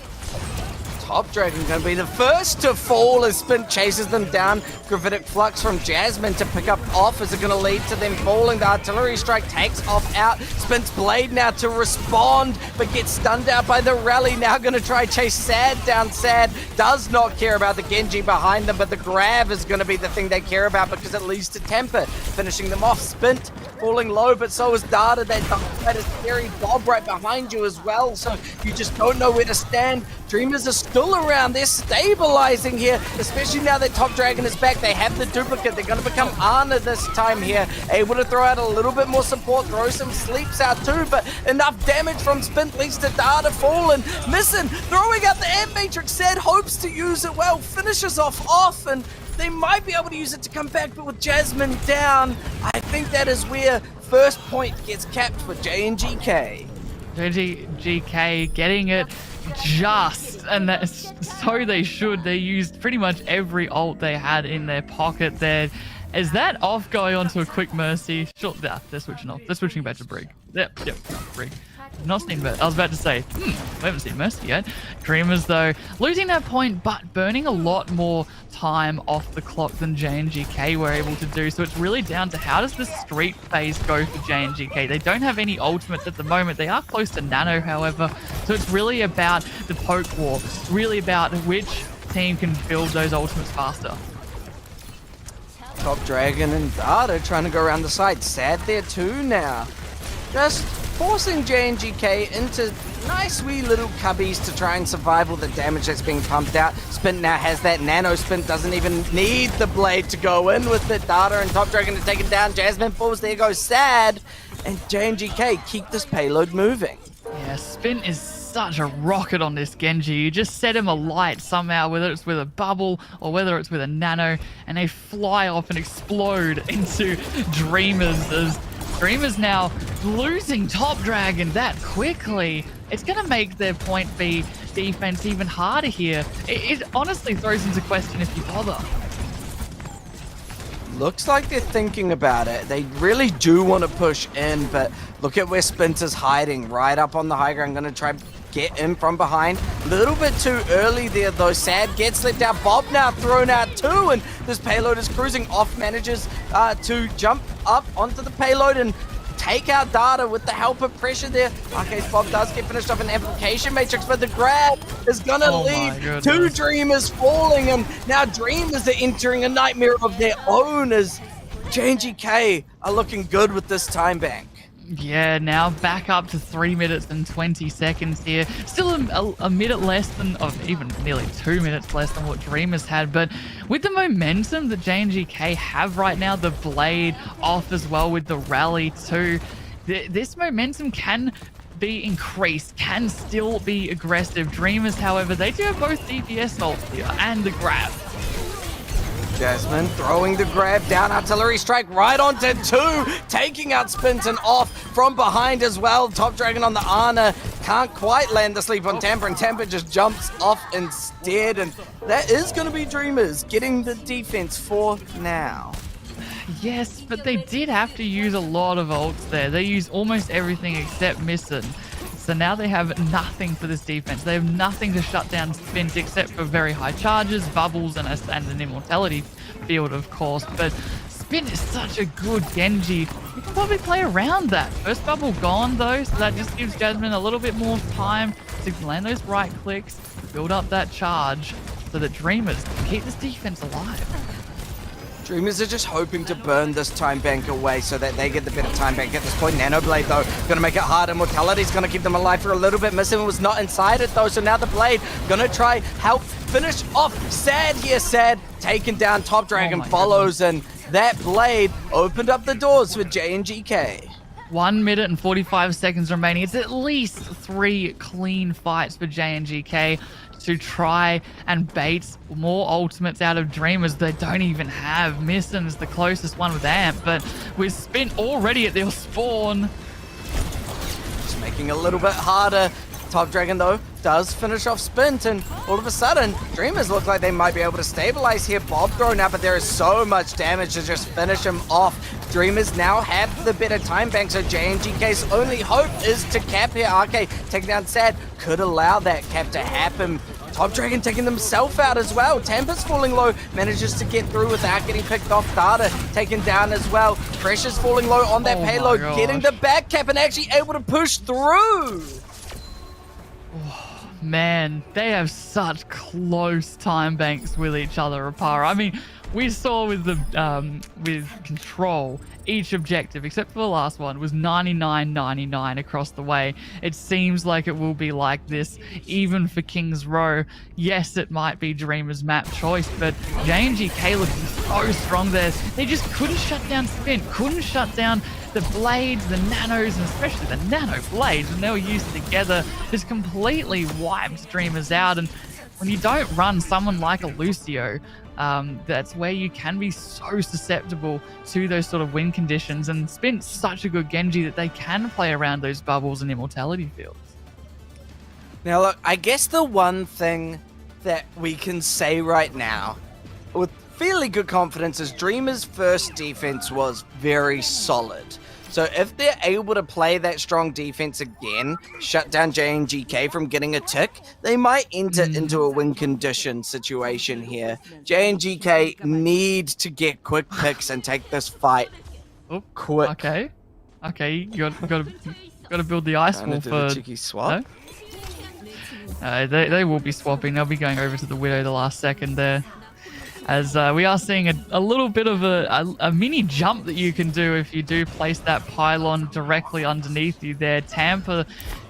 A: Top Dragon going to be the first to fall as Spin chases them down. Gravitic Flux from Jasmine to pick up off. Is it going to lead to them falling? The artillery strike takes off out. Spin's blade now to respond, but gets stunned out by the rally. Now going to try chase Sad down. Sad does not care about the Genji behind them, but the grab is going to be the thing they care about, because it leads to Temper finishing them off. Spint falling low, but so is Data. That is scary Bob right behind you as well, so you just don't know where to stand. Dreamers are still around. They're stabilizing here, especially now that Top Dragon is back. They have the duplicate. They're going to become Ana this time here. Able to throw out a little bit more support, throw some sleeps out too, but enough damage from Spin leads to Data falling, missing, throwing out the Amp Matrix. Sad hopes to use it well, finishes off, and they might be able to use it to come back, but with Jasmine down, I think that is where first point gets capped for JNGK.
B: JNGK getting it just, and that's so they should. They used pretty much every ult they had in their pocket there. Is that off going on to a quick mercy? Sure, yeah, they're switching off. They're switching back to Brig. Yep, Brig. Not seen Mercy. I was about to say, we haven't seen Mercy yet. Dreamers, though, losing that point, but burning a lot more time off the clock than JNGK were able to do. So it's really down to how does the street phase go for JNGK. They don't have any ultimates at the moment. They are close to Nano, however. So it's really about the poke war. Really about which team can build those ultimates faster.
A: Top Dragon and Data trying to go around the side. Sad there too now. Just forcing JNGK into nice wee little cubbies to try and survive all the damage that's being pumped out. Spin now has that nano. Spin doesn't even need the blade to go in with the Data and Top Dragon to take it down. Jasmine falls, there goes Sad. And JNGK keep this payload moving.
B: Yeah, Spin is such a rocket on this Genji. You just set him alight somehow, whether it's with a bubble or whether it's with a nano, and they fly off and explode into Dreamers as Dreamers now losing Top Dragon that quickly. It's going to make their point B defense even harder here. It honestly throws into question if you bother.
A: Looks like they're thinking about it. They really do want to push in, but look at where Splinter's hiding, right up on the high ground. Going to try get in from behind. A little bit too early there, though. Sad gets left out. Bob now thrown out too, and this payload is cruising off. Manages to jump up onto the payload and take out Data with the help of pressure there. Okay, Bob does get finished off an amplification matrix, but the grab is gonna lead to Dreamers falling, and now Dreamers are entering a nightmare of their own as JNGK are looking good with this time bank.
B: Yeah, now back up to 3 minutes and 20 seconds here. Still a minute less than, or even nearly 2 minutes less than what Dreamers had. But with the momentum that JNGK have right now, the Blade off as well with the rally too, this momentum can be increased, can still be aggressive. Dreamers, however, they do have both DPS ult and the grab.
A: Jasmine throwing the grab down, artillery strike right onto 2, taking out Spinton off from behind as well. Top Dragon on the Ana can't quite land the sleep on Tampa, and Tampa just jumps off instead, and that is going to be Dreamers getting the defense for now.
B: Yes, but they did have to use a lot of ults there. They used almost everything except Missing. So now they have nothing for this defense. They have nothing to shut down Spint except for very high charges, bubbles, and an immortality field, of course. But Spint is such a good Genji. You can probably play around that. First bubble gone, though, so that just gives Jasmine a little bit more time to land those right clicks, build up that charge, so that Dreamers can keep this defense alive.
A: Dreamers are just hoping to burn this time bank away so that they get the better time bank at this point. Nanoblade, though, going to make it hard. Immortality's going to keep them alive for a little bit. Missing was not inside it, though, so now the Blade going to try help finish off Sad here. Sad taken down. Top Dragon follows, and that Blade opened up the doors for JNGK.
B: 1 minute and 45 seconds remaining. It's at least 3 clean fights for JNGK to try and bait more ultimates out of Dreamers. They don't even have. Missin's the closest one with Amp, but with Spin already at their spawn.
A: Just making it a little bit harder. Top Dragon, though, does finish off Spint, and all of a sudden, Dreamers look like they might be able to stabilize here. Bob thrown out, but there is so much damage to just finish him off. Dreamers now have the better time bank, so JNGK's only hope is to cap here. RK taking down Sad could allow that cap to happen. Top Dragon taking themselves out as well. Tampa's falling low, manages to get through without getting picked off. Data taken down as well. Pressure's falling low on that payload, getting the back cap and actually able to push through.
B: Man, they have such close time banks with each other, Apara. I mean, we saw with the with Control, each objective, except for the last one, was 99-99 across the way. It seems like it will be like this, even for King's Row. Yes, it might be Dreamer's map choice, but JNGK looking so strong there. They just couldn't shut down Spin, couldn't shut down the blades, the nanos, and especially the nano blades, when they were used together, just completely wiped Dreamers out. And when you don't run someone like a Lucio, that's where you can be so susceptible to those sort of win conditions. And Spin's such a good Genji that they can play around those bubbles and immortality fields.
A: Now, look, I guess the one thing that we can say right now with fairly good confidence is Dreamers' first defense was very solid. So if they're able to play that strong defense again, shut down JNGK from getting a tick, they might enter into a win condition situation here. JNGK need to get quick picks and take this fight quick.
B: Okay, you got to build the ice wall for
A: the cheeky swap.
B: No? They will be swapping. They'll be going over to the Widow the last second there. as we are seeing a little bit of a mini jump that you can do if you do place that pylon directly underneath you there. Tampa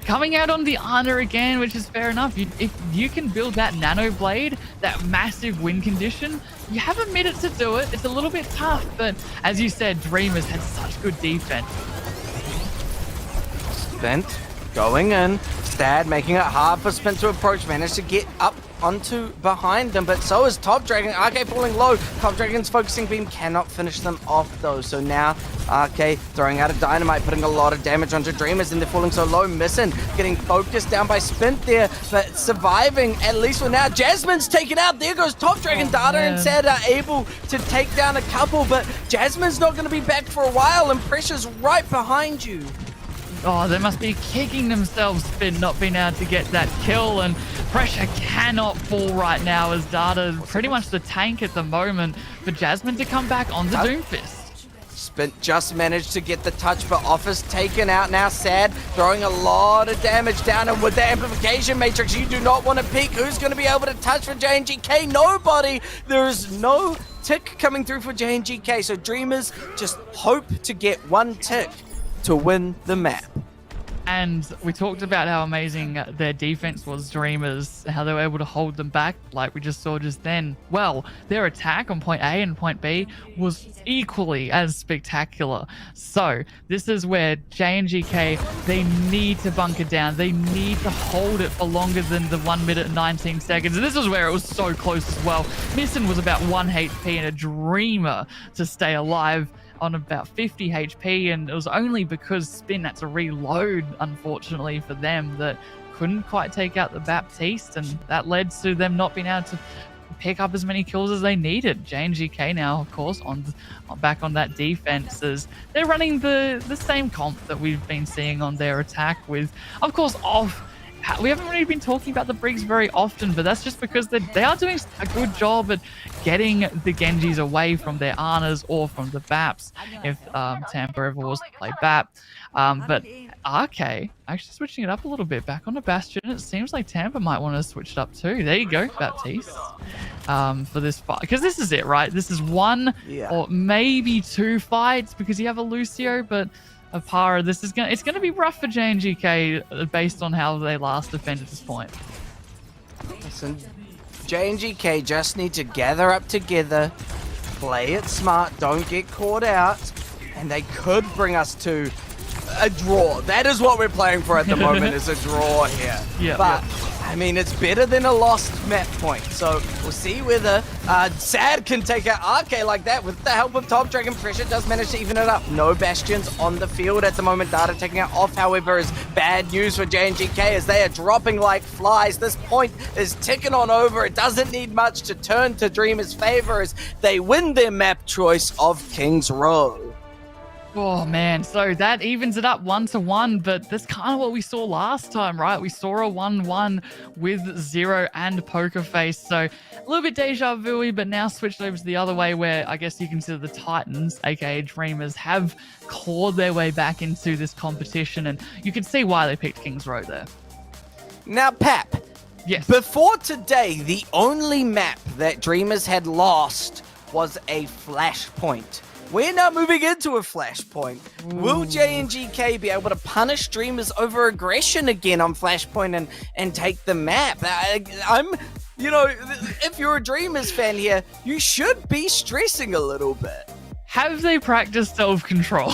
B: coming out on the Ana again, which is fair enough. If you can build that nano blade, that massive win condition, you have a minute to do it. It's a little bit tough, but as you said, Dreamers had such good defense.
A: Spent going in. Stad making it hard for Spent to approach. Managed to get up onto behind them, but so is Top Dragon. RK falling low. Top Dragon's focusing beam cannot finish them off though. So now RK throwing out a dynamite, putting a lot of damage onto Dreamers, and they're falling so low. Missing, getting focused down by Spent there, but surviving at least for now. Jasmine's taken out. There goes Top Dragon. Data and Sad are able to take down a couple, but Jasmine's not going to be back for a while, and Pressure's right behind you.
B: Oh, they must be kicking themselves for not being able to get that kill, and Pressure cannot fall right now as Data pretty much the tank at the moment for Jasmine to come back on the Doomfist.
A: Spent just managed to get the touch, but Office taken out now. Sad throwing a lot of damage down, and with the amplification matrix, you do not want to peek. Who's going to be able to touch for JNGK? Nobody. There is no tick coming through for JNGK, so Dreamers just hope to get one tick to win the map.
B: And we talked about how amazing their defense was, Dreamers, how they were able to hold them back like we just saw just then. Well, their attack on point A and point B was equally as spectacular. So this is where JNGK, they need to bunker down. They need to hold it for longer than the 1 minute and 19 seconds. And this is where it was so close as well. Missin was about 1 HP and a Dreamer to stay alive on about 50 HP, and it was only because Spin had to reload, unfortunately for them, that couldn't quite take out the Baptiste, and that led to them not being able to pick up as many kills as they needed. JNGK now, of course, back on that defense, as they're running the same comp that we've been seeing on their attack with, of course, off. We haven't really been talking about the Briggs very often, but that's just because they are doing a good job at getting the Genjis away from their Anas or from the Baps, if Tampa ever was to play Bap. But RK actually switching it up a little bit back on the Bastion. It seems like Tampa might want to switch it up too. There you go, Baptiste, for this fight. Because this is it, right? This is one or maybe 2 fights because you have a Lucio, but Apara, it's gonna be rough for JNGK based on how they last defended this point.
A: Listen, JNGK just need to gather up together, play it smart, don't get caught out, and they could bring us to a draw. That is what we're playing for at the moment, is a draw here. But I mean, it's better than a lost map point. So we'll see whether Sad can take out RK like that with the help of Top Dragon. Pressure does manage to even it up. No Bastions on the field at the moment. Data taking out off, however, is bad news for JNGK as they are dropping like flies. This point is ticking on over. It doesn't need much to turn to Dreamers' favor as they win their map choice of King's Row.
B: Oh man, so that evens it up 1-1, but that's kind of what we saw last time, right? We saw a 1-1 with Zero and Poker Face, so a little bit deja vu-y, but now switched over to the other way where I guess you consider the Titans, aka Dreamers, have clawed their way back into this competition, and you can see why they picked King's Row there.
A: Now, Pap,
B: yes.
A: Before today, the only map that Dreamers had lost was a Flashpoint. We're now moving into a Flashpoint. Will JNGK be able to punish Dreamers over aggression again on Flashpoint and take the map? You know, if you're a Dreamers fan here, you should be stressing a little bit.
B: Have they practiced self-control?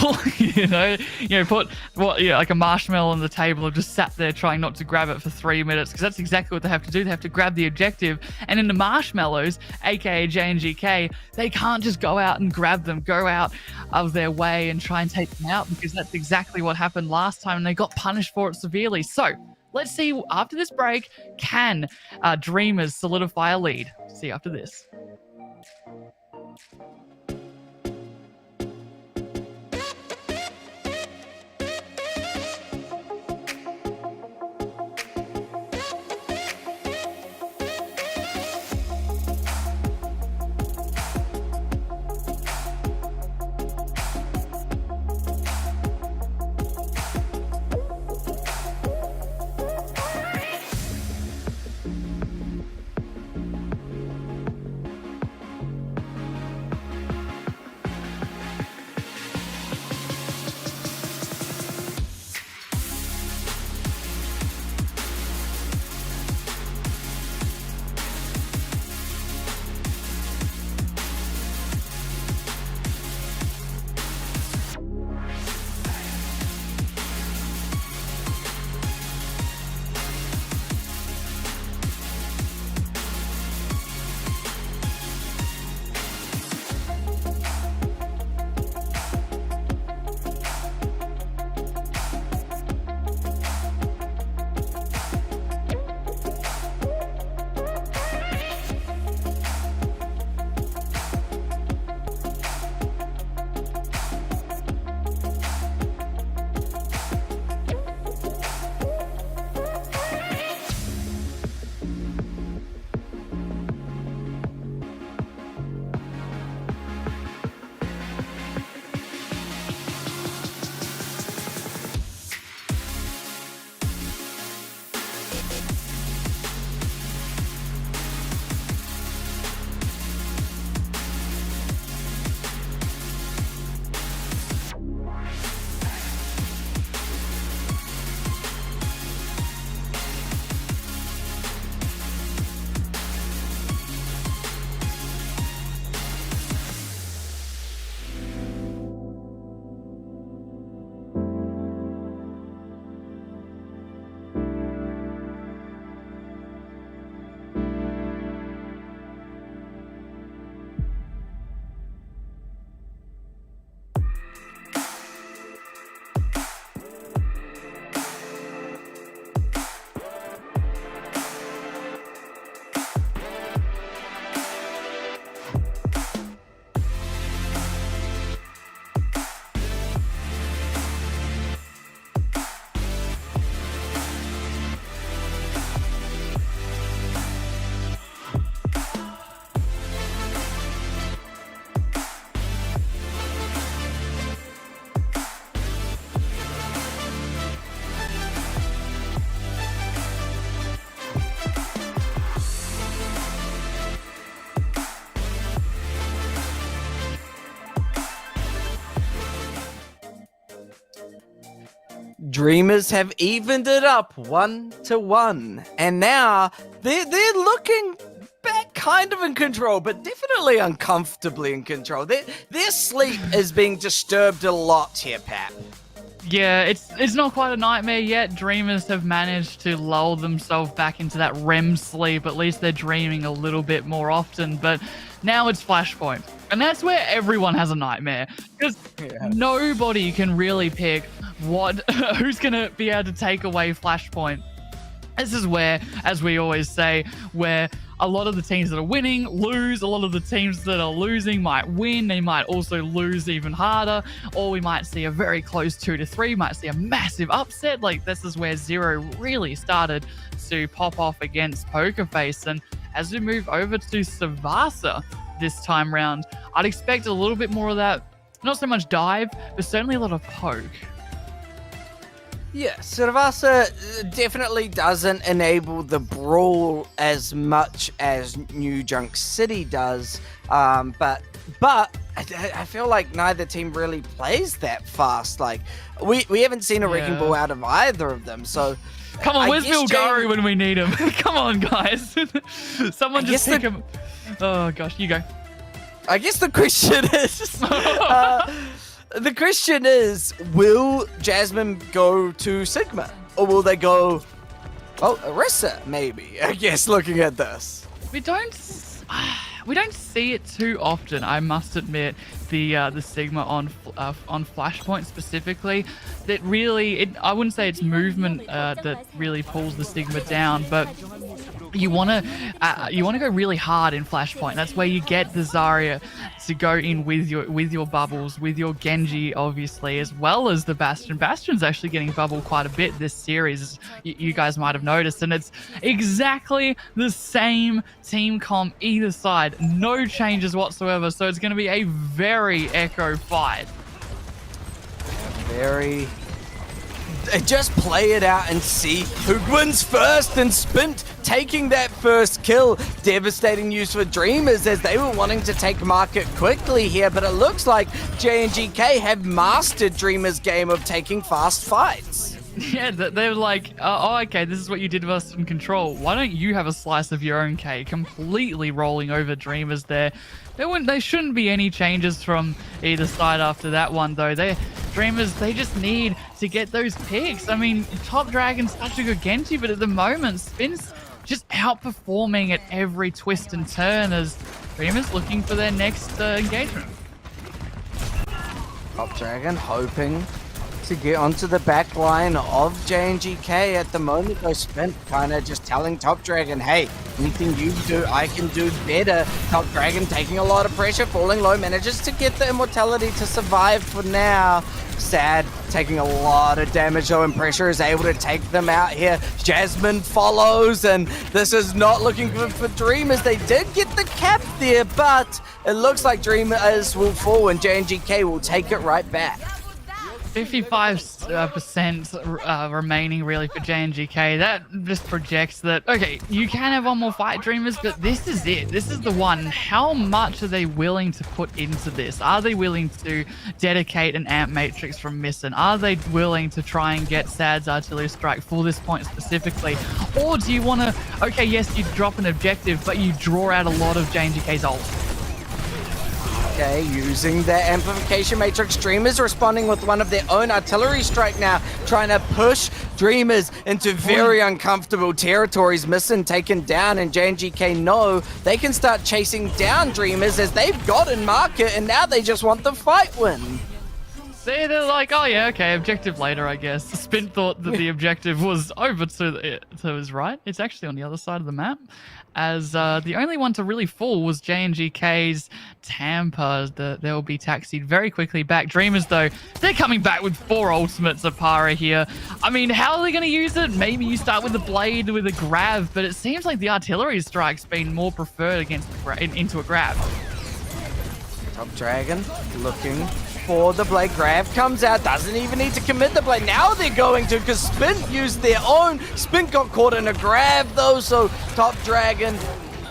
B: Put like a marshmallow on the table and just sat there trying not to grab it for 3 minutes, because that's exactly what they have to do. They have to grab the objective, and in the marshmallows, aka JNGK, they can't just go out and grab them, go out of their way and try and take them out, because that's exactly what happened last time and they got punished for it severely. So let's see, after this break, can Dreamers solidify a lead? See you after this.
A: Dreamers have evened it up 1-1, and now they're looking back kind of in control, but definitely uncomfortably in control. Their sleep is being disturbed a lot here, Pat.
B: Yeah, it's not quite a nightmare yet. Dreamers have managed to lull themselves back into that REM sleep. At least they're dreaming a little bit more often. But now it's Flashpoint. And that's where everyone has a nightmare. Because nobody can really pick who's going to be able to take away Flashpoint. This is where, as we always say, where a lot of the teams that are winning lose, a lot of the teams that are losing might win, they might also lose even harder, or we might see a very close 2-3, might see a massive upset. Like, this is where Zero really started to pop off against Pokerface. And as we move over to Savasa this time round, I'd expect a little bit more of that, not so much dive, but certainly a lot of poke.
A: Yeah, Savasa definitely doesn't enable the brawl as much as New Junk City does, but I feel like neither team really plays that fast. Like, we haven't seen a wrecking ball out of either of them, so...
B: Come on, where's Bilgari when we need him? Come on, guys. Someone just pick him. Oh, gosh, you go.
A: I guess the question is... The question is, will Jasmine go to Sigma? Or will they go... Oh, Orisa, maybe, I guess, looking at this.
B: We don't see it too often, I must admit, the Sigma on Flashpoint specifically. That really, I wouldn't say it's movement that really pulls the Sigma down, but you want to go really hard in Flashpoint. That's where you get the Zarya to go in with your bubbles, with your Genji, obviously, as well as the Bastion. Bastion's actually getting bubbled quite a bit this series, you guys might have noticed, and it's exactly the same team comp either side. No changes whatsoever, so it's going to be a very Echo fight.
A: Very... Just play it out and see who wins first, and Spint taking that first kill. Devastating news for Dreamers, as they were wanting to take market quickly here, but it looks like JNGK have mastered Dreamers' game of taking fast fights.
B: Yeah, they're like, oh, okay, this is what you did with us in Control. Why don't you have a slice of your own cake? Completely rolling over Dreamers there. There shouldn't be any changes from either side after that one, though. Dreamers, they just need to get those picks. I mean, Top Dragon's such a good Genji, but at the moment, Spin's just outperforming at every twist and turn as Dreamers looking for their next engagement.
A: Top Dragon hoping to get onto the back line of JNGK at the moment, though. Spin kind of just telling Top Dragon, hey, anything you do, I can do better. Top Dragon taking a lot of pressure, falling low, manages to get the immortality to survive for now. Sad, taking a lot of damage though, and pressure is able to take them out here. Jasmine follows, and this is not looking good for Dreamers. They did get the cap there, but it looks like Dreamers will fall and JNGK will take it right back.
B: 55% remaining really for JNGK. That just projects that, okay, you can have one more fight, Dreamers, but this is it. This is the one. How much are they willing to put into this? Are they willing to dedicate an amp matrix from Missing? Are they willing to try and get Sad's artillery strike for this point specifically? Or do you want to, okay, yes, you drop an objective, but you draw out a lot of JNGK's ult?
A: Okay, using their amplification matrix, Dreamers responding with one of their own artillery strike now, trying to push Dreamers into very uncomfortable territories. Missing taken down, and JNGK know they can start chasing down Dreamers as they've gotten market, and now they just want the fight win.
B: See, they're like, oh yeah, okay, objective later, I guess. Spin thought that the objective was over to his right. It's actually on the other side of the map, as the only one to really fall was JNGK's Tampa. They'll be taxied very quickly back. Dreamers, though, they're coming back with 4 ultimates of Para here. I mean, how are they going to use it? Maybe you start with the blade, with a grab, but it seems like the artillery strike's been more preferred against into a grab.
A: Top Dragon looking for the blade. Grab comes out, doesn't even need to commit the blade. Now they're going to, because Spin used their own. Spin got caught in a grab though, so Top Dragon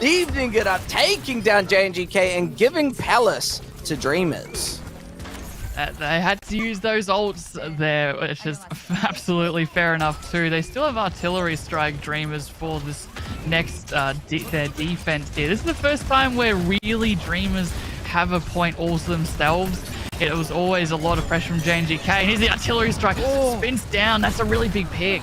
A: evening it up, taking down JNGK and giving Palace to Dreamers.
B: They had to use those ults there, which is absolutely fair enough too. They still have artillery strike Dreamers for this next their defense here. This is the first time where really Dreamers have a point all to themselves. It was always a lot of pressure from JNGK. And here's the artillery strike. Spins down. That's a really big pick.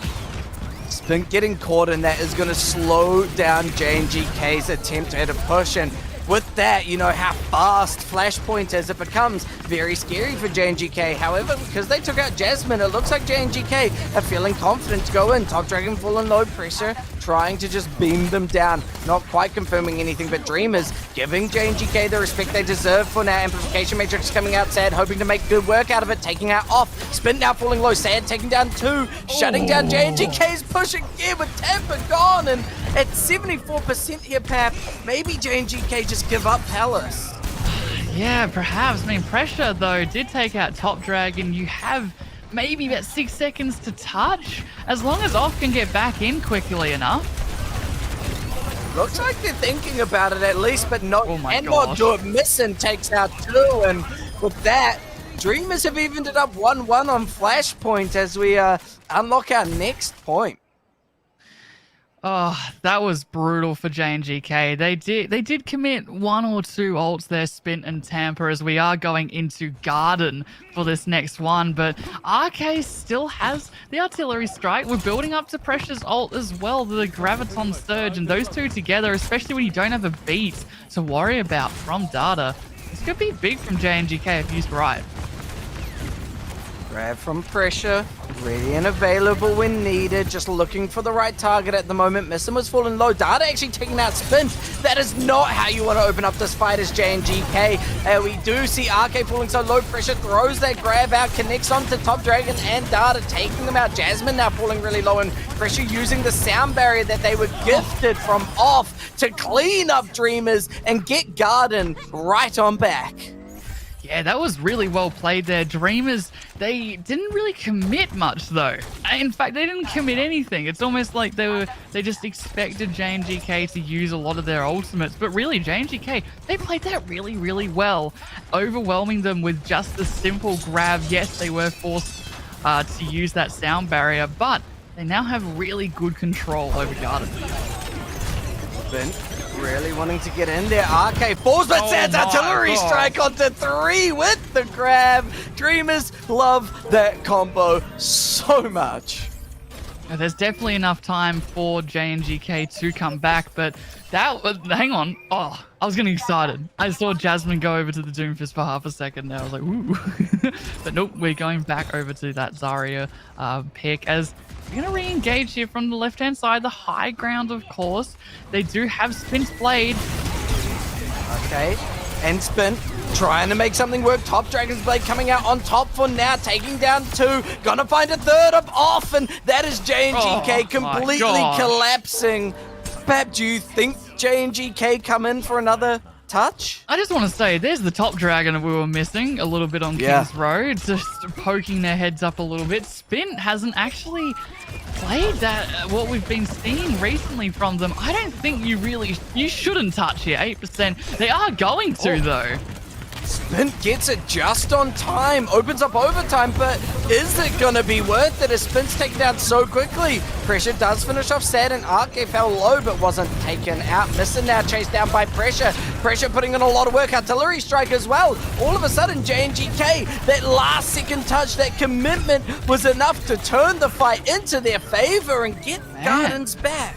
A: Spin getting caught in that is going to slow down JNGK's attempt at a push, and with that, you know how fast Flashpoint is. It becomes very scary for JNGK. However, because they took out Jasmine, it looks like JNGK are feeling confident to go in. Top Dragon full and low pressure, trying to just beam them down. Not quite confirming anything, but Dreamers giving JNGK the respect they deserve for now. Amplification Matrix coming out, Sad hoping to make good work out of it, taking out off. Spin now falling low, Sad taking down 2, shutting down JNGK's push again with Tampa gone, and at 74% here, Pap, maybe JNGK just give up Palace.
B: Yeah, perhaps. I mean, pressure, though, did take out Top Dragon. You have maybe about 6 seconds to touch, as long as Off can get back in quickly enough.
A: Looks like they're thinking about it at least, but not.
B: Oh my
A: and
B: gosh.
A: not do it. Missing takes out 2, and with that, Dreamers have evened it up 1-1 on Flashpoint as we unlock our next point.
B: Oh, that was brutal for JNGK. They did commit 1 or 2 ults there, Spin and Tampa, as we are going into Garden for this next one. But RK still has the artillery strike. We're building up to Pressure's ult as well, the Graviton Surge, and those two together, especially when you don't have a beat to worry about from Data. This could be big from JNGK if used right.
A: Grab from Pressure, ready and available when needed, just looking for the right target at the moment. Missing was falling low. Data actually taking out Spin. That is not how you want to open up this fight as JNGK. We do see RK falling so low. Pressure throws that grab out, connects onto Top Dragon and Data, taking them out. Jasmine now falling really low, and Pressure using the sound barrier that they were gifted from Off to clean up Dreamers and get Garden right on back.
B: Yeah, that was really well played there. Dreamers, they didn't really commit much though. In fact, they didn't commit anything. It's almost like they just expected JNGK to use a lot of their ultimates. But really, JNGK, they played that really, really well, overwhelming them with just the simple grab. Yes, they were forced to use that sound barrier, but they now have really good control over Garden.
A: Really wanting to get in there. RK falls, but Sad's artillery strike onto 3 with the grab. Dreamers love that combo so much.
B: There's definitely enough time for JNGK to come back, but that was, hang on. Oh, I was getting excited. I saw Jasmine go over to the Doomfist for half a second there. I was like, ooh. But nope, we're going back over to that Zarya pick as we're going to re-engage here from the left-hand side, the high ground, of course. They do have Spin's Blade.
A: Okay, and Spin trying to make something work. Top Dragon's Blade coming out on top for now, taking down 2. Gonna find a 3rd up Off, and that is JNGK completely collapsing. Pap, do you think JNGK come in for another touch?
B: I just want to say, there's the Top Dragon we were missing a little bit on King's Road, just poking their heads up a little bit. Spin hasn't actually played that, what we've been seeing recently from them. I don't think you shouldn't touch here, 8%. They are going to though.
A: Spin gets it just on time, opens up overtime, but is it gonna be worth it as Spin's taken down so quickly? Pressure does finish off Sad, and RK fell low but wasn't taken out. Missing now, chased down by Pressure. Pressure putting in a lot of work, artillery strike as well. All of a sudden, JNGK, that last second touch, that commitment was enough to turn the fight into their favor and get Gardens back.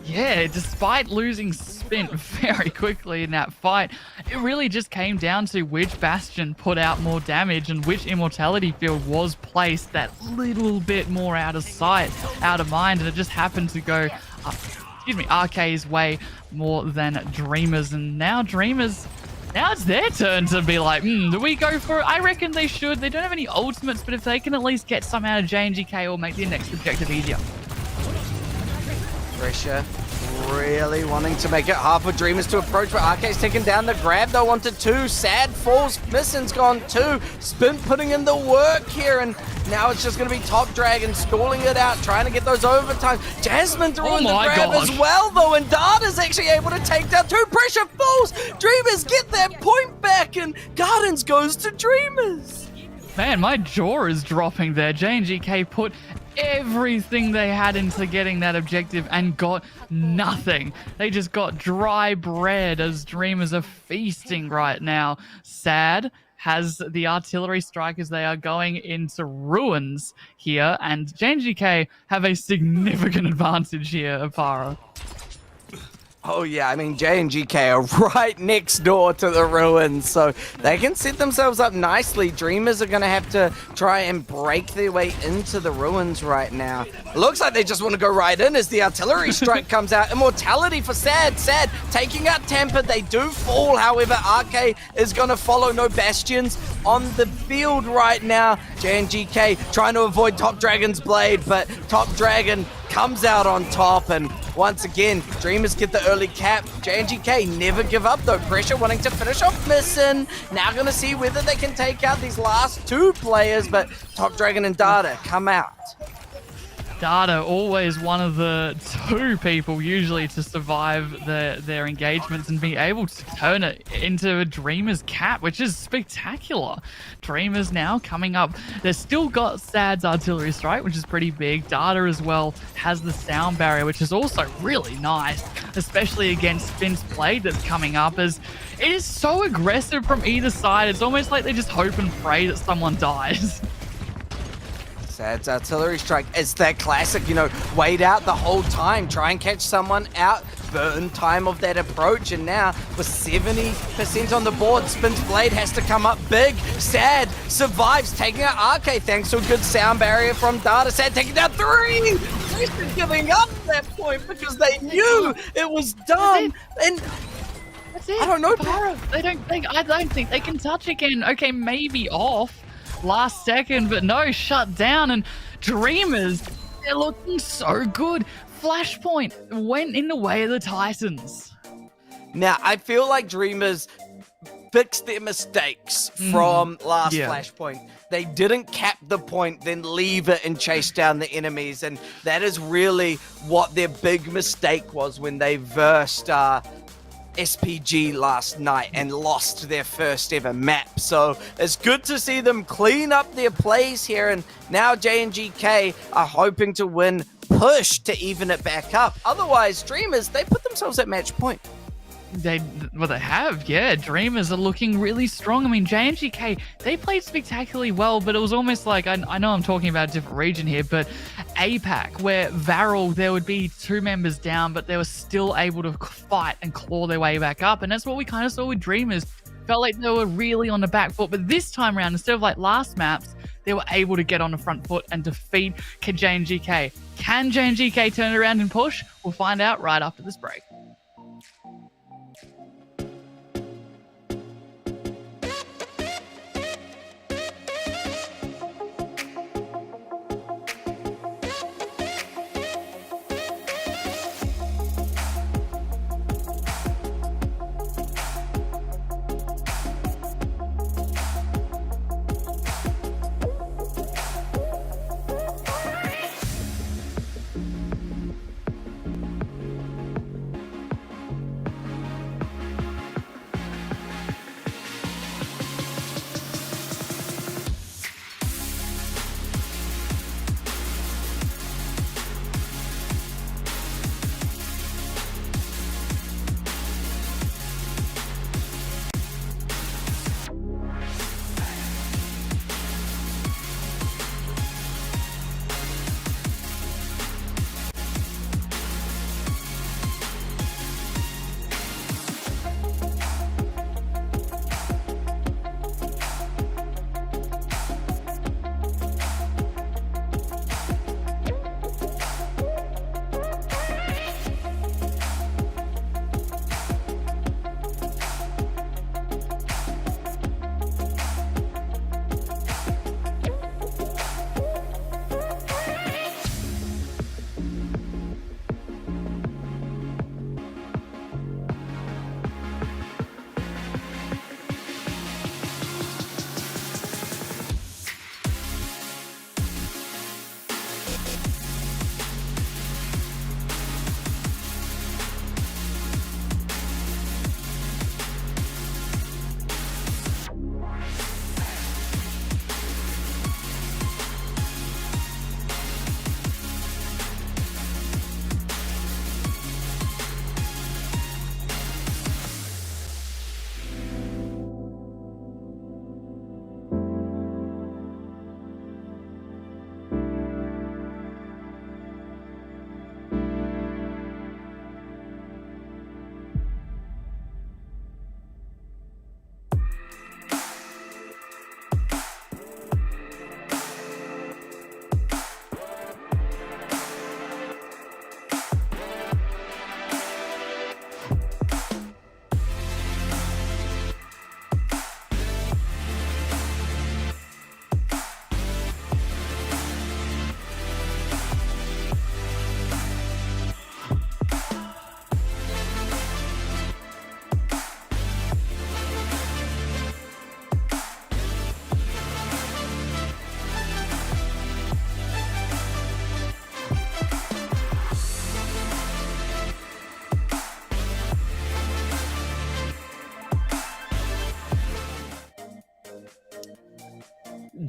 B: Yeah, despite losing Spin very quickly in that fight, it really just came down to which Bastion put out more damage and which Immortality Field was placed that little bit more out of sight, out of mind, and it just happened to go, RK's way more than Dreamers. And now Dreamers, now it's their turn to be like, do we go for it? I reckon they should. They don't have any ultimates, but if they can at least get some out of JNGK, it'll make their next objective easier.
A: Pressure really wanting to make it hard for Dreamers to approach, but RK's taken down the grab though onto 2. Sad falls, Missing's gone 2. Spin putting in the work here, and now it's just going to be Top Dragon stalling it out, trying to get those overtime. Jasmine throwing the grab as well though, and Data's actually able to take down 2. Pressure falls, Dreamers get that point back, and Gardens goes to Dreamers.
B: Man, my jaw is dropping there. JNGK put everything they had into getting that objective and got nothing. They just got dry bread as Dreamers are feasting right now. Sad has the artillery strike as they are going into ruins here, and JNGK have a significant advantage here, Apara.
A: Oh yeah, I mean JNGK are right next door to the ruins, so they can set themselves up nicely. Dreamers are gonna have to try and break their way into the ruins right now. It looks like they just want to go right in as the artillery strike comes out. Immortality for Sad. Sad taking out Tampa. They do fall, however, RK is gonna follow. No Bastions on the field right now. JNGK trying to avoid Top Dragon's blade, but Top Dragon comes out on top, and once again, Dreamers get the early cap. JNGK never give up though. Pressure wanting to finish off Missing. Now gonna see whether they can take out these last two players, but Top Dragon and Data come out.
B: Data, always one of the two people usually to survive their engagements and be able to turn it into a Dreamers cap, which is spectacular. Dreamers now coming up. They've still got Sad's artillery strike, which is pretty big. Data as well has the sound barrier, which is also really nice, especially against Finn's blade that's coming up, as it is so aggressive from either side. It's almost like they just hope and pray that someone dies.
A: Sad's artillery strike. It's that classic, wait out the whole time, try and catch someone out, burn time of that approach, and now with 70% on the board, Spin's blade has to come up big. Sad survives, taking out RK thanks to a good sound barrier from Data. Sad taking down 3! They're giving up at that point because they knew it was done. And
B: that's it.
A: I don't know.
B: I don't think they can touch again. Okay, maybe off last second, but no, shut down. And Dreamers, they're looking so good. Flashpoint went in the way of the Titans.
A: Now, I feel like Dreamers fixed their mistakes from last Flashpoint. They didn't cap the point, then leave it and chase down the enemies. And that is really what their big mistake was when they versed SPG last night and lost their first ever map. So it's good to see them clean up their plays here, and now JNGK are hoping to win push to even it back up. Otherwise, Dreamers, they put themselves at match point.
B: They have, yeah. Dreamers are looking really strong. I mean, JNGK, they played spectacularly well, but it was almost like, I know I'm talking about a different region here, but APAC, where Varel, there would be 2 members down, but they were still able to fight and claw their way back up. And that's what we kind of saw with Dreamers. Felt like they were really on the back foot, but this time around, instead of like last maps, they were able to get on the front foot and defeat JNGK. Can JNGK turn it around and push? We'll find out right after this break.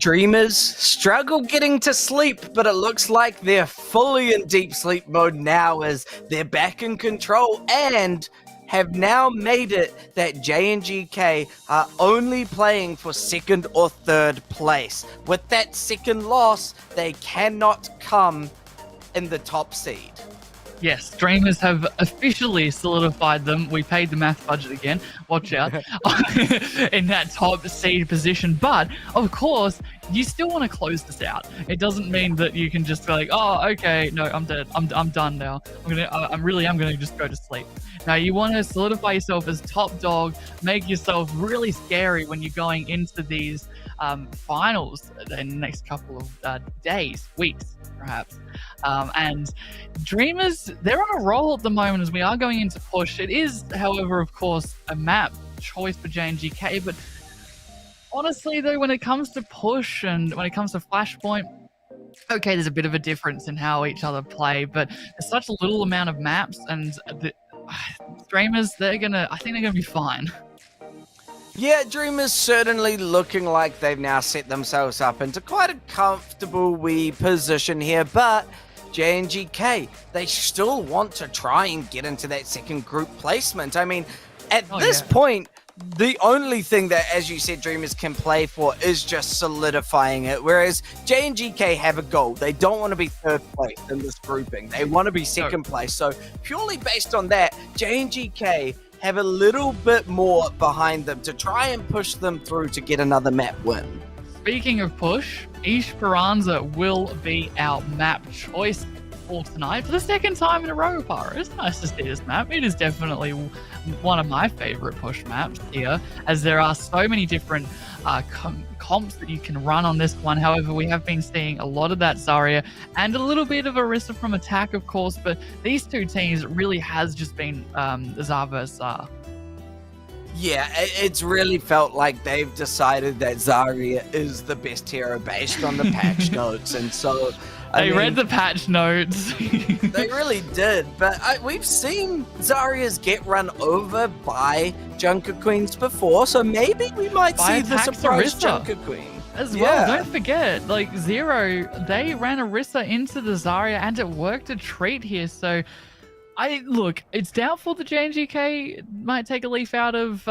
A: Dreamers struggle getting to sleep, but it looks like they're fully in deep sleep mode now as they're back in control and have now made it that JNGK are only playing for second or third place. With that second loss, they cannot come in the top seed.
B: Yes, Dreamers have officially solidified them. We paid the math budget again. Watch out. In that top seed position. But, of course, you still want to close this out. It doesn't mean that you can just be like, oh, okay, no, I'm dead. I'm done now. I'm gonna just go to sleep. Now, you want to solidify yourself as top dog, make yourself really scary when you're going into these finals in the next couple of days, weeks, perhaps. And Dreamers, they're on a roll at the moment as we are going into push. It is, however, of course, a map choice for JNGK, but honestly, though, when it comes to push and when it comes to Flashpoint, okay, there's a bit of a difference in how each other play, but there's such a little amount of maps, and the Dreamers, I think they're gonna be fine.
A: Yeah, Dreamers certainly looking like they've now set themselves up into quite a comfortable wee position here, but JNGK, they still want to try and get into that second group placement. I mean, at this point, the only thing that, as you said, Dreamers can play for is just solidifying it, whereas JNGK have a goal. They don't want to be third place in this grouping. They want to be second place. So purely based on that, JNGK have a little bit more behind them to try and push them through to get another map win.
B: Speaking of push, Esperanza will be our map choice for tonight for the second time in a row, Para. It's nice to see this map. It is definitely one of my favorite push maps here, as there are so many different comps that you can run on this one. However, we have been seeing a lot of that Zarya and a little bit of Orisa from attack, of course, but these two teams really has just been Zar versus Zar.
A: Yeah, it's really felt like they've decided that Zarya is the best hero based on the patch notes, and so
B: They read the patch notes.
A: They really did, but we've seen Zaryas get run over by Junker Queens before, so maybe we might see the surprise Junker Queen.
B: As well, don't forget, like Zero, they ran Orisa into the Zarya and it worked a treat here, so look, it's doubtful that JNGK might take a leaf out of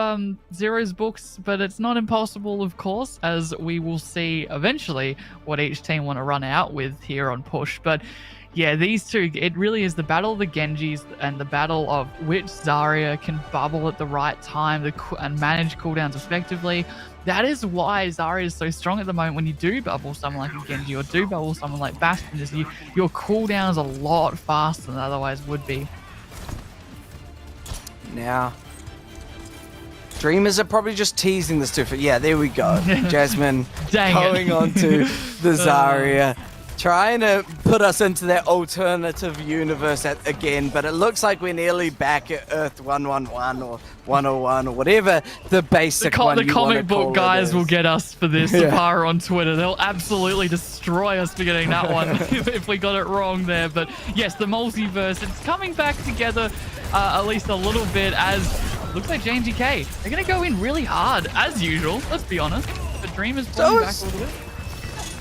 B: Zero's books, but it's not impossible, of course, as we will see eventually what each team want to run out with here on push. But yeah, these two, it really is the battle of the Genjis and the battle of which Zarya can bubble at the right time and manage cooldowns effectively. That is why Zarya is so strong at the moment. When you do bubble someone like a Genji or do bubble someone like Bastion, is your cooldown's a lot faster than otherwise would be.
A: Now, Dreamers are probably just teasing this too. Yeah, there we go. Jasmine going on to the Zarya. Trying to put us into that alternative universe again, but it looks like we're nearly back at Earth 111 or 101 or whatever the basic one
B: the comic book guys will get us for this. Sapara on Twitter, they'll absolutely destroy us for getting that one if we got it wrong there. But yes, the multiverse, it's coming back together at least a little bit, as looks like JNGK, they're going to go in really hard as usual, let's be honest. The Dreamers pulling back a little bit.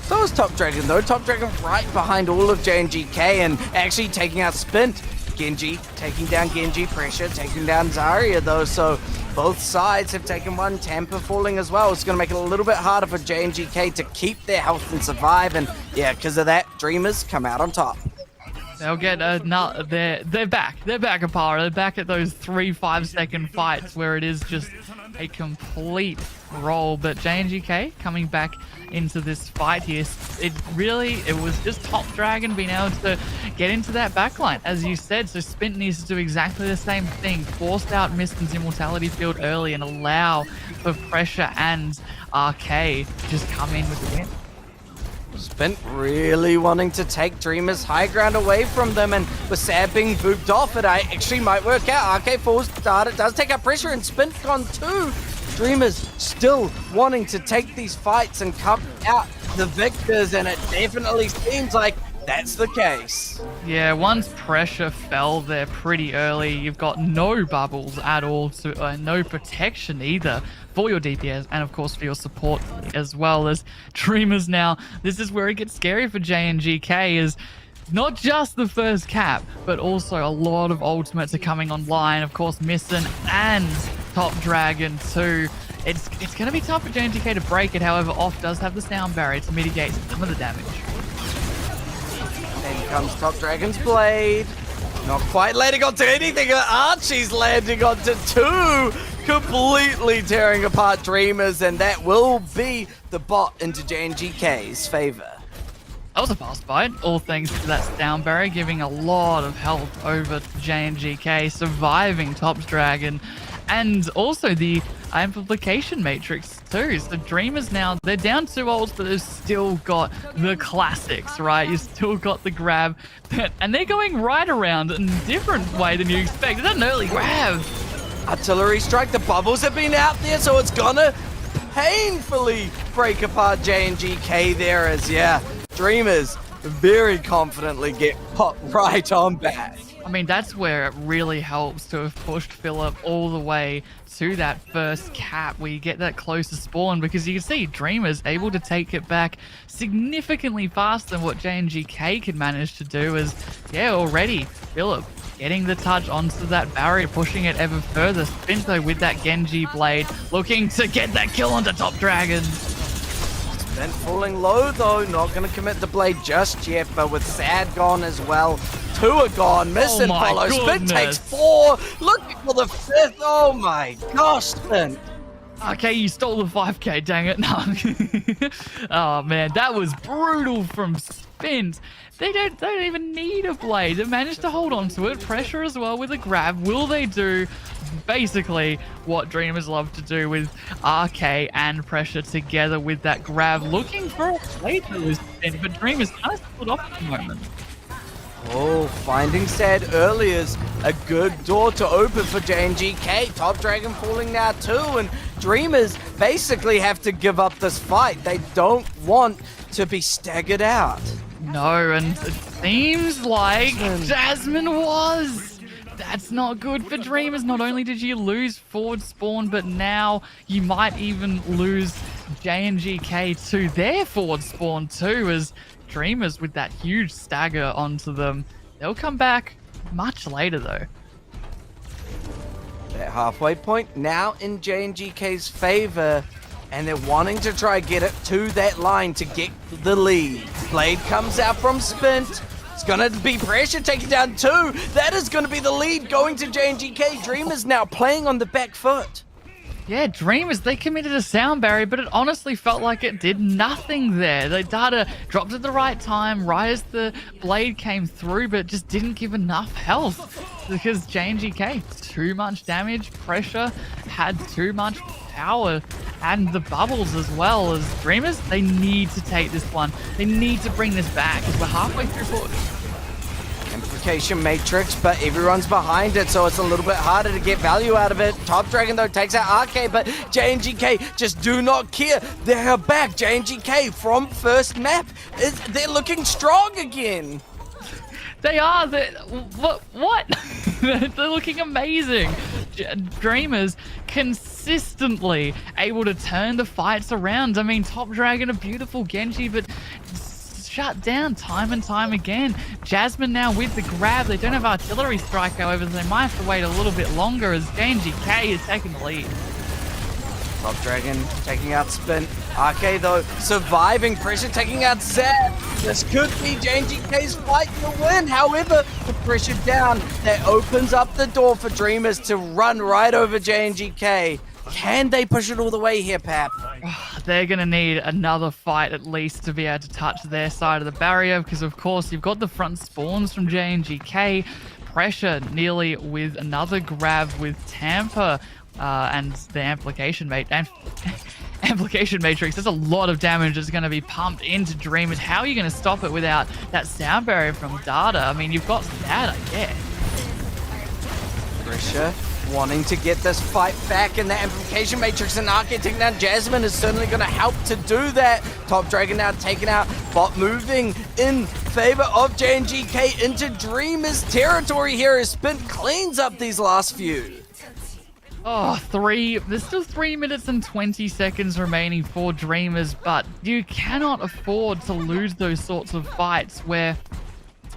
A: So is Top Dragon though. Top Dragon right behind all of JNGK and actually taking out Spint. Genji taking down Genji, Pressure taking down Zarya though, so both sides have taken one. Tampa falling as well. It's going to make it a little bit harder for JNGK to keep their health and survive, and yeah, because of that, Dreamers come out on top.
B: They'll get they're back. They're back, Apara. They're back at those 3-5 second fights where it is just a complete roll. But JNGK coming back into this fight here, it was just Top Dragon being able to get into that backline, as you said. So Spint needs to do exactly the same thing, forced out Mistin's immortality field early and allow for Pressure and RK to just come in with the win.
A: Spint really wanting to take Dreamers high ground away from them, and with Sad being booped off, it actually might work out. RK falls start, it does take up Pressure, and Spint gone too. Dreamers still wanting to take these fights and come out the victors, and it definitely seems like that's the case.
B: Yeah, once pressure fell there pretty early, you've got no bubbles at all, no protection either for your DPS, and of course for your support as well as Dreamers. Now, this is where it gets scary for JNGK, is not just the first cap, but also a lot of ultimates are coming online. Of course, Misten and Top Dragon too. It's going to be tough for JNGK to break it. However, Off does have the sound barrier to mitigate some of the damage.
A: And comes Top Dragon's Blade. Not quite landing onto anything. Archie's landing onto two. Completely tearing apart Dreamers. And that will be the bot into JNGK's favor.
B: That was a fast fight, all thanks to that sound barrier, giving a lot of help over to JNGK, surviving Top Dragon, and also the amplification matrix too. So Dreamers now, they're down 2 ults, but they've still got the classics, right? You've still got the grab, and they're going right around in a different way than you expect. It's an early grab.
A: Artillery strike, the bubbles have been out there, so it's gonna painfully break apart JNGK there as, yeah, Dreamers very confidently get popped right on back.
B: I mean, that's where it really helps to have pushed Philip all the way to that first cap where you get that closer spawn, because you can see Dreamers able to take it back significantly faster than what JNGK could manage to do. As, yeah, already Philip getting the touch onto that barrier, pushing it ever further. Spinto with that Genji blade, looking to get that kill onto Top Dragon.
A: Then falling low though, not going to commit the blade just yet, but with Sad gone as well. 2 are gone, Misten follows, Spin takes 4, looking for the 5th, oh my gosh, Spin.
B: Okay, you stole the 5k, dang it. No. Oh man, that was brutal from Spins. They don't even need a blade. They managed to hold on to it. Pressure as well with a grab. Will they do basically what Dreamers love to do with RK and Pressure together with that grab, looking for a play to Spin, but Dreamers kind of split off at the moment.
A: Oh, finding Sad early is a good door to open for JNGK. Top Dragon falling now too, and Dreamers basically have to give up this fight. They don't want to be staggered out.
B: No, and it seems like Jasmine was. That's not good for Dreamers. Not only did you lose forward spawn, but now you might even lose JNGK to their forward spawn too, as Dreamers with that huge stagger onto them. They'll come back much later though.
A: That halfway point now in JNGK's favor, and they're wanting to try get it to that line to get the lead. Blade comes out from Spint. It's gonna be Pressure taking down 2. That is gonna be the lead going to JNGK. Dreamers now playing on the back foot.
B: Yeah, Dreamers, they committed a sound barrier, but it honestly felt like it did nothing there. The data dropped at the right time, right as the blade came through, but it just didn't give enough health because JNGK, too much damage, Pressure had too much power, and the bubbles as well. As Dreamers, they need to take this one. They need to bring this back because we're halfway through forward.
A: Amplification matrix, but everyone's behind it, so it's a little bit harder to get value out of it. Top Dragon though takes out RK, but JNGK just do not care. They're back. JNGK from first map, they're looking strong again.
B: They are. What? They're looking amazing. Dreamers consistently able to turn the fights around. I mean, Top Dragon, a beautiful Genji, but shut down time and time again. Jasmine now with the grab. They don't have artillery strike, however, so they might have to wait a little bit longer as JNGK is taking the lead.
A: Top Dragon taking out Spin. RK though surviving, Pressure taking out Zed. This could be JNGK's fight to win. However, the pressure down, that opens up the door for Dreamers to run right over JNGK. Can they push it all the way here, Pap?
B: They're going to need another fight at least to be able to touch their side of the barrier, because of course you've got the front spawns from JNGK. Pressure nearly with another grab with Tampa and the amplification amplification matrix. There's a lot of damage that's going to be pumped into Dreamers. How are you going to stop it without that sound barrier from Data? I mean, you've got that, I guess.
A: Pressure wanting to get this fight back in the amplification matrix, and Arcade taking down Jasmine is certainly going to help to do that. Top Dragon now taken out, bot moving in favor of JNGK into Dreamers territory here as Spin cleans up these last few.
B: Oh, there's still 3 minutes and 20 seconds remaining for Dreamers, but you cannot afford to lose those sorts of fights where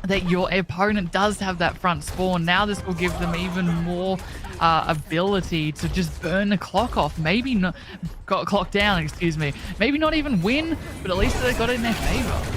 B: that your opponent does have that front spawn. Now this will give them even more ability to just burn the clock off. Maybe not got clock down, excuse me. Maybe not even win, but at least they got it in their favor.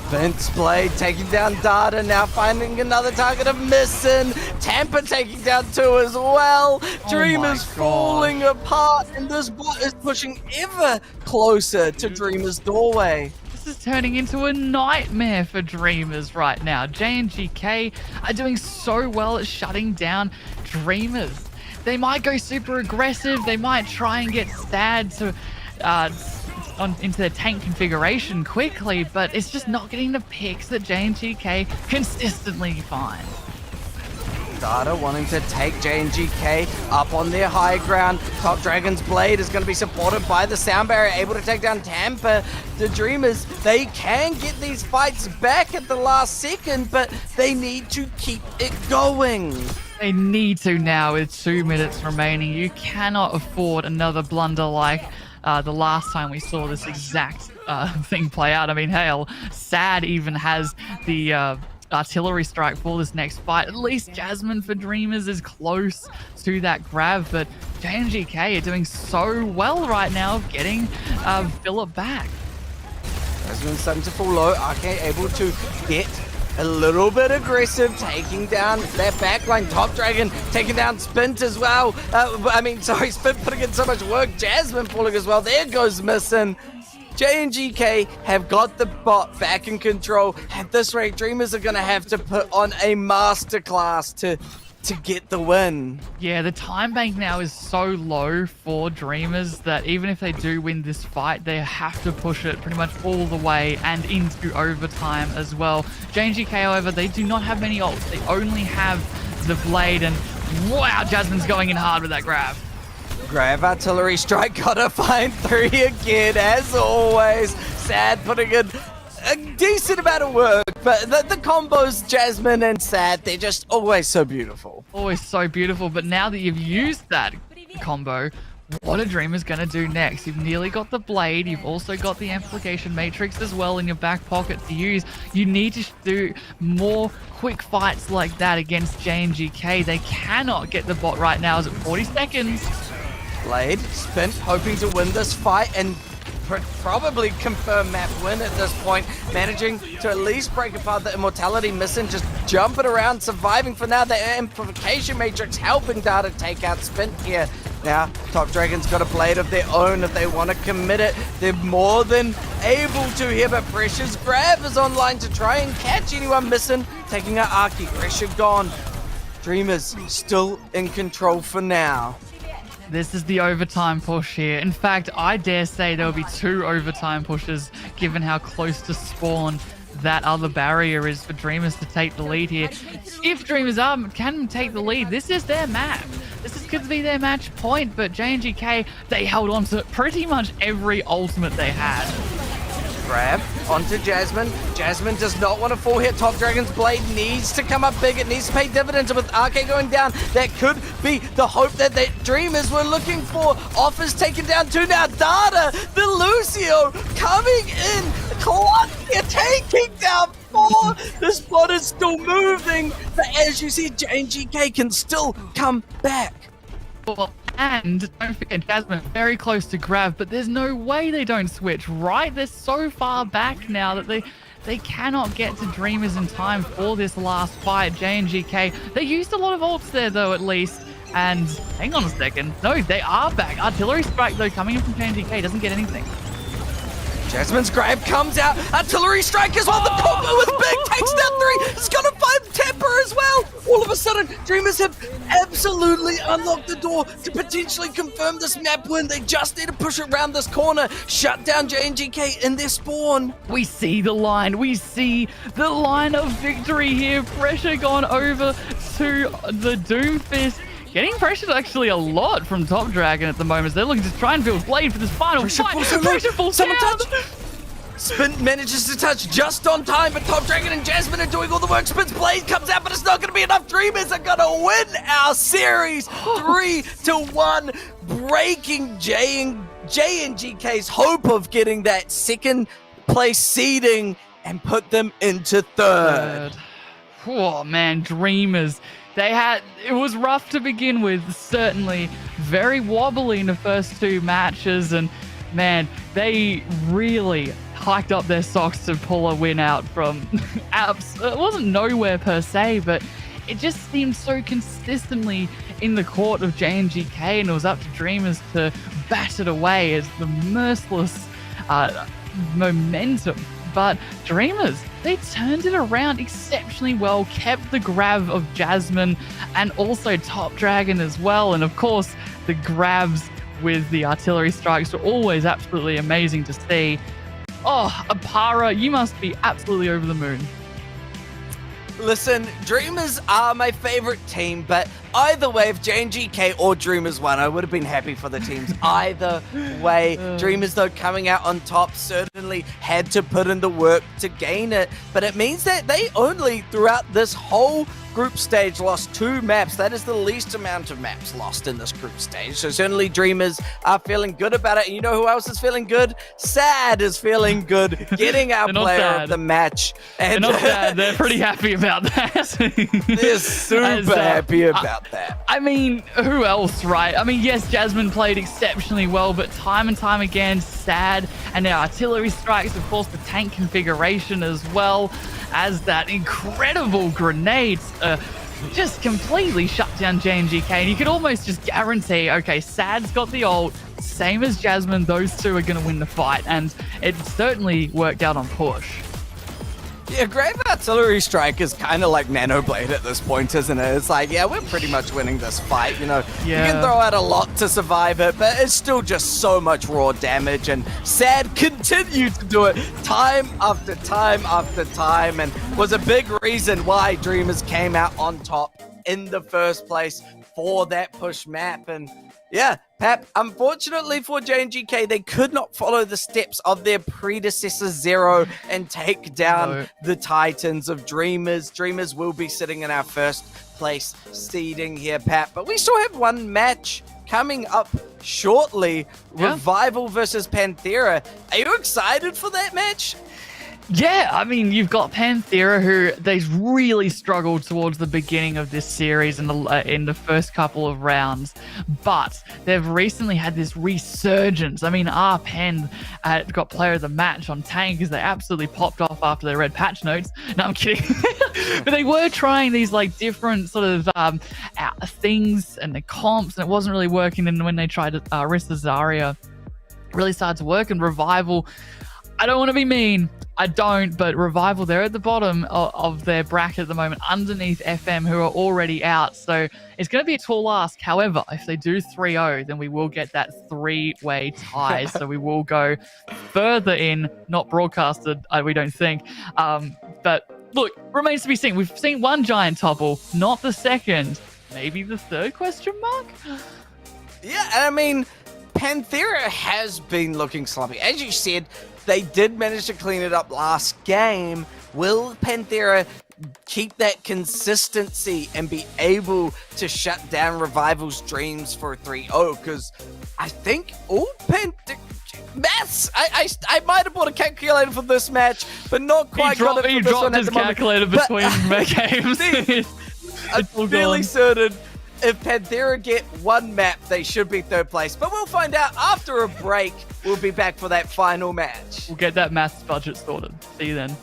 A: Vince Blade taking down Data, now finding another target of missing. Tampa taking down 2 as well. Dreamers falling apart, and this bot is pushing ever closer to Dreamers' doorway.
B: This is turning into a nightmare for Dreamers right now. JNGK are doing so well at shutting down Dreamers. They might go super aggressive. They might try and get Stad to into their tank configuration quickly, but it's just not getting the picks that JNGK consistently find.
A: Data wanting to take JNGK up on their high ground. Top Dragon's Blade is going to be supported by the sound barrier, able to take down Tampa. The Dreamers, they can get these fights back at the last second, but they need to keep it going.
B: They need to now with 2 minutes remaining. You cannot afford another blunder like the last time we saw this exact thing play out. I mean, hell, Sad even has the artillery strike for this next fight. At least Jasmine for Dreamers is close to that grab, but JNGK are doing so well right now of getting Philip back.
A: Jasmine's starting to fall low. Arcade able to get a little bit aggressive, taking down that backline. Top Dragon taking down Spint as well. Spint putting in so much work. Jasmine falling as well. There goes missing. JNGK have got the bot back in control. At this rate, Dreamers are going to have to put on a masterclass to get the win.
B: Yeah, the time bank now is so low for Dreamers that even if they do win this fight, they have to push it pretty much all the way and into overtime as well. JNGK, however, they do not have many ults. They only have the Blade, and wow, Jasmine's going in hard with that grab.
A: Grab artillery strike, gotta find 3 again, as always. Sad putting in a decent amount of work, but the combos, Jasmine and Sad, they're just always so beautiful.
B: Always so beautiful, but now that you've used that combo, what are Dreamers going to do next? You've nearly got the Blade, you've also got the Amplification Matrix as well in your back pocket to use. You need to do more quick fights like that against JNGK. They cannot get the bot right now as at 40 seconds.
A: Blade, Spin, hoping to win this fight and probably confirm map win at this point, managing to at least break apart the immortality missing, just jumping around, surviving for now. The amplification matrix helping Data take out Spin here. Now, Top Dragon's got a Blade of their own. If they want to commit it, they're more than able to here, but Pressure's grab is online to try and catch anyone missing, taking out Arky. Pressure gone. Dreamers still in control for now.
B: This is the overtime push here. In fact, I dare say there'll be 2 overtime pushes given how close to spawn that other barrier is for Dreamers to take the lead here. If Dreamers can take the lead, this is their map. This is going to be their match point, but JNGK, they held on to pretty much every ultimate they had.
A: Grab onto Jasmine. Jasmine does not want to fall here. Top Dragon's Blade needs to come up big. It needs to pay dividends. With RK going down, that could be the hope that the Dreamers were looking for. Offers taken down 2 now. Data, the Lucio coming in. Clutch taking down 4. The spot is still moving. But as you see, JNGK can still come back.
B: And don't forget, Jasmine very close to grab, but there's no way they don't switch, right? They're so far back now that they cannot get to Dreamers in time for this last fight. JNGK, they used a lot of ults there though, at least. And hang on a second. No, they are back. Artillery strike though coming in from JNGK doesn't get anything.
A: Jasmine's grab comes out. Artillery strike as well. The combo with Big takes down 3. It's gonna find Temper as well. All of a sudden, Dreamers have absolutely unlocked the door to potentially confirm this map win. They just need to push it around this corner, shut down JNGK in their spawn.
B: We see the line. We see the line of victory here. Pressure gone over to the Doomfist. getting pressured actually a lot from Top Dragon at the moment. They're looking to try and build Blade for this final fight. Pressure falls down.
A: Spin manages to touch just on time, but Top Dragon and Jasmine are doing all the work. Spin's Blade comes out, but it's not going to be enough. Dreamers are going to win our series 3-1, breaking JNGK's hope of getting that second place seeding and put them into third.
B: Oh man, Dreamers. It was rough to begin with, certainly. Very wobbly in the first two matches, and man, they really hiked up their socks to pull a win out from apps. It wasn't nowhere per se, but it just seemed so consistently in the court of JNGK, and it was up to Dreamers to bat it away as the merciless momentum. But Dreamers, they turned it around exceptionally well, kept the grab of Jasmine and also Top Dragon as well. And of course, the grabs with the artillery strikes were always absolutely amazing to see. Oh, Apara, you must be absolutely over the moon.
A: Listen, Dreamers are my favorite team, but either way, if JNGK or Dreamers won, I would have been happy for the teams either way. Dreamers, though, coming out on top, certainly had to put in the work to gain it, but it means that they only, throughout this whole group stage, lost 2 maps. That is the least amount of maps lost in this group stage. So certainly Dreamers are feeling good about it. And you know who else is feeling good? Sad is feeling good, getting our player of the match. And
B: they're not sad. They're pretty happy about that.
A: They're super happy about that.
B: I mean, who else, right? I mean, yes, Jasmine played exceptionally well, but time and time again, Sad and their artillery strikes, of course, the tank configuration as well as that incredible grenade just completely shut down JNGK. And you could almost just guarantee, okay, Sad's got the ult, same as Jasmine, those two are going to win the fight. And it certainly worked out on push.
A: Yeah, Grave Artillery Strike is kind of like Nano Blade at this point, isn't it? It's like, yeah, we're pretty much winning this fight, you know.
B: Yeah.
A: You can throw out a lot to survive it, but it's still just so much raw damage, and Sad continued to do it time after time after time, and was a big reason why Dreamers came out on top in the first place for that push map. And yeah, Pap, unfortunately for JNGK, they could not follow the steps of their predecessor Zero and take down the Titans of Dreamers. Dreamers will be sitting in our first place seeding here, Pap, but we still have one match coming up shortly. Yeah. Revival versus Panthera. Are you excited for that match?
B: Yeah, I mean, you've got Panthera, who they really struggled towards the beginning of this series in the first couple of rounds, but they've recently had this resurgence. I mean, our Pen got player of the match on tank because they absolutely popped off after they read patch notes. No, I'm kidding. But they were trying these like different sort of things and the comps, and it wasn't really working. And when they tried Rista Zarya, really started to work. And Revival, I don't want to be mean, I don't, but Revival, they're at the bottom of their bracket at the moment, underneath FM, who are already out. So it's going to be a tall ask. However, if they do 3-0, then we will get that 3-way tie. So we will go further in, not broadcasted, we don't think. But look, remains to be seen. We've seen one giant topple, not the second. Maybe the third, question mark?
A: Yeah, I mean, Panthera has been looking slumpy. As you said, they did manage to clean it up last game. Will Panthera keep that consistency and be able to shut down Revival's dreams for 3-0? Because I think all maths. I might have bought a calculator for this match, but not quite got it for this one. He dropped
B: his calculator between games.
A: I'm fairly certain if Panthera get one map, they should be third place. But we'll find out after a break. We'll be back for that final match.
B: We'll get that maths budget sorted. See you then.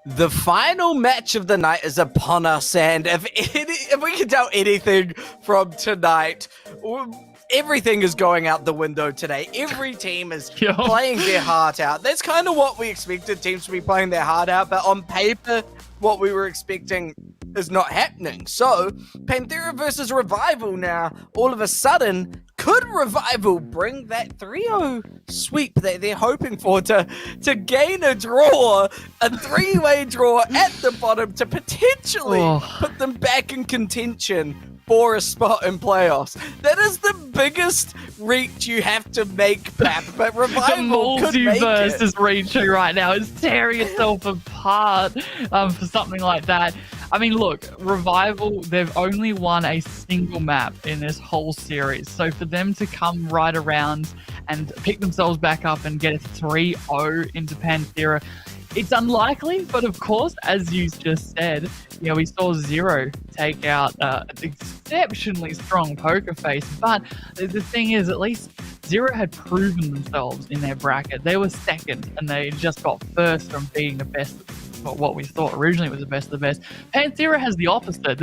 A: The final match of the night is upon us, and if we can tell anything from tonight, everything is going out the window today. Every team is playing their heart out. That's kind of what we expected teams to be playing their heart out, but on paper, what we were expecting is not happening. So, Panthera versus Revival now, all of a sudden, could Revival bring that 3-0 sweep that they're hoping for to gain a draw, a three-way draw at the bottom to potentially put them back in contention for a spot in playoffs? That is the biggest reach you have to make, Pap, but Revival could make it.
B: The multiverse is reaching right now. It's tearing itself apart for something like that. I mean, look, Revival, they've only won a single map in this whole series. So for them to come right around and pick themselves back up and get a 3-0 into Panthera, it's unlikely, but of course, as you just said, you know, we saw Zero take out an exceptionally strong poker face. But the thing is, at least Zero had proven themselves in their bracket. They were second, and they just got first from being the best, what we thought originally was the best of the best. Panthera has the opposite.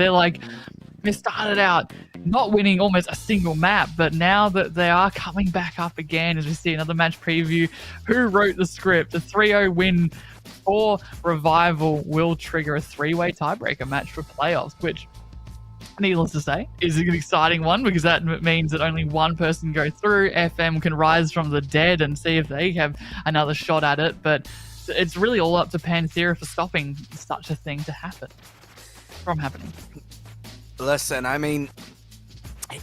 B: They started out not winning almost a single map, but now that they are coming back up again, as we see another match preview, who wrote the script? A 3-0 win for Revival will trigger a three-way tiebreaker match for playoffs, which, needless to say, is an exciting one because that means that only one person goes through. FM can rise from the dead and see if they have another shot at it, but it's really all up to Panthera for stopping such a thing to happen from happening.
A: Listen, I mean,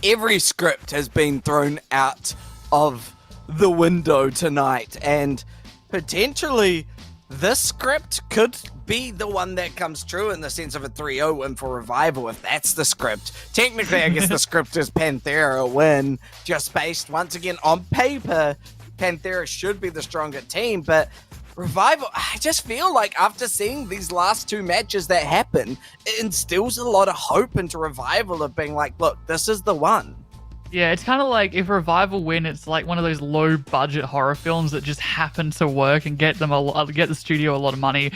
A: every script has been thrown out of the window tonight, and potentially this script could be the one that comes true in the sense of a 3-0 win for Revival, if that's the script. Technically, I guess the script is Panthera win, just based, once again, on paper, Panthera should be the stronger team, but Revival, I just feel like after seeing these last two matches that happen, it instills a lot of hope into Revival of being like, look, this is the one.
B: Yeah, it's kind of like if Revival win, it's like one of those low-budget horror films that just happen to work and get the studio a lot of money,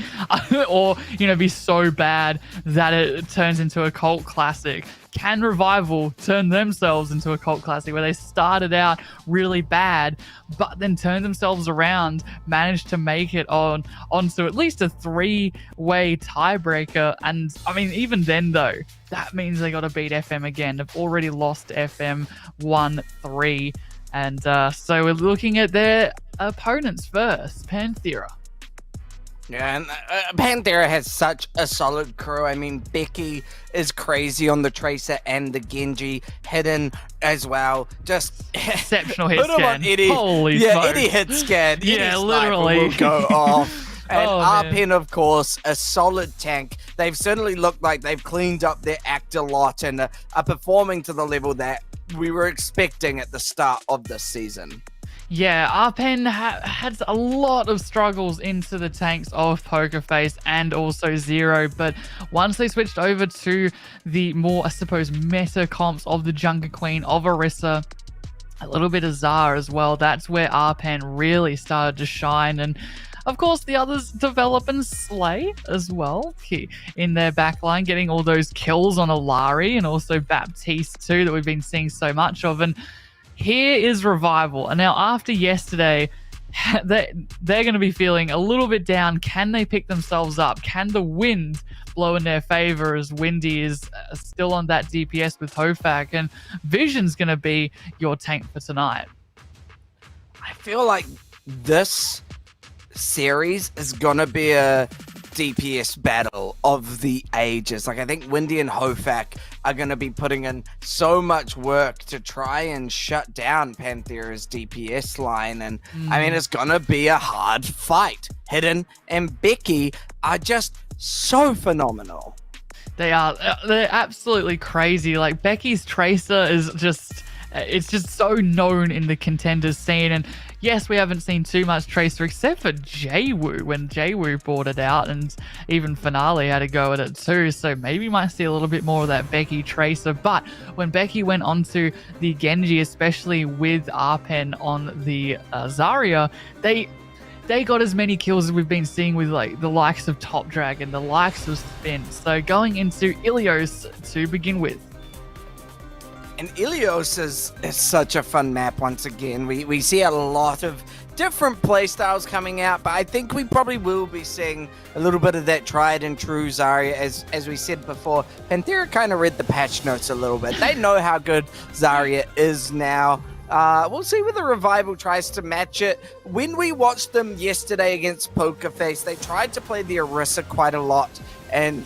B: or be so bad that it turns into a cult classic. Can Revival turn themselves into a cult classic where they started out really bad, but then turned themselves around, managed to make it onto at least a 3-way tiebreaker? And I mean, even then though, that means they got to beat FM again. They've already lost FM 1-3, and so we're looking at their opponents first. Panthera.
A: Yeah, and Panthera has such a solid crew. I mean, Becky is crazy on the Tracer and the Genji, hidden as well. Just
B: exceptional hit
A: put him
B: scan.
A: on Eddie.
B: Holy
A: yeah,
B: smokes.
A: Eddie hit scan.
B: Yeah,
A: Eddie
B: literally.
A: will go off. And
B: man.
A: Arpen, of course, a solid tank. They've certainly looked like they've cleaned up their act a lot and are performing to the level that we were expecting at the start of this season.
B: Yeah, Arpen had a lot of struggles into the tanks of Pokerface and also Zero, but once they switched over to the more, I suppose, meta comps of the Jungle Queen, of Orisa, a little bit of Zara as well, that's where Arpen really started to shine. And of course, the others develop and slay as well in their backline, getting all those kills on Alari and also Baptiste too that we've been seeing so much of. And here is Revival. And now after yesterday, they're going to be feeling a little bit down. Can they pick themselves up? Can the wind blow in their favor as Windy is still on that DPS with Hofak? And Vision's going to be your tank for tonight.
A: I feel like this series is going to be a DPS battle of the ages. Like, I think Windy and Hofak are going to be putting in so much work to try and shut down Panthera's DPS line. And I mean, it's going to be a hard fight. Hidden and Becky are just so phenomenal.
B: They are. They're absolutely crazy. Like, Becky's Tracer is just... it's just so known in the Contenders scene. And yes, we haven't seen too much Tracer except for JWoo when JWoo brought it out, and even Finale had to go at it too. So maybe we might see a little bit more of that Becky Tracer. But when Becky went onto the Genji, especially with Arpen on the Zarya, they got as many kills as we've been seeing with like the likes of Top Dragon, the likes of Spin. So going into Ilios to begin with.
A: And Ilios is such a fun map once again. We see a lot of different playstyles coming out, but I think we probably will be seeing a little bit of that tried and true Zarya. As we said before, Panthera kind of read the patch notes a little bit. They know how good Zarya is now. We'll see whether Revival tries to match it. When we watched them yesterday against Pokerface, they tried to play the Orisa quite a lot, and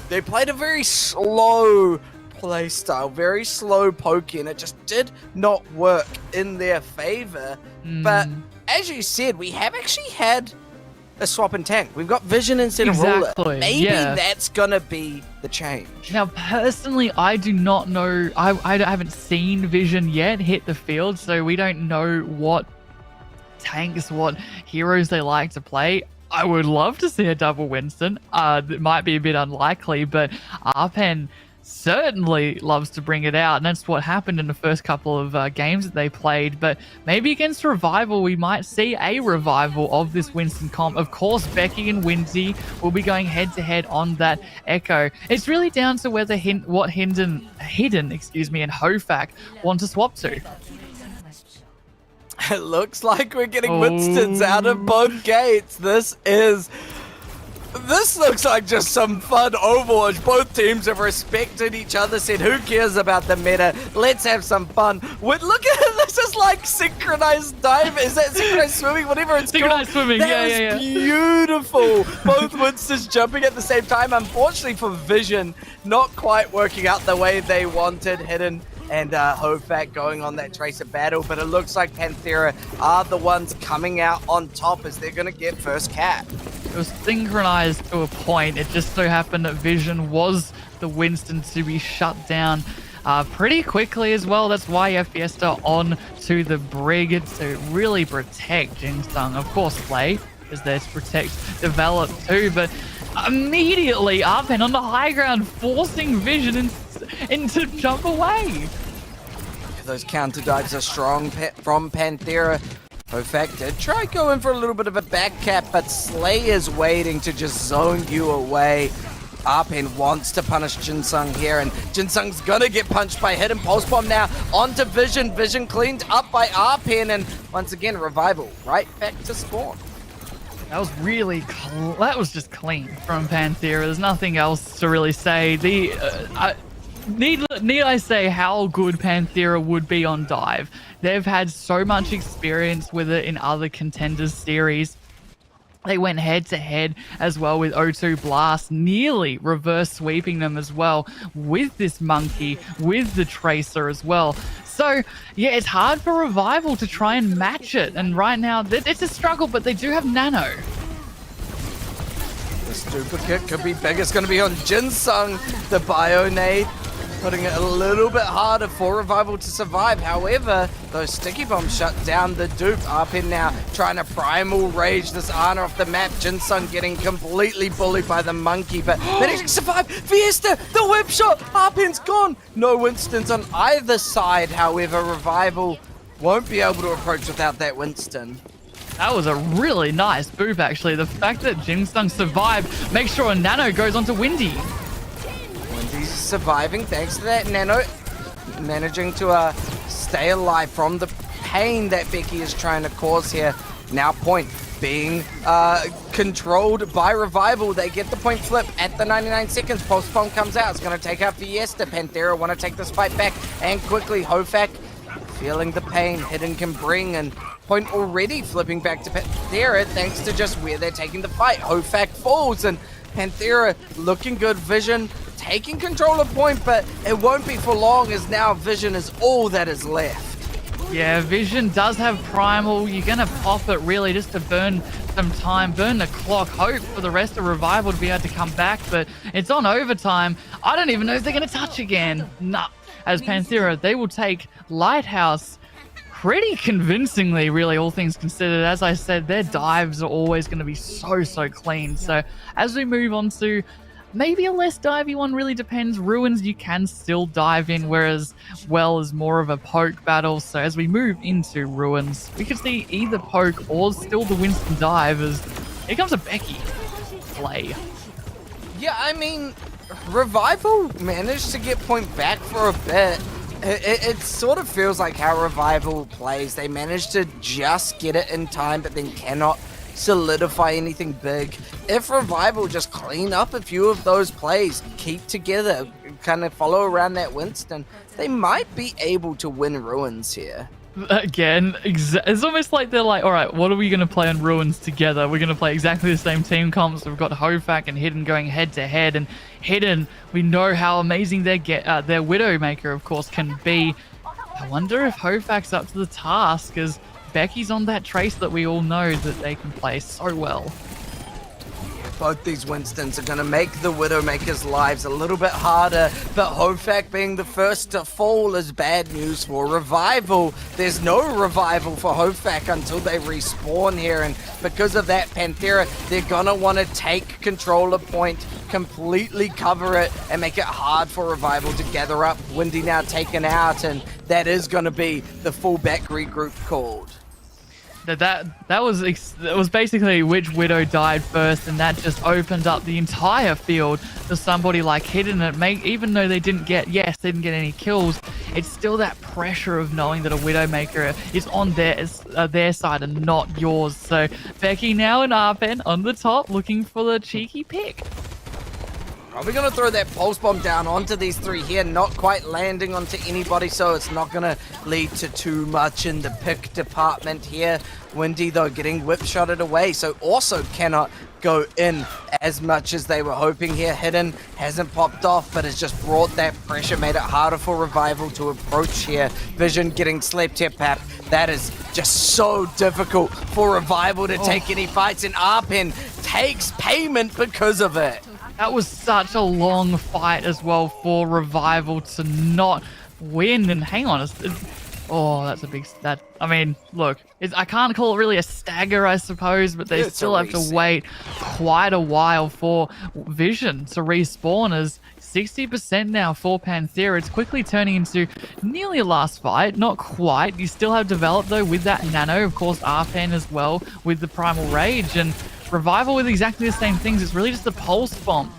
A: they played a very slow play style, very slow poke, and it just did not work in their favor. But as you said, we have actually had a swap and tank. We've got Vision instead of Ruler. Maybe that's gonna be the change.
B: Now, personally, I do not know. I haven't seen Vision yet hit the field, so we don't know what tanks, what heroes they like to play. I would love to see a double Winston. It might be a bit unlikely, but Arpen certainly loves to bring it out, and that's what happened in the first couple of games that they played. But maybe against Revival, we might see a revival of this Winston comp. Of course, Becky and Windy will be going head-to-head on that Echo. It's really down to whether Hidden, and Hofak want to swap to.
A: It looks like we're getting Winstons out of both gates. This looks like just some fun Overwatch. Both teams have respected each other, said, who cares about the meta? Let's have some fun. Look at it. This is like synchronized dive. Is that synchronized swimming? Whatever it's
B: synchronized
A: called.
B: Swimming,
A: That was beautiful. Both Winstons jumping at the same time. Unfortunately for Vision, not quite working out the way they wanted. Hidden and Hofak going on that Tracer battle, but it looks like Panthera are the ones coming out on top as they're going to get first cap.
B: It was synchronized to a point. It just so happened that Vision was the Winston to be shut down pretty quickly as well. That's why you have Fiesta on to the Brig to really protect Jingsung. Of course, Play is there to protect Develop too, but immediately Arpen on the high ground, forcing Vision into jump away.
A: Those counter dives are strong from Panthera. Hofak did try going for a little bit of a back cap, but Slay is waiting to just zone you away. Arpen wants to punish Jinsung here, and Jinsung's gonna get punched by Hidden Pulse Bomb now onto Vision. Vision cleaned up by Arpen, and once again, Revival right back to spawn.
B: That was really that was just clean from Panthera. There's nothing else to really say. Need I say how good Panthera would be on dive? They've had so much experience with it in other Contenders series. They went head to head as well with O2 Blast, nearly reverse sweeping them as well with this monkey, with the Tracer as well. So, yeah, it's hard for Revival to try and match it. And right now, it's a struggle, but they do have Nano.
A: This duplicate could be big. It's going to be on Jinsung, the Bio Nade, putting it a little bit harder for Revival to survive. However, those sticky bombs shut down the dupe. Arpen now trying to primal rage this Ana off the map. Jinsung getting completely bullied by the monkey, but managing to survive. Fiesta, the whip shot. Arpen's gone. No Winstons on either side. However, Revival won't be able to approach without that Winston.
B: That was a really nice boop, actually. The fact that Jinsung survived makes sure a Nano goes onto Windy.
A: He's surviving thanks to that Nano, managing to stay alive from the pain that Becky is trying to cause here. Now Point being controlled by Revival. They get the point flip at the 99 seconds. Pulse Bomb comes out. It's going to take out Fiesta. Panthera want to take this fight back, and quickly Hofak feeling the pain Hidden can bring, and Point already flipping back to Panthera thanks to just where they're taking the fight. Hofak falls, and Panthera looking good. Vision taking control of Point, but it won't be for long, as now Vision is all that is left.
B: Yeah, Vision does have Primal. You're going to pop it really just to burn some time, burn the clock, hope for the rest of Revival to be able to come back, but it's on overtime. I don't even know if they're going to touch again. Nah. As Panthera, they will take Lighthouse pretty convincingly, really, all things considered. As I said, their dives are always going to be so clean. So as we move on to maybe a less divey one, really depends. Ruins you can still dive in, whereas Well is more of a poke battle. So as we move into Ruins, we could see either poke or still the Winston dive, as here comes a Becky play.
A: Yeah, I mean, Revival managed to get Point back for a bit. It sort of feels like how Revival plays. They manage to just get it in time, but then cannot solidify anything big. If Revival just clean up a few of those plays, keep together, kind of follow around that Winston, they might be able to win Ruins here.
B: Again, it's almost like they're like, all right, what are we going to play on Ruins together? We're going to play exactly the same team comps. We've got Hofak and Hidden going head to head, and Hidden, we know how amazing their Widowmaker, of course, can be. I wonder if Hofak's up to the task, as Becky's on that Trace that we all know that they can play so well.
A: Both these Winstons are going to make the Widowmaker's lives a little bit harder, but Hofak being the first to fall is bad news for Revival. There's no revival for Hofak until they respawn here, and because of that, Panthera, they're going to want to take control of Point, completely cover it, and make it hard for Revival to gather up. Windy now taken out, and that is going to be the fullback regroup called.
B: That was basically which Widow died first, and that just opened up the entire field for somebody like Hidden. Even though they didn't get any kills, it's still that pressure of knowing that a Widowmaker is on their side and not yours. So Becky now and Arpen on the top, looking for the cheeky pick.
A: Probably going to throw that Pulse Bomb down onto these three here, not quite landing onto anybody, so it's not going to lead to too much in the pick department here. Windy, though, getting whip-shotted away, so also cannot go in as much as they were hoping here. Hidden hasn't popped off, but has just brought that pressure, made it harder for Revival to approach here. Vision getting slept here, Pap. That is just so difficult for Revival to take any fights, and Arpen takes payment because of it.
B: That was such a long fight as well for Revival to not win. And hang on, Oh, that's a big stat. I mean, look, I can't call it really a stagger, I suppose, but they
A: It's a
B: still have to
A: reset.
B: wait quite a while for Vision to respawn as 60% now for Panthera. It's quickly turning into nearly a last fight. Not quite. You still have Develop, though, with that Nano. Of course, Arpan as well with the Primal Rage. And Revival with exactly the same things. It's really just the Pulse Bomb.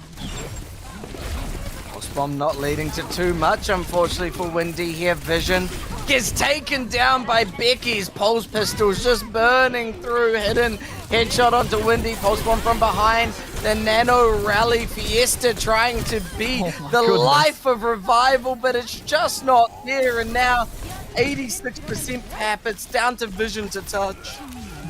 A: Pulse Bomb not leading to too much, unfortunately, for Windy here. Vision gets taken down by Becky's Pulse Pistols, just burning through. Hidden headshot onto Windy. Pulse Bomb from behind. The Nano Rally Fiesta trying to be the life of Revival, but it's just not there. And now 86% pap. It's down to Vision to touch.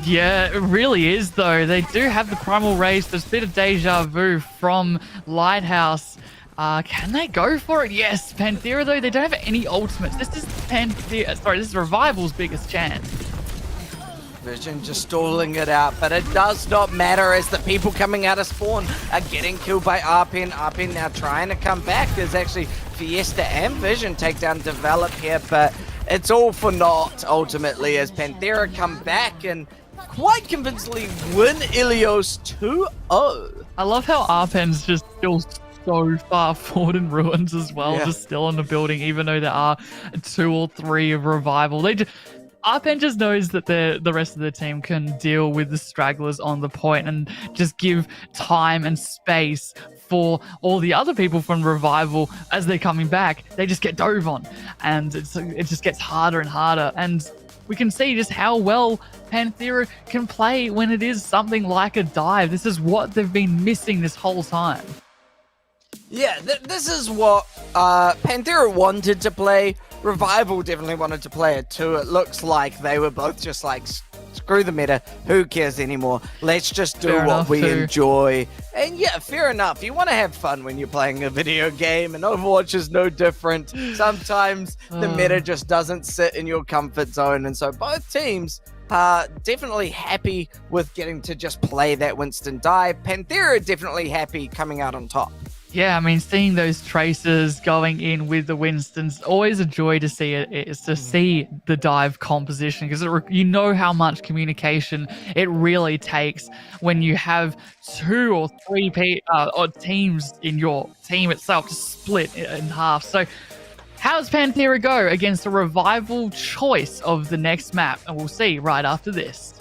B: Yeah, it really is, though. They do have the Primal Rage. There's a bit of deja vu from Lighthouse. Can they go for it? Yes. Panthera, though, they don't have any ultimates. This is this is Revival's biggest chance.
A: Vision just stalling it out, but it does not matter as the people coming out of spawn are getting killed by Arpen. Arpen now trying to come back. There's actually Fiesta and Vision take down Develop here, but it's all for naught ultimately as Panthera come back and quite convincingly win Ilios 2-0.
B: I love how Arpen's just still so far forward in Ruins as well,
A: Yeah.
B: just still in the building, even though there are 2 or 3 of Revival. Arpen just knows that the rest of the team can deal with the stragglers on the point and just give time and space for all the other people from Revival as they're coming back. They just get dove on, and it just gets harder and harder. And we can see just how well Panthera can play when it is something like a dive. This is what they've been missing this whole time.
A: Yeah, this is what Panthera wanted to play. Revival definitely wanted to play it too. It looks like they were both just like, screw the meta, who cares anymore? Let's just do what we enjoy. And yeah, fair enough. You want to have fun when you're playing a video game, and Overwatch is no different. Sometimes the meta just doesn't sit in your comfort zone, and so both teams are definitely happy with getting to just play that Winston dive. Panthera definitely happy coming out on top.
B: Yeah, I mean, seeing those traces going in with the Winstons, always a joy to see it. Is to see the dive composition, because you know how much communication it really takes when you have 2 or 3 teams in your team itself to split in half. So how does Panthera go against a Revival choice of the next map? And we'll see right after this.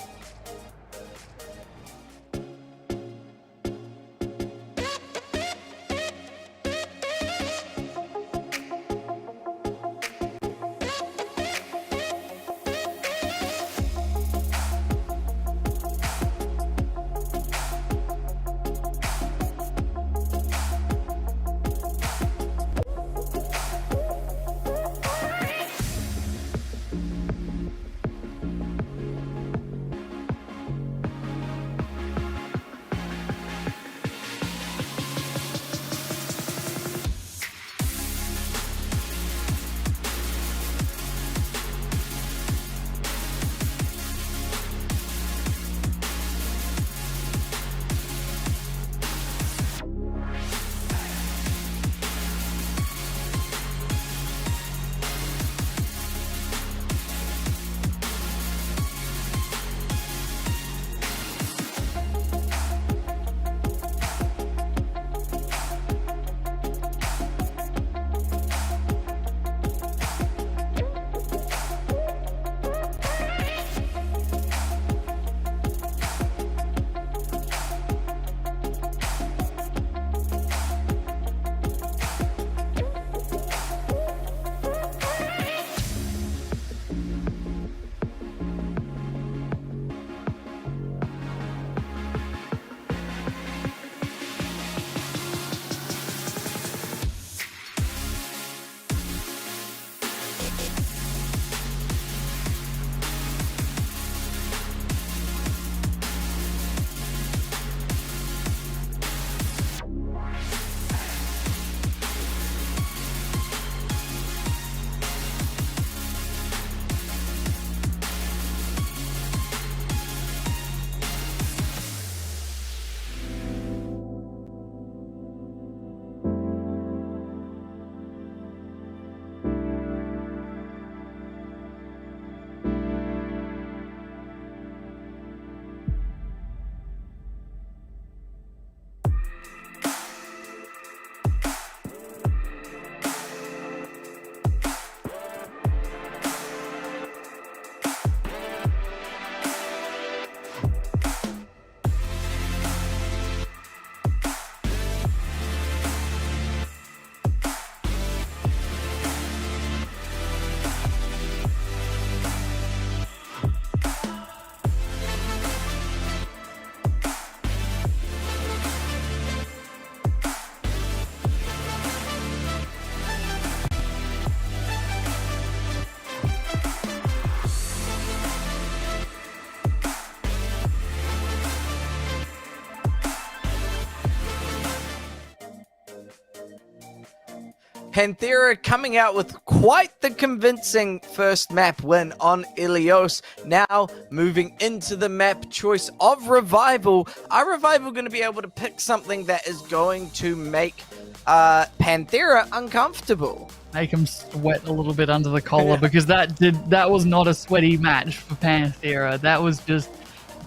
A: Panthera coming out with quite the convincing first map win on Ilios. Now moving into the map choice of Revival. Are Revival going to be able to pick something that is going to make Panthera uncomfortable?
B: Make him sweat a little bit under the collar, because that was not a sweaty match for Panthera. That was just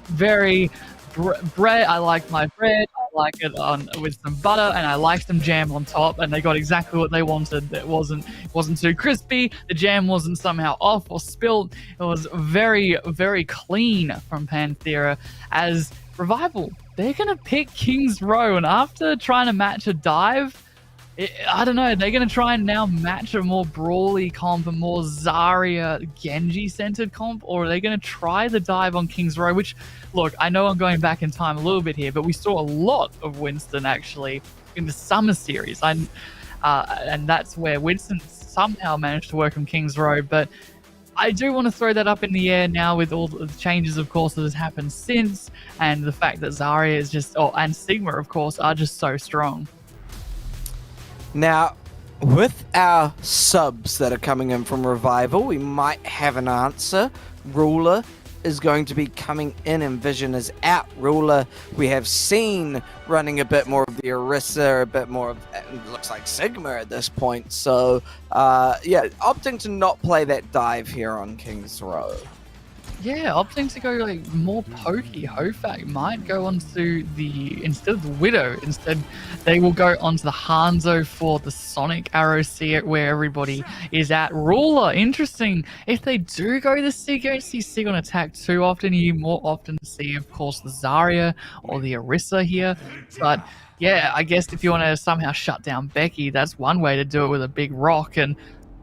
B: very bread. I like my bread. I like it with some butter, and I like some jam on top. And they got exactly what they wanted. It wasn't too crispy. The jam wasn't somehow off or spilled. It was very, very clean from Panthera. As Revival, they're gonna pick King's Row, and after trying to match a dive, I don't know, they're going to try and now match a more brawly comp, a more Zarya Genji-centered comp, or are they going to try the dive on King's Row? Which, look, I know I'm going back in time a little bit here, but we saw a lot of Winston actually in the summer series, and that's where Winston somehow managed to work on King's Row. But I do want to throw that up in the air now with all the changes, of course, that has happened since, and the fact that Zarya is just, and Sigma, of course, are just so strong.
A: Now, with our subs that are coming in from Revival, we might have an answer. Ruler is going to be coming in, and Vision is out. Ruler, we have seen running a bit more of the Orisa, a bit more of, it looks like Sigma at this point. So, yeah, opting to not play that dive here on King's Row.
B: Yeah, opting to go like more pokey. Hofak might go onto instead of the Widow, instead they will go onto the Hanzo for the Sonic Arrow, see it where everybody is at. Ruler, interesting. If they do go the Sig, you don't see Sig on attack too often. You more often see, of course, the Zarya or the Orisa here. But yeah, I guess if you want to somehow shut down Becky, that's one way to do it with a big rock. And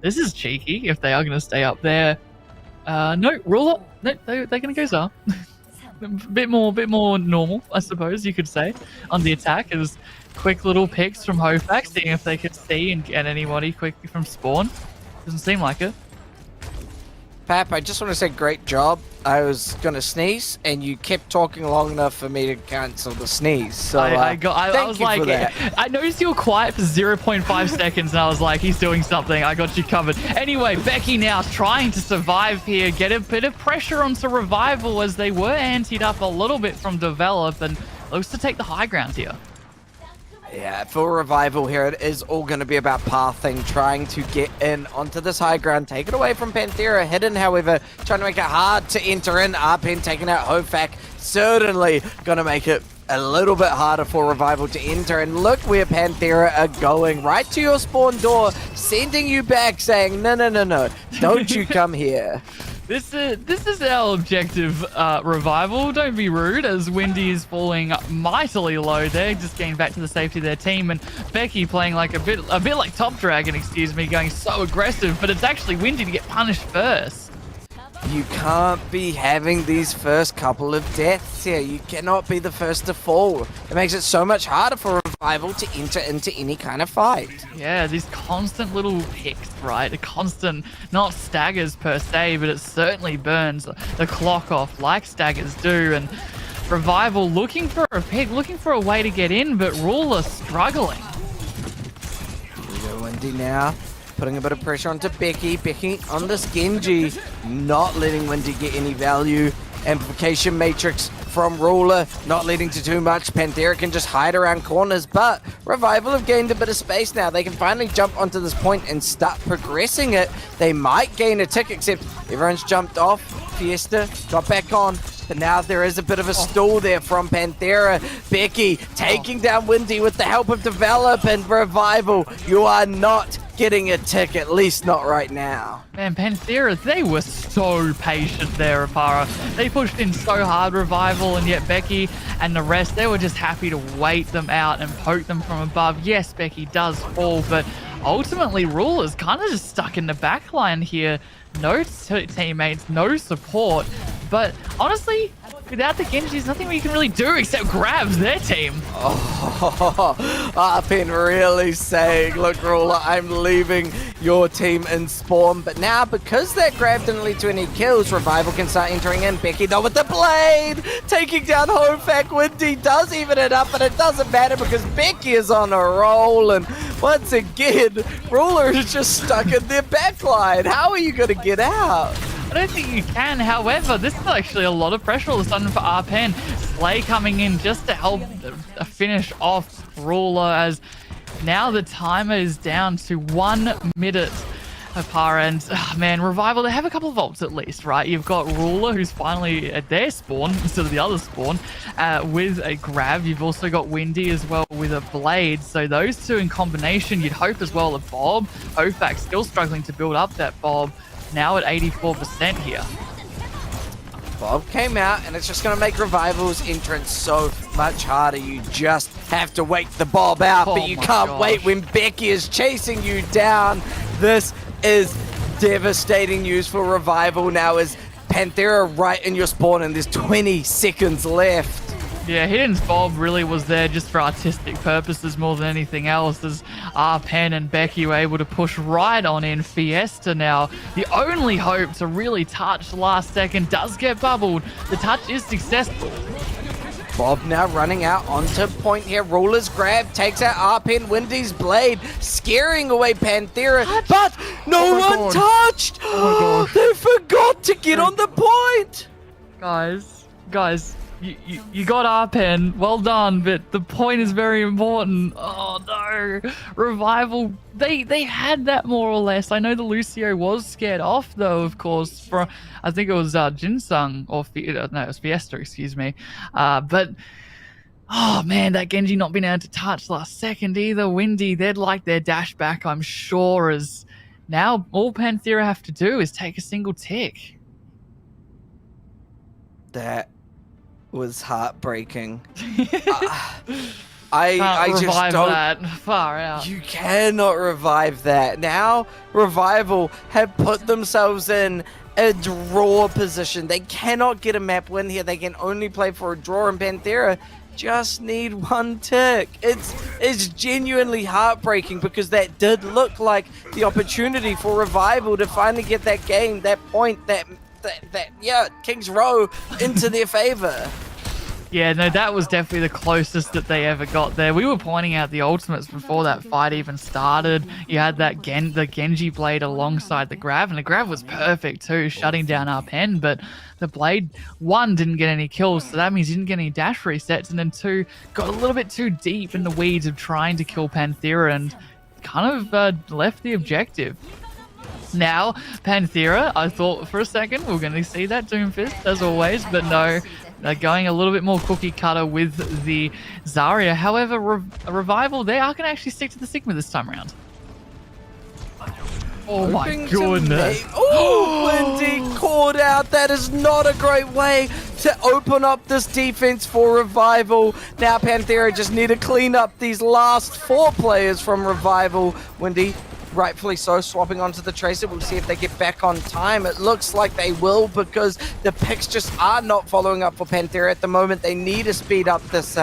B: this is cheeky if they are going to stay up there. No, Ruler. No, they're going to go Zar. bit more normal, I suppose you could say, on the attack. It was quick little picks from Hofak, seeing if they could see and get anybody quickly from spawn. Doesn't seem like it.
A: Pap, I just want to say great job. I was going to sneeze, and you kept talking long enough for me to cancel the sneeze. So
B: I was like, I noticed you were quiet for 0.5 seconds, and I was like, he's doing something. I got you covered. Anyway, Becky now trying to survive here, get a bit of pressure onto Revival as they were antied up a little bit from Develop, and looks to take the high ground here.
A: Yeah, for Revival here, it is all going to be about pathing, trying to get in onto this high ground, take it away from Panthera. Hidden, however, trying to make it hard to enter in. Arpen taking out Hofak, certainly going to make it a little bit harder for Revival to enter. And look where Panthera are going, right to your spawn door, sending you back, saying, no, don't you come here.
B: This is our objective, Revival. Don't be rude, as Windy is falling mightily low there, just getting back to the safety of their team, and Becky playing like a bit like Top Dragon, excuse me, going so aggressive, but it's actually Windy to get punished first.
A: You can't be having these first couple of deaths here. You cannot be the first to fall. It makes it so much harder for Revival to enter into any kind of fight.
B: Yeah, these constant little picks, right? A constant, not staggers per se, but it certainly burns the clock off like staggers do. And Revival looking for a pick, looking for a way to get in, but Ruler struggling.
A: Here we go, Wendy now. Putting a bit of pressure onto Becky. Becky on this Genji, not letting Wendy get any value. Amplification matrix from Ruler, not leading to too much. Panthera can just hide around corners, but Revival have gained a bit of space now. They can finally jump onto this point and start progressing it. They might gain a tick, except everyone's jumped off. Fiesta got back on, but now there is a bit of a stall there from Panthera. Becky taking down Windy with the help of Develop, and Revival, you are not getting a tick, at least not right now.
B: Man, Panthera, they were so patient there, Apara. They pushed in so hard, Revival, and yet Becky and the rest, they were just happy to wait them out and poke them from above. Yes, Becky does fall, but ultimately Ruler's kind of just stuck in the back line here. No teammates, no support. But honestly, without the Genji, there's nothing we can really do except grabs their team.
A: Oh, Arpin really saying, look, Ruler, I'm leaving your team in spawn. But now, because that grab didn't lead to any kills, Revival can start entering in. Becky, though, with the blade, taking down Hofak. Windy does even it up, but it doesn't matter because Becky is on a roll. And once again, Ruler is just stuck in their backline. How are you going to get out?
B: I don't think you can. However, this is actually a lot of pressure all of a sudden for Arpen. Slay coming in just to help finish off Ruler, as now the timer is down to 1 minute apart. And man, Revival, they have a couple of ults at least, right? You've got Ruler, who's finally at their spawn instead of the other spawn, with a grab. You've also got Windy as well with a blade. So those two in combination, you'd hope as well that Bob, Ofak still struggling to build up that Bob. Now at 84% here.
A: Bob came out, and it's just going to make Revival's entrance so much harder. You just have to wait the Bob out, but you can't wait when Becky is chasing you down. This is devastating news for Revival now, as Panthera right in your spawn, and there's 20 seconds left.
B: Yeah, Hidden's Bob really was there just for artistic purposes more than anything else, as Arpen and Becky were able to push right on in. Fiesta now, the only hope to really touch last second, does get bubbled. The touch is successful.
A: Bob now running out onto point here. Ruler's grab takes out Arpen. Windy's blade, scaring away Panthera, but no one touched! Oh they forgot to get on the point!
B: Guys. You got Arpen, well done, but the point is very important. Oh no, Revival, they had that more or less. I know the Lucio was scared off though, of course, for I think it was Jinsung, or no, it was Fiesta, excuse me. But oh man, that Genji not being able to touch last second either. Windy, they'd like their dash back, I'm sure, as now all Panthera have to do is take a single tick.
A: That was heartbreaking. I just don't.
B: That far out.
A: You cannot revive that. Now Revival have put themselves in a draw position. They cannot get a map win here. They can only play for a draw, and Panthera just need 1 tick. It's genuinely heartbreaking, because that did look like the opportunity for Revival to finally get that game, that point, that King's Row into their favor.
B: Yeah, no, that was definitely the closest that they ever got there. We were pointing out the ultimates before that fight even started. You had that the Genji blade alongside the grab, and the grab was perfect too, shutting down Arpen, but the blade, 1, didn't get any kills, so that means he didn't get any dash resets, and then 2, got a little bit too deep in the weeds of trying to kill Panthera and kind of left the objective. Now, Panthera, I thought for a second we were going to see that Doomfist, as always, but no, they're going a little bit more cookie cutter with the Zarya. However, Revival, they are going to actually stick to the Sigma this time around. Oh my goodness.
A: Oh, Windy caught out. That is not a great way to open up this defense for Revival. Now Panthera just need to clean up these last 4 players from Revival. Windy, rightfully so, swapping onto the Tracer. We'll see if they get back on time. It looks like they will, because the picks just are not following up for Panthera at the moment. They need to speed up this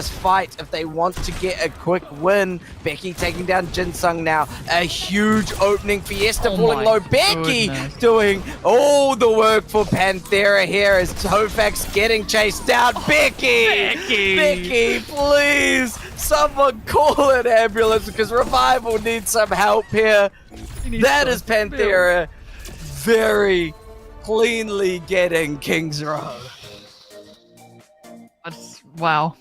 A: fight if they want to get a quick win. Becky taking down Jinsung now. A huge opening. Fiesta falling low. Becky doing all the work for Panthera here as Hofak's getting chased down. Becky, please, someone call an ambulance, because Revival needs some help here. That is Panthera very cleanly getting King's Row.
B: Wow.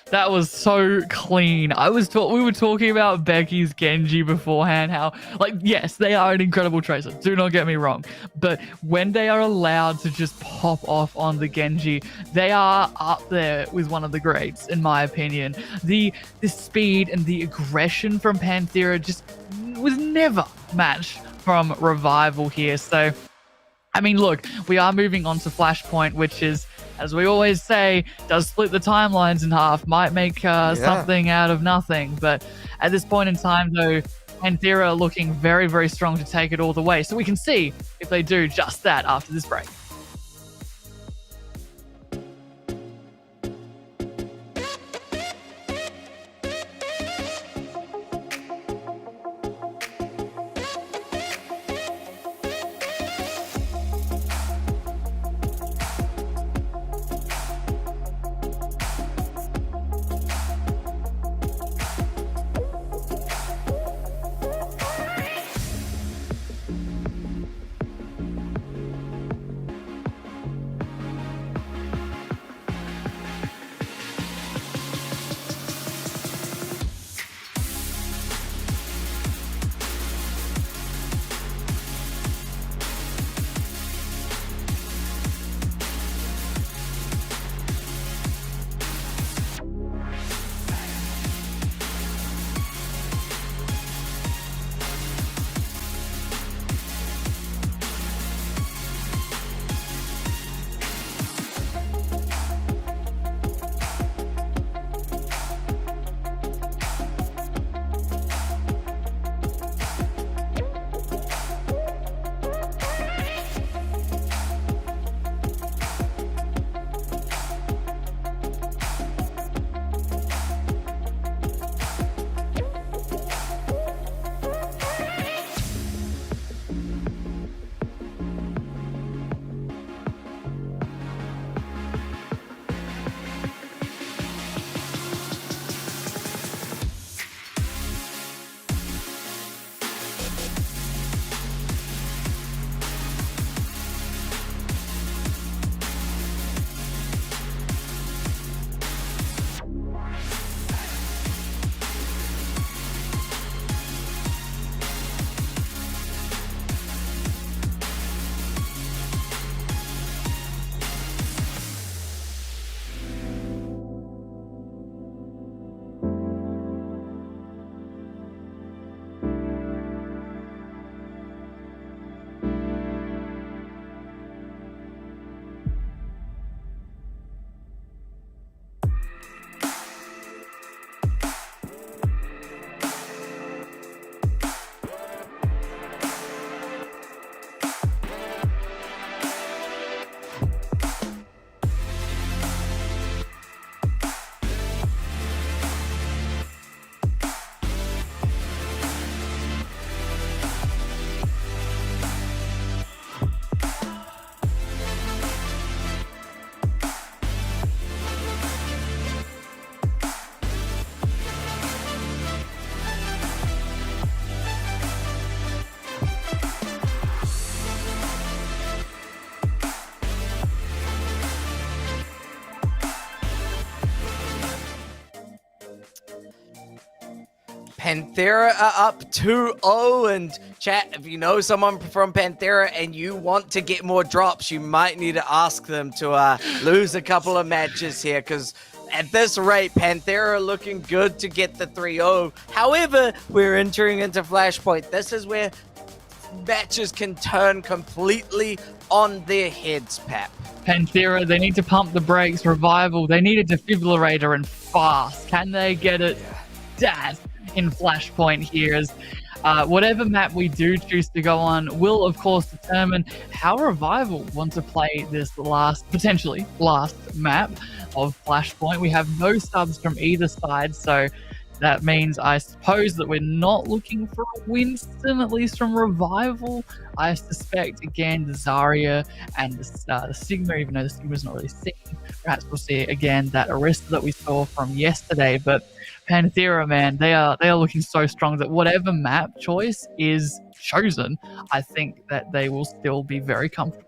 B: That was so clean. We were talking about Becky's Genji beforehand, how, like, yes, they are an incredible tracer, do not get me wrong, but when they are allowed to just pop off on the Genji, they are up there with one of the greats, in my opinion. The speed and the aggression from Panthera just was never matched from Revival here. So, I mean, look, we are moving on to Flashpoint, which is, as we always say, does split the timelines in half, might make something out of nothing. But at this point in time, though, Panthera are looking very, very strong to take it all the way. So we can see if they do just that after this break.
A: Panthera are up 2-0, and chat, if you know someone from Panthera and you want to get more drops, you might need to ask them to lose a couple of matches here, because at this rate, Panthera are looking good to get the 3-0. However, we're entering into Flashpoint. This is where matches can turn completely on their heads, Pap.
B: Panthera, they need to pump the brakes. Revival, they need a defibrillator and fast. Can they get it? Dad in Flashpoint here as whatever map we do choose to go on will of course determine how Revival want to play this potentially last map of Flashpoint. We have no subs from either side, so that means I suppose that we're not looking for a Winston, at least from Revival. I suspect, again, the Zarya and the Sigma, even though the Sigma's not really seen. Perhaps we'll see, again, that Arista that we saw from yesterday. But Panthera, man, they are looking so strong that whatever map choice is chosen, I think that they will still be very comfortable.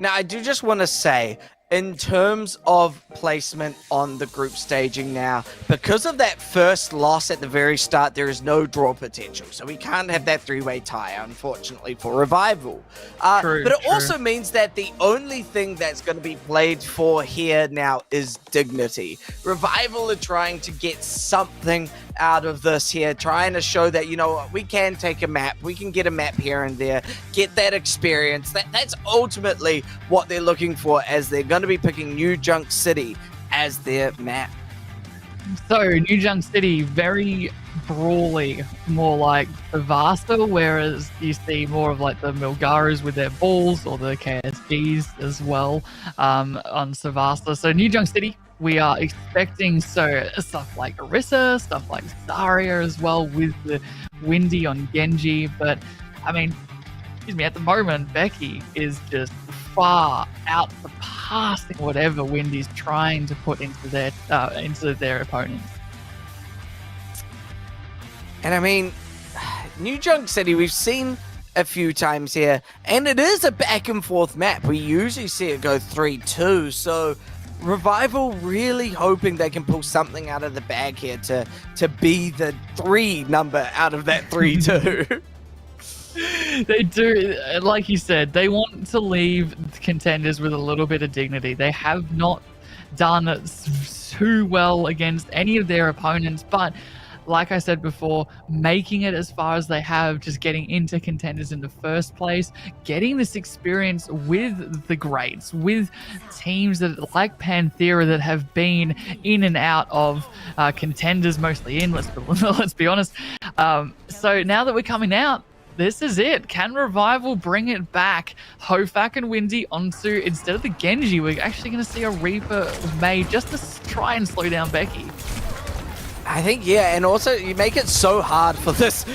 A: Now, I do just want to say, in terms of placement on the group staging now, because of that first loss at the very start, there is no draw potential. So we can't have that three-way tie, unfortunately, for Revival. But it also means that the only thing that's going to be played for here now is dignity. Revival are trying to get something out of this here, trying to show that, you know, we can take a map, we can get a map here and there, get that experience. That's ultimately what they're looking for, as they're going to be picking New Junk City as their map.
B: So New Junk City, very brawly, more like Savasta, whereas you see more of like the Milgarus with their balls, or the KSGs as well on Savasta. So New Junk City, we are expecting stuff like Orisa, stuff like Zarya as well, with the Windy on Genji. But I mean, excuse me, at the moment, Becky is just far out surpassing whatever Windy's trying to put into their opponents.
A: And I mean, New Junk City, we've seen a few times here, and it is a back and forth map. We usually see it go 3-2, so Revival really hoping they can pull something out of the bag here to be the 3 number out of that 3-2.
B: They do, like you said, they want to leave Contenders with a little bit of dignity. They have not done too well against any of their opponents, but like I said before, making it as far as they have, just getting into Contenders in the first place, getting this experience with the greats, with teams that like Panthera that have been in and out of Contenders, mostly in, let's be honest. So now that we're coming out, this is it. Can Revival bring it back? Hofak and Windy onto, instead of the Genji, we're actually going to see a Reaper made just to try and slow down Becky.
A: I think, yeah, and also you make it so hard for this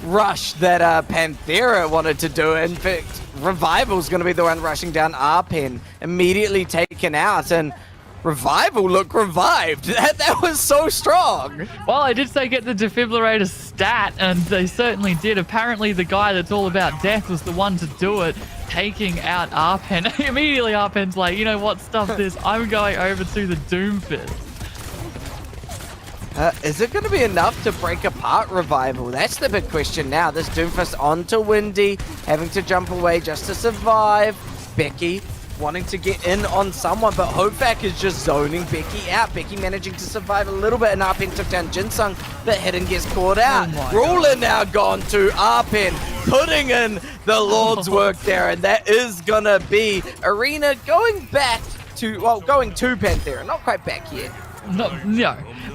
A: rush that Panthera wanted to do. In fact, Revival's going to be the one rushing down Arpen, immediately taken out, and Revival look revived. That was so strong.
B: Well, I did say get the defibrillator stat, and they certainly did. Apparently, the guy that's all about death was the one to do it, taking out Arpen. Immediately, Arpen's like, you know what, stuff this. I'm going over to the Doomfist.
A: Is it going to be enough to break apart Revival? That's the big question now. This Doomfist onto Windy, having to jump away just to survive. Becky wanting to get in on someone, but Hofak is just zoning Becky out. Becky managing to survive a little bit, and Arpen took down Jinsung, but Hidden gets caught out. Ruler now gone to Arpen, putting in the Lord's work there, and that is going to be Arena going back to, well, going to Panthera, not quite back yet.
B: No.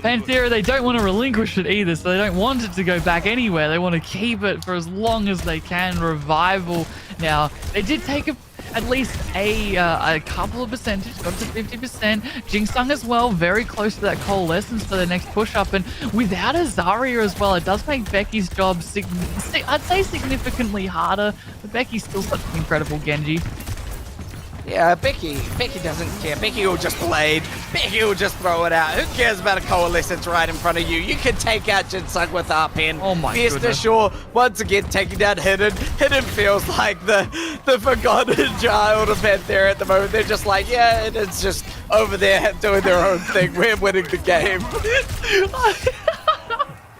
B: Panthera, they don't want to relinquish it either, so they don't want it to go back anywhere. They want to keep it for as long as they can. Revival, now, they did take at least a couple of percentage, got to 50%. Jinsung as well, very close to that coalescence for the next push-up, and without a Zarya as well, it does make Becky's job, I'd say, significantly harder, but Becky's still such an incredible Genji.
A: Yeah, Becky doesn't care. Becky will just blade. Becky will just throw it out. Who cares about a coalescence right in front of you? You can take out Jinsung with Arpen.
B: Oh my
A: Fiesta
B: goodness.
A: Shaw, once again, taking down Hidden. Hidden feels like the forgotten child of Panthera at the moment. They're just like, yeah, it's just over there doing their own thing. We're winning the game.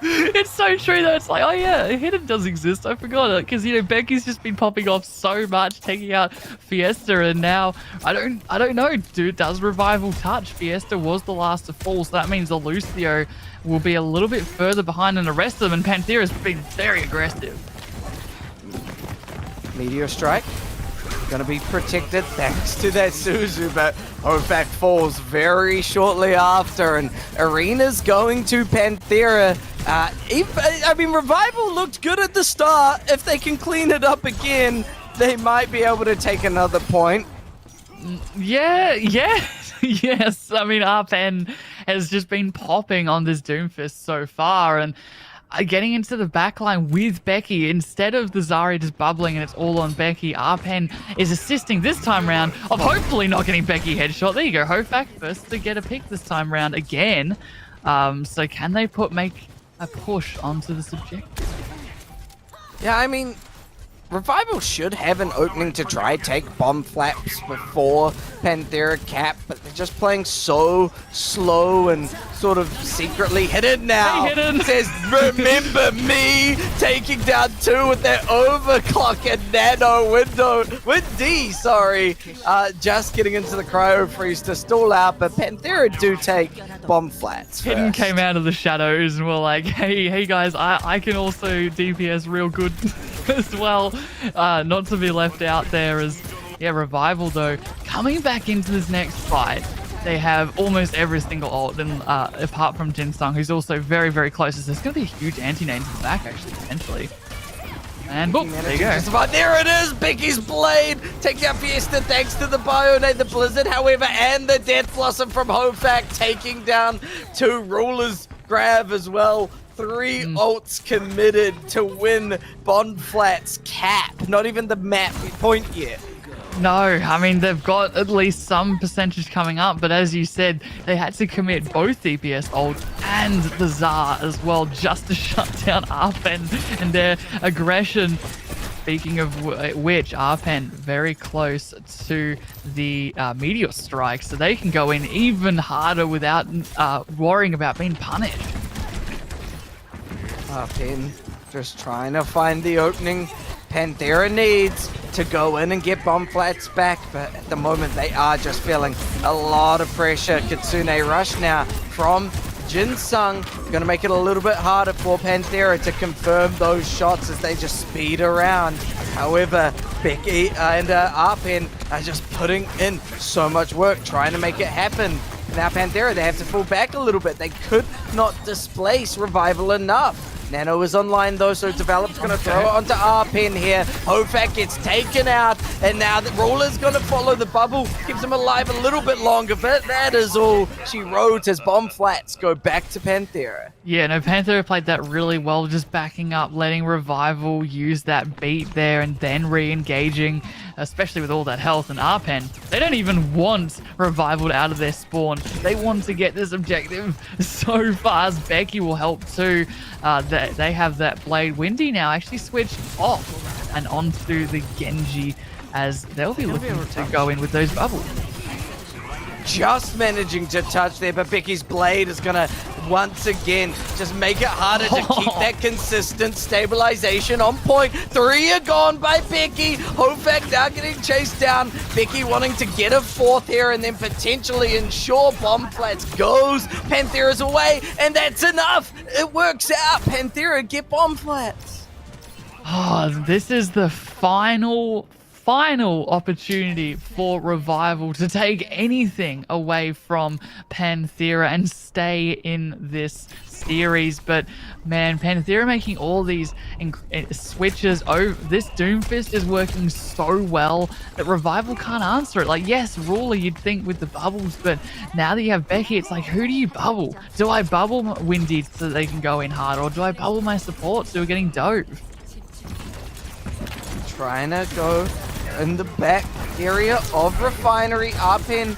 B: It's so true though. It's like, oh yeah, Hidden does exist. I forgot it because Becky's just been popping off so much, taking out Fiesta, and now I don't know. Does Revival touch? Fiesta was the last to fall, so that means Lucio will be a little bit further behind than the rest of them, and Panthera's been very aggressive.
A: Meteor Strike gonna be protected thanks to that Suzu, but Hofak falls very shortly after, and Arena's going to Panthera. I mean, Revival looked good at the start. If they can clean it up again, they might be able to take another point.
B: Yeah. Yes. I mean, Arpen has just been popping on this Doomfist so far, and getting into the backline with Becky instead of the Zarya just bubbling and it's all on Becky. Arpen is assisting this time round of hopefully not getting Becky headshot. There you go, Hofak first to get a pick this time round again. So can they make a push onto the objective?
A: Yeah, I mean, Revival should have an opening to try take bomb flaps before Panthera cap, but they're just playing so slow and sort of secretly Hidden now.
B: Hey, Hidden.
A: Says, remember me, taking down 2 with that overclock and nano window. With D, sorry. Just getting into the cryo freeze to stall out, but Panthera do take bomb flats
B: Hidden
A: first.
B: came out of the shadows and were like, hey guys, I can also DPS real good as well. Not to be left out there as, yeah, Revival though, coming back into this next fight. They have almost every single ult, and apart from Jinsung, who's also very, very close. So there's going to be a huge anti-nade to the back, actually, potentially. And boop, there you go.
A: There it is, Becky's Blade, taking out Fiesta thanks to the Bionade, the Blizzard, however, and the Death Blossom from Hofak, taking down 2 Rulers grab as well. 3 ults committed to win Bonflat's cap. Not even the map point yet.
B: No, I mean, they've got at least some percentage coming up, but as you said, they had to commit both DPS ult and the Tsar as well just to shut down Arpen and their aggression. Speaking of which, Arpen very close to the Meteor Strike, so they can go in even harder without worrying about being punished.
A: Arpen just trying to find the opening Panthera needs to go in and get bomb flats back, but at the moment they are just feeling a lot of pressure. Kitsune rush now from Jinsung, gonna make it a little bit harder for Panthera to confirm those shots as they just speed around. However, Becky and Arpen are just putting in so much work trying to make it happen. Now Panthera, they have to fall back a little bit. They could not displace Revival enough. Nano is online though, so Develop's going to throw it onto Arpen here. Hofak gets taken out, and now the Ruler's going to follow the bubble. Keeps him alive a little bit longer, but that is all she wrote as bomb flats go back to Panthera.
B: Yeah, no, Panthera played that really well, just backing up, letting Revival use that beat there, and then re-engaging, especially with all that health. And Arpen, they don't even want Revival out of their spawn. They want to get this objective so fast. Becky will help too. They have that Blade. Windy now actually switched off and onto the Genji as they'll be looking to go in with those bubbles.
A: Just managing to touch there, but Becky's Blade is going to once again just make it harder to keep that consistent stabilization on point. 3 are gone by Becky. Hofak now getting chased down. Becky wanting to get a 4th here and then potentially ensure bomb flats goes. Panthera's away, and that's enough. It works out. Panthera get bomb flats.
B: Oh, this is the final opportunity for Revival to take anything away from Panthera and stay in this series. But man, Panthera making all these switches over. This Doomfist is working so well that Revival can't answer it. Like, yes, Ruler you'd think with the bubbles, but now that you have Becky, it's like, who do you bubble? Do I bubble Windy so they can go in hard, or do I bubble my supports who are getting dope?
A: Trying to go in the back area of Refinery. Arpen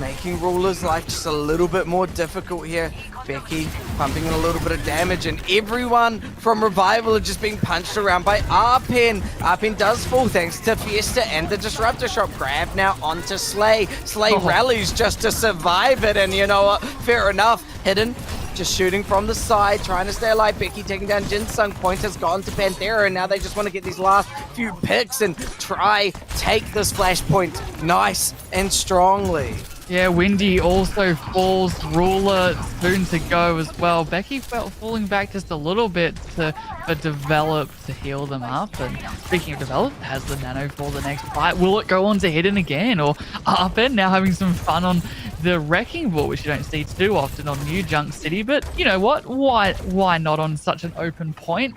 A: making Ruler's life just a little bit more difficult here. Becky pumping in a little bit of damage, and everyone from Revival are just being punched around by Arpen. Arpen does fall thanks to Fiesta and the Disruptor Shot. Grab now onto Slay. Slay rallies just to survive it, and you know what? Fair enough. Hidden just shooting from the side, trying to stay alive. Becky taking down Jinsung. Point has gone to Panthera, and now they just want to get these last few picks and try take this Flashpoint nice and strongly.
B: Yeah, Windy also falls. Ruler soon to go as well. Becky felt falling back just a little bit for Develop to heal them up. And speaking of Develop, has the nano for the next fight. Will it go on to Hidden again? Or Arpen now having some fun on the Wrecking Ball, which you don't see too often on New Junk City. But you know what? Why not on such an open point?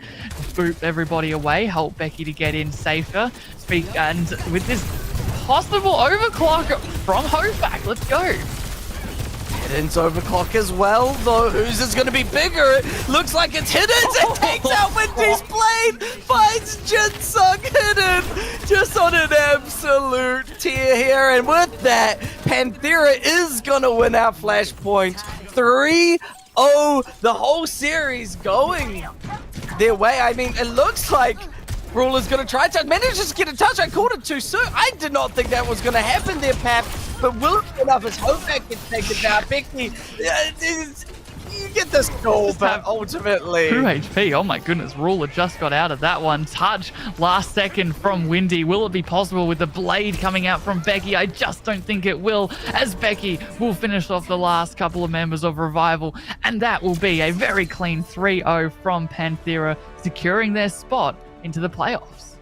B: Boop everybody away, help Becky to get in safer. And with this possible overclock from Hofak. Let's go.
A: Hidden's overclock as well, though. Whose is going to be bigger? It looks like it's Hidden's. It takes out Windy's blade. Finds Jinsung. Hidden just on an absolute tear here. And with that, Panthera is going to win our Flashpoint. 3-0. The whole series going their way. I mean, it looks like Ruler's going to try to manage to get a touch. I called it too soon. I did not think that was going to happen there, Pap. But will enough as Hofak gets taken down. Becky, you get this goal, but ultimately
B: 2 HP. Oh my goodness, Ruler just got out of that one. Touch last second from Windy. Will it be possible with the blade coming out from Becky? I just don't think it will, as Becky will finish off the last couple of members of Revival, and that will be a very clean 3-0 from Panthera, securing their spot into the playoffs.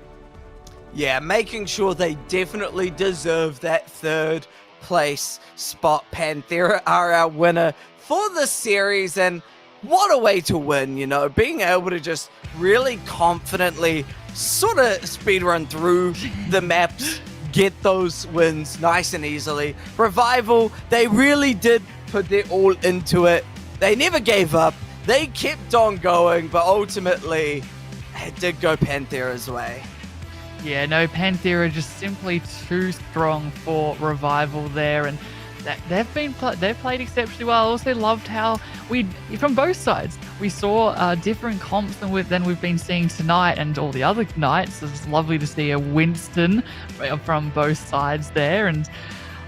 A: Yeah, making sure they definitely deserve that third place spot. Panthera are our winner for the series, and what a way to win, you know, being able to just really confidently sort of speedrun through the maps, get those wins nice and easily. Revival, they really did put their all into it. They never gave up. They kept on going, but ultimately it did go Panthera's way.
B: Yeah, no, Panthera just simply too strong for Revival there, and they've played exceptionally well. I also loved how from both sides we saw different comps than we've been seeing tonight and all the other nights. It's lovely to see a Winston from both sides there, and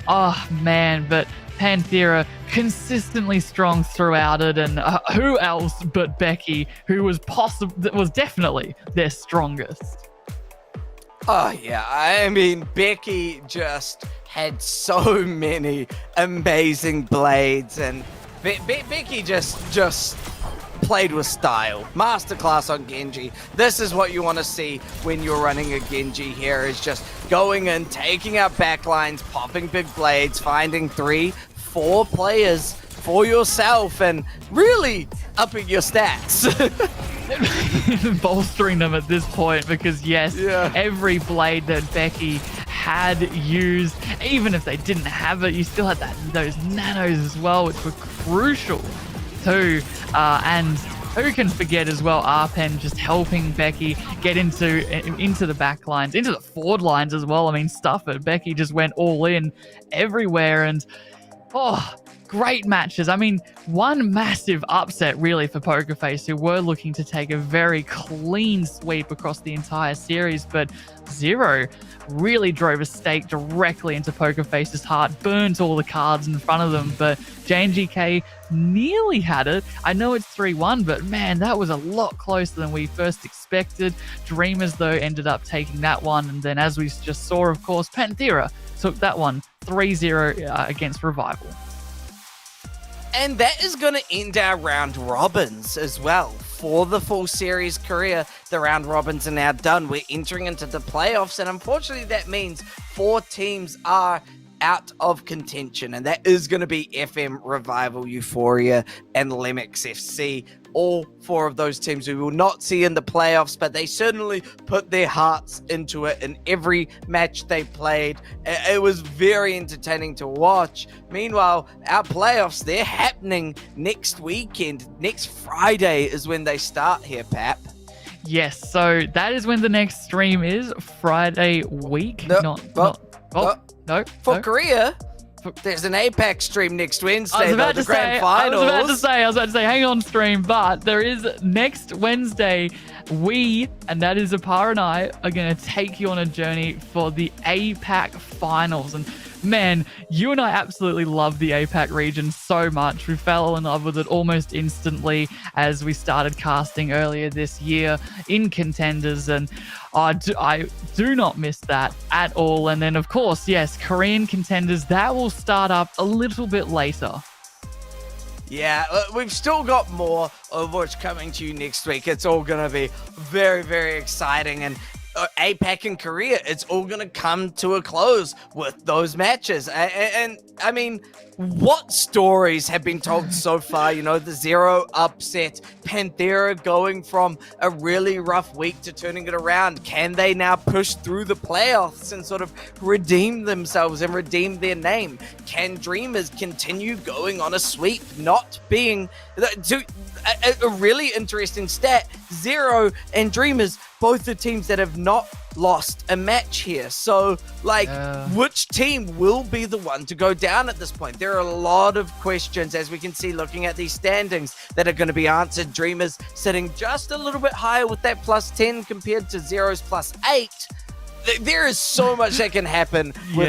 B: oh man, but Panthera consistently strong throughout it, and who else but Becky, who was definitely their strongest.
A: Oh yeah, I mean, Becky just had so many amazing blades, and Becky just played with style. Masterclass on Genji. This is what you want to see when you're running a Genji here, is just going and taking out backlines, popping big blades, finding 3-4 players for yourself, and really upping your stats.
B: Bolstering them at this point, because yes, every blade that Becky had used, even if they didn't have it, you still had those nanos as well, which were crucial too. And who can forget as well, Arpen just helping Becky get into the back lines, into the forward lines as well. I mean, stuff it. Becky just went all in everywhere, and great matches. I mean, one massive upset really for Pokerface, who were looking to take a very clean sweep across the entire series, but Zero really drove a stake directly into Pokerface's heart, burnt all the cards in front of them, but JNGK nearly had it. I know it's 3-1, but man, that was a lot closer than we first expected. Dreamers, though, ended up taking that one, and then as we just saw, of course, Panthera took that one 3-0 against Revival.
A: And that is going to end our round robins as well. For the full series career, the round robins are now done. We're entering into the playoffs, and unfortunately that means 4 teams are out of contention, and that is going to be FM, Revival, Euphoria, and Lemix FC. All 4 of those teams we will not see in the playoffs, but they certainly put their hearts into it in every match they played. It was very entertaining to watch. Meanwhile, our playoffs, they're happening next weekend. Next Friday is when they start here, Pap.
B: Yes, so that is when the next stream is, Friday week.
A: No. For
B: no.
A: Korea, there's an APAC stream next Wednesday.
B: I was about
A: the grand finals.
B: I was about to say, hang on stream, but there is next Wednesday, and that is Apar and I, are going to take you on a journey for the APAC finals. And man, you and I absolutely love the APAC region so much. We fell in love with it almost instantly as we started casting earlier this year in Contenders, and I do not miss that at all. And then, of course, yes, Korean Contenders, that will start up a little bit later.
A: Yeah, we've still got more Overwatch coming to you next week. It's all going to be very, very exciting. And APAC and Korea, it's all going to come to a close with those matches. And I mean, what stories have been told so far? You know, the Zero upset, Panthera going from a really rough week to turning it around. Can they now push through the playoffs and sort of redeem themselves and redeem their name? Can Dreamers continue going on a sweep, not being... A really interesting stat, Zero and Dreamers, both the teams that have not lost a match here. So, which team will be the one to go down at this point? There are a lot of questions, as we can see looking at these standings, that are going to be answered. Dreamers sitting just a little bit higher with that +10 compared to Zero's +8. There is so much that can happen with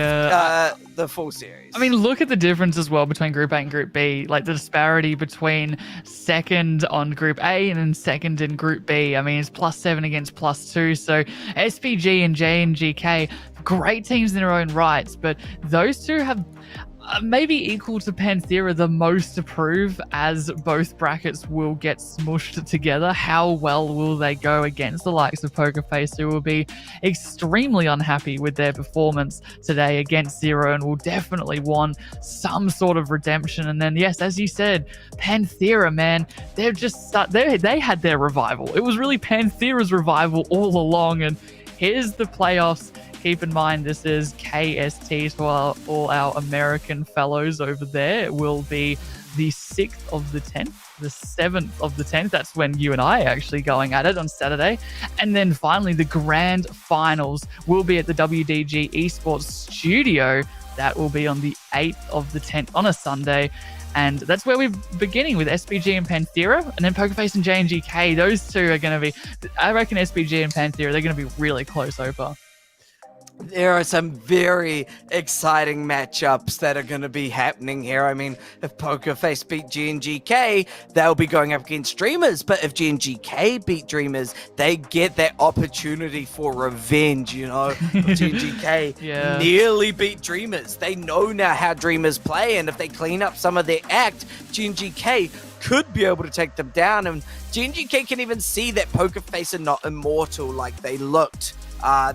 A: the full series.
B: I mean, look at the difference as well between Group A and Group B. Like the disparity between second on Group A and then second in Group B. I mean, it's +7 against +2. So SPG and JNGK, great teams in their own rights, but those two have maybe equal to Panthera the most to prove, as both brackets will get smushed together. How well will they go against the likes of Pokerface, who will be extremely unhappy with their performance today against Zero and will definitely want some sort of redemption. And then, yes, as you said, Panthera, man, they've just they had their revival. It was really Panthera's revival all along, and here's the playoffs. Keep in mind, this is KST to all our American fellows over there. It will be the 6th of the 10th, the 7th of the 10th. That's when you and I are actually going at it on Saturday. And then finally, the grand finals will be at the WDG Esports Studio. That will be on the 8th of the 10th on a Sunday. And that's where we're beginning with SPG and Panthera, and then Pokerface and JNGK. Those two are going to be, I reckon SPG and Panthera, they're going to be really close over.
A: There are some very exciting matchups that are going to be happening here. I mean, if Pokerface beat JNGK, they'll be going up against Dreamers. But if JNGK beat Dreamers, they get that opportunity for revenge, you know. JNGK nearly beat Dreamers. They know now how Dreamers play, and if they clean up some of their act, JNGK could be able to take them down. And JNGK can even see that Pokerface are not immortal like they looked.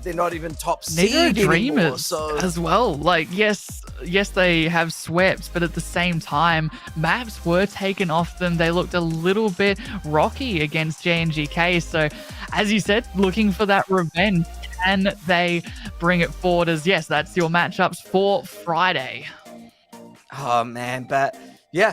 A: They're not even top seed
B: Dreamers
A: anymore, so
B: as well. Like, yes, they have swept, but at the same time, maps were taken off them. They looked a little bit rocky against JNGK. So, as you said, looking for that revenge. Can they bring it forward? As yes, that's your matchups for Friday.
A: Oh man, but yeah,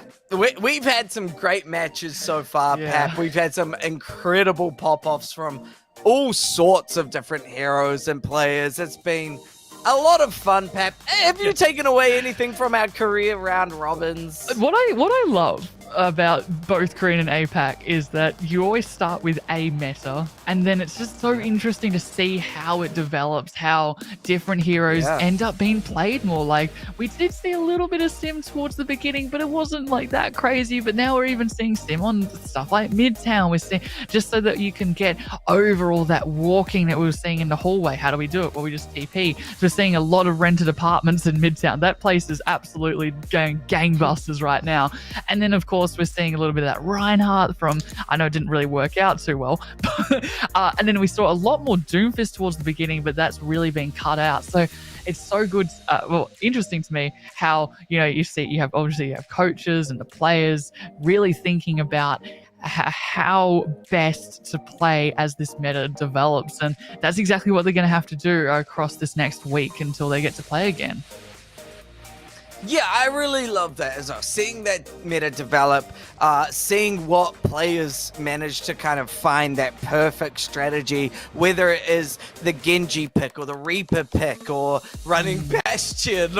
A: we've had some great matches so far, Pap. We've had some incredible pop-offs from all sorts of different heroes and players. It's been a lot of fun, Pap. Have you taken away anything from our career round robins?
B: What I love about both Korean and APAC is that you always start with a meta, and then it's just so interesting to see how it develops, how different heroes end up being played more. Like, we did see a little bit of Sim towards the beginning, but it wasn't like that crazy. But now we're even seeing Sim on stuff like Midtown. We're seeing, just so that you can get over all that walking that we were seeing in the hallway. How do we do it? Well, we just TP. So we're seeing a lot of rented apartments in Midtown. That place is absolutely going gangbusters right now. And then, of course, we're seeing a little bit of that Reinhardt from, I know it didn't really work out too well, and then we saw a lot more Doomfist towards the beginning, but that's really been cut out. So it's so good, interesting to me how, you know, you have coaches and the players really thinking about how best to play as this meta develops, and that's exactly what they're going to have to do across this next week until they get to play again.
A: Yeah, I really love that as well. Seeing that meta develop, seeing what players manage to kind of find that perfect strategy, whether it is the Genji pick or the Reaper pick or running Bastion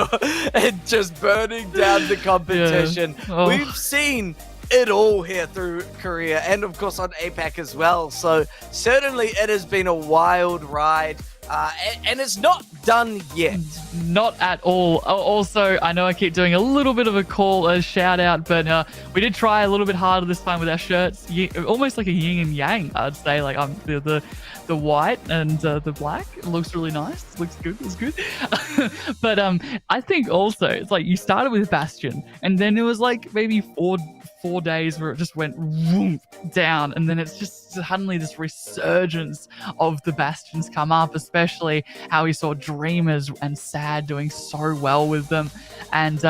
A: and just burning down the competition. We've seen it all here through Korea and of course on APAC as well. So certainly it has been a wild ride. and it's not done yet.
B: Not at all. Also, I know I keep doing a little bit of a shout out, but we did try a little bit harder this time with our shirts, almost like a yin and yang, I'd say. Like the white and the black. It looks really nice. It looks good. It's good. But I think also it's like you started with Bastion, and then it was like maybe four days where it just went down, and then it's just suddenly this resurgence of the Bastions come up, especially how we saw Dreamers and Sad doing so well with them. And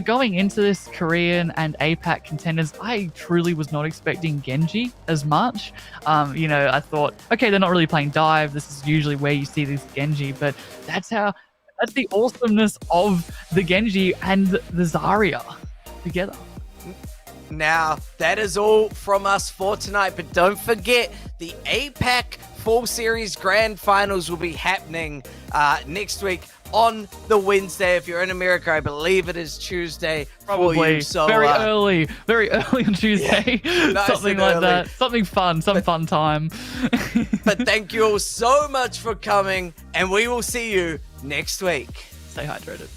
B: going into this Korean and APAC Contenders, I truly was not expecting Genji as much. I thought, okay, they're not really playing dive, this is usually where you see this Genji, but that's the awesomeness of the Genji and the Zarya together.
A: Now, that is all from us for tonight, but don't forget the APAC Fall Series Grand Finals will be happening next week on the Wednesday. If you're in America, I believe it is Tuesday.
B: Probably.
A: So,
B: very early on Tuesday.
A: Yeah, nice
B: something like that. Something fun, fun time.
A: But thank you all so much for coming, and we will see you next week.
B: Stay hydrated.